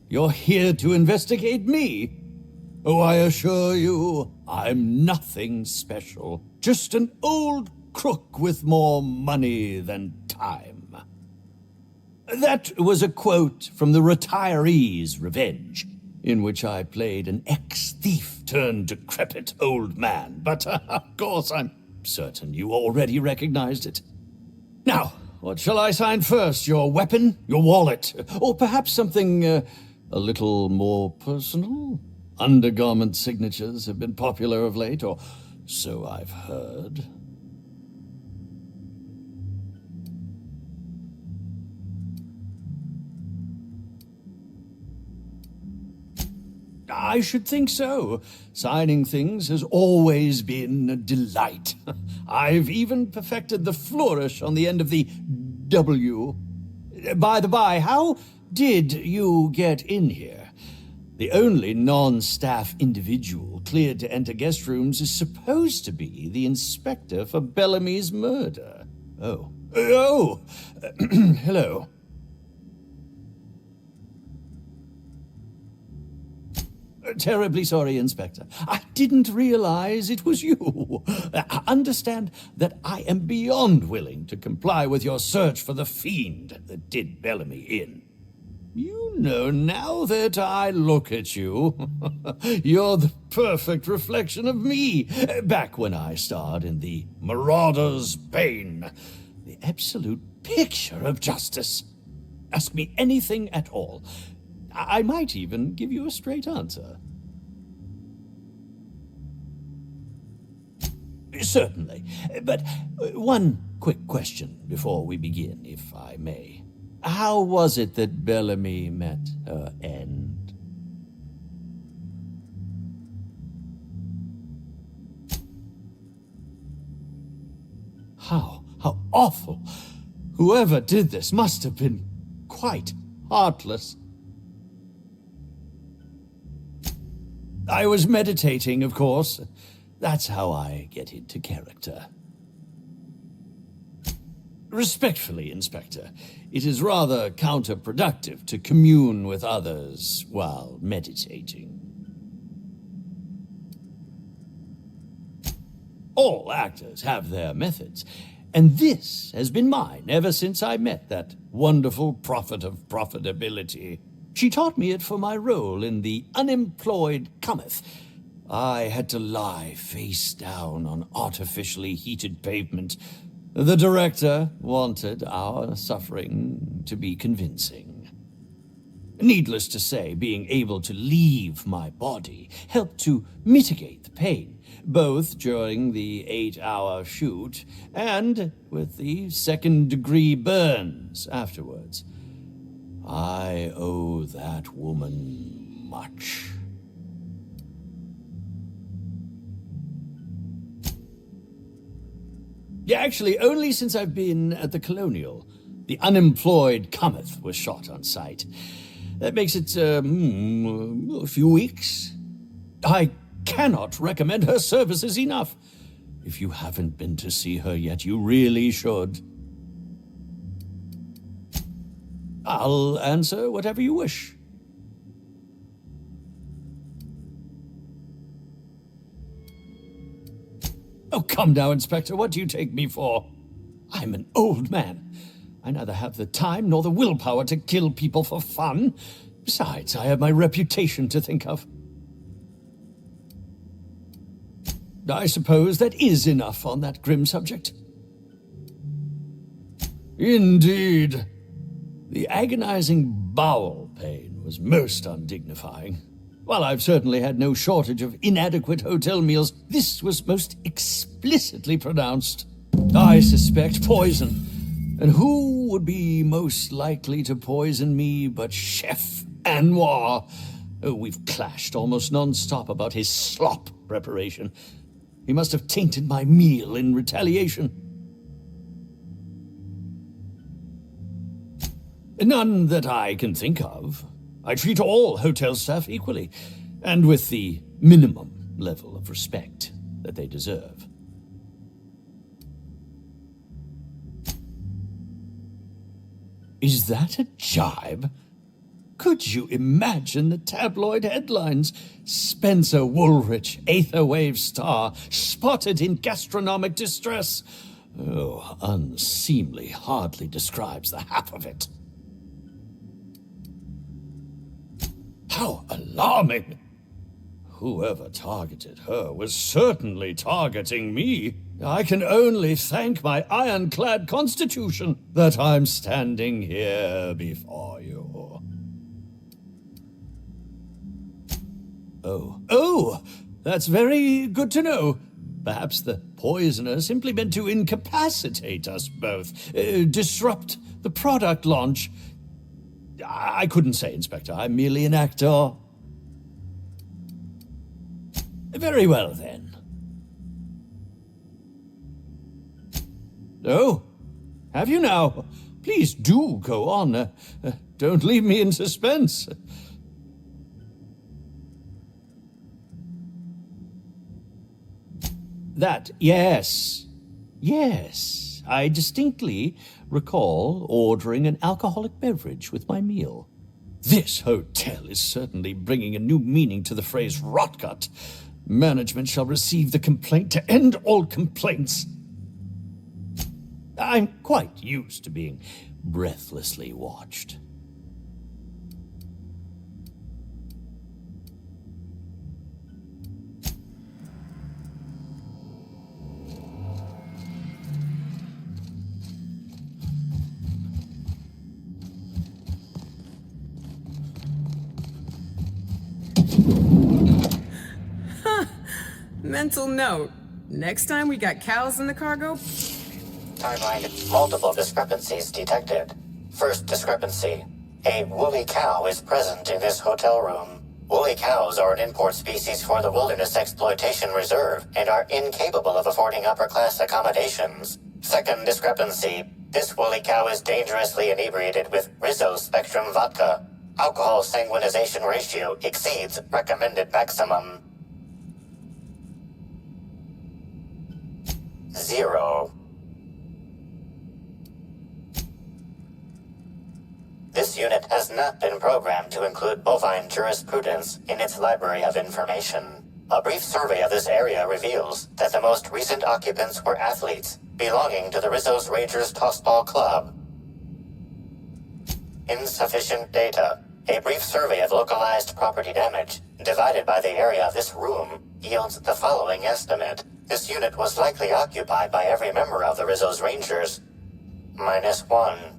You're here to investigate me? Oh, I assure you, I'm nothing special. Just an old crook with more money than time. That was a quote from The Retiree's Revenge, in which I played an ex-thief turned decrepit old man. But, of course, I'm certain you already recognized it. Now, what shall I sign first? Your weapon? Your wallet? Or perhaps something a little more personal? Undergarment signatures have been popular of late, or so I've heard. I should think so. Signing things has always been a delight. I've even perfected the flourish on the end of the W. By the by, how did you get in here? The only non-staff individual cleared to enter guest rooms is supposed to be the inspector for Bellamy's murder. Oh. Hello. Terribly sorry, Inspector. I didn't realize it was you. Understand that I am beyond willing to comply with your search for the fiend that did Bellamy in. You know, now that I look at you, you're the perfect reflection of me, back when I starred in The Marauder's Bane. The absolute picture of justice. Ask me anything at all. I might even give you a straight answer. Certainly. But one quick question before we begin, if I may. How was it that Bellamy met her end? How awful. Whoever did this must have been quite heartless. I was meditating, of course. That's how I get into character. Respectfully, Inspector, it is rather counterproductive to commune with others while meditating. All actors have their methods, and this has been mine ever since I met that wonderful prophet of profitability. She taught me it for my role in The Unemployed Cometh. I had to lie face down on artificially heated pavement. The director wanted our suffering to be convincing. Needless to say, being able to leave my body helped to mitigate the pain, both during the 8-hour shoot and with the second-degree burns afterwards. I owe that woman much. Yeah, actually, only since I've been at the Colonial. The Unemployed Cometh was shot on site. That makes it, a few weeks. I cannot recommend her services enough. If you haven't been to see her yet, you really should. I'll answer whatever you wish. Oh, come now, Inspector. What do you take me for? I'm an old man. I neither have the time nor the willpower to kill people for fun. Besides, I have my reputation to think of. I suppose that is enough on that grim subject. Indeed. The agonizing bowel pain was most undignifying. While I've certainly had no shortage of inadequate hotel meals, this was most explicitly pronounced. I suspect poison. And who would be most likely to poison me but Chef Anwar? Oh, we've clashed almost non-stop about his slop preparation. He must have tainted my meal in retaliation. None that I can think of. I treat all hotel staff equally, and with the minimum level of respect that they deserve. Is that a jibe? Could you imagine the tabloid headlines? Spencer Woolrich, Aetherwave star, spotted in gastronomic distress. Oh, unseemly hardly describes the half of it. How alarming! Whoever targeted her was certainly targeting me. I can only thank my ironclad constitution that I'm standing here before you. Oh, that's very good to know. Perhaps the poisoner simply meant to incapacitate us both, disrupt the product launch. I couldn't say, Inspector. I'm merely an actor. Very well, then. Oh, have you now? Please do go on. Don't leave me in suspense. Yes. I distinctly recall ordering an alcoholic beverage with my meal. This hotel is certainly bringing a new meaning to the phrase rotgut. Management shall receive the complaint to end all complaints. I'm quite used to being breathlessly watched. Mental note. Next time we got cows in the cargo. Timeline. Multiple discrepancies detected. First discrepancy. A woolly cow is present in this hotel room. Woolly cows are an import species for the Wilderness Exploitation Reserve and are incapable of affording upper-class accommodations. Second discrepancy. This woolly cow is dangerously inebriated with Rizzo Spectrum vodka. Alcohol sanguinization ratio exceeds recommended maximum. 0. This unit has not been programmed to include bovine jurisprudence in its library of information. A brief survey of this area reveals that the most recent occupants were athletes belonging to the Rizzo's Rangers Tossball Club. Insufficient data. A brief survey of localized property damage, divided by the area of this room, yields the following estimate. This unit was likely occupied by every member of the Rizzo's Rangers. -1.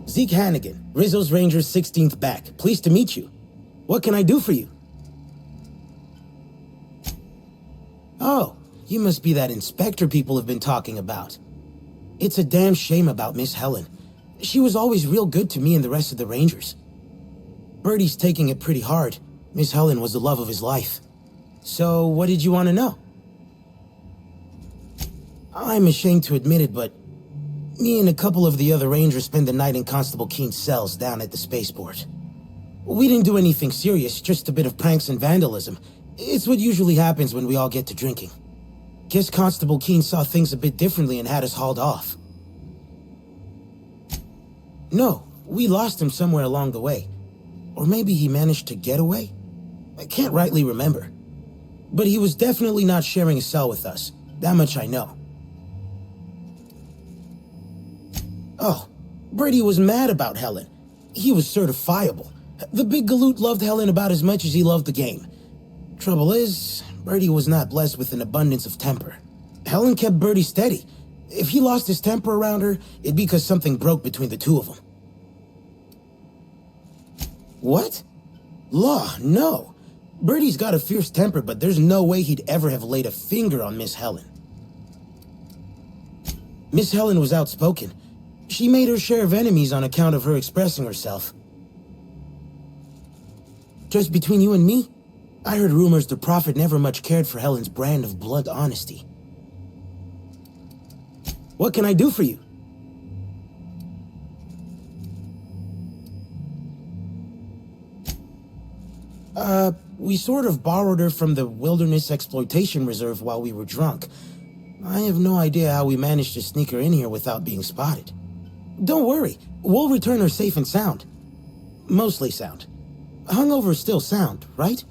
Zeke Hannigan, Rizzo's Rangers 16th back. Pleased to meet you. What can I do for you? Oh, you must be that inspector people have been talking about. It's a damn shame about Miss Helen. She was always real good to me and the rest of the Rangers. Bertie's taking it pretty hard. Miss Helen was the love of his life. So, what did you want to know? I'm ashamed to admit it, but me and a couple of the other Rangers spent the night in Constable Keen's cells down at the spaceport. We didn't do anything serious, just a bit of pranks and vandalism. It's what usually happens when we all get to drinking. Guess Constable Keen saw things a bit differently and had us hauled off. No, we lost him somewhere along the way. Or maybe he managed to get away? I can't rightly remember. But he was definitely not sharing a cell with us. That much I know. Oh, Bertie was mad about Helen. He was certifiable. The big galoot loved Helen about as much as he loved the game. Trouble is, Bertie was not blessed with an abundance of temper. Helen kept Bertie steady. If he lost his temper around her, it'd be because something broke between the two of them. What? Law, no. Bertie's got a fierce temper, but there's no way he'd ever have laid a finger on Miss Helen. Miss Helen was outspoken. She made her share of enemies on account of her expressing herself. Just between you and me, I heard rumors the Prophet never much cared for Helen's brand of blunt honesty. What can I do for you? We sort of borrowed her from the Wilderness Exploitation Reserve while we were drunk. I have no idea how we managed to sneak her in here without being spotted. Don't worry, we'll return her safe and sound. Mostly sound. Hungover is still sound, right?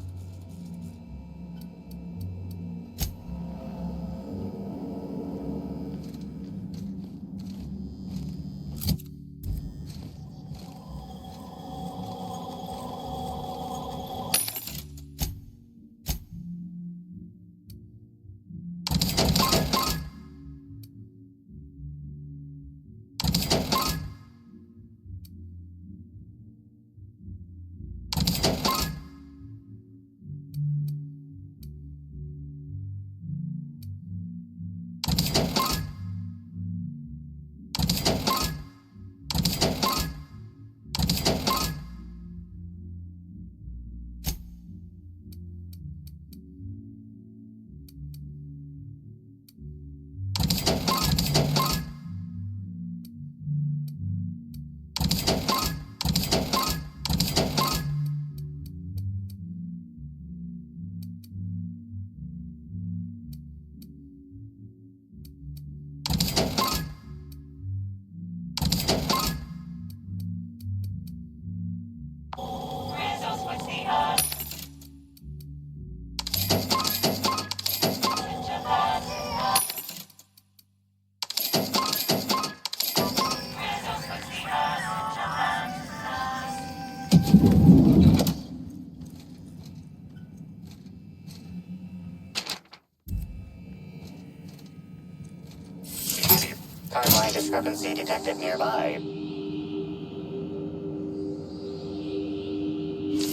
discrepancy detected nearby.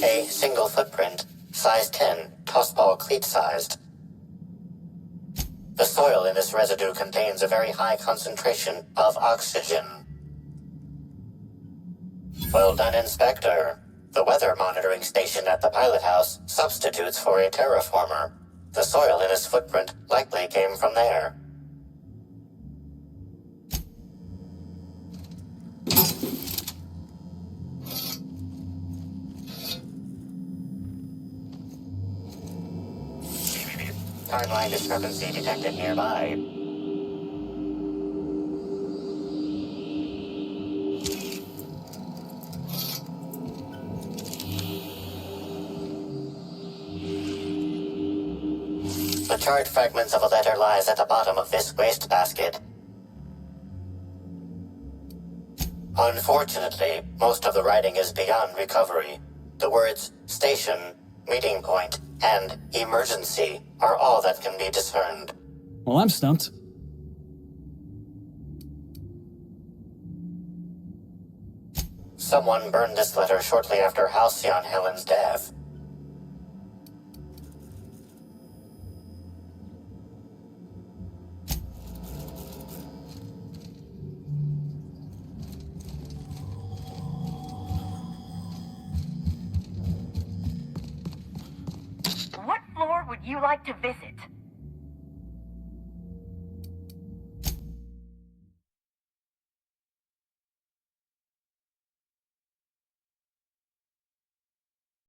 A single footprint, size 10, tossball cleat-sized. The soil in this residue contains a very high concentration of oxygen. Well done, Inspector. The weather monitoring station at the pilot house substitutes for a terraformer. The soil in his footprint likely came from there. Timeline discrepancy detected nearby. The charred fragments of a letter lies at the bottom of this wastebasket. Unfortunately, most of the writing is beyond recovery. The words station, meeting point, and emergency are all that can be discerned. Well, I'm stumped. Someone burned this letter shortly after Halcyon Helen's death. What floor would you like to visit?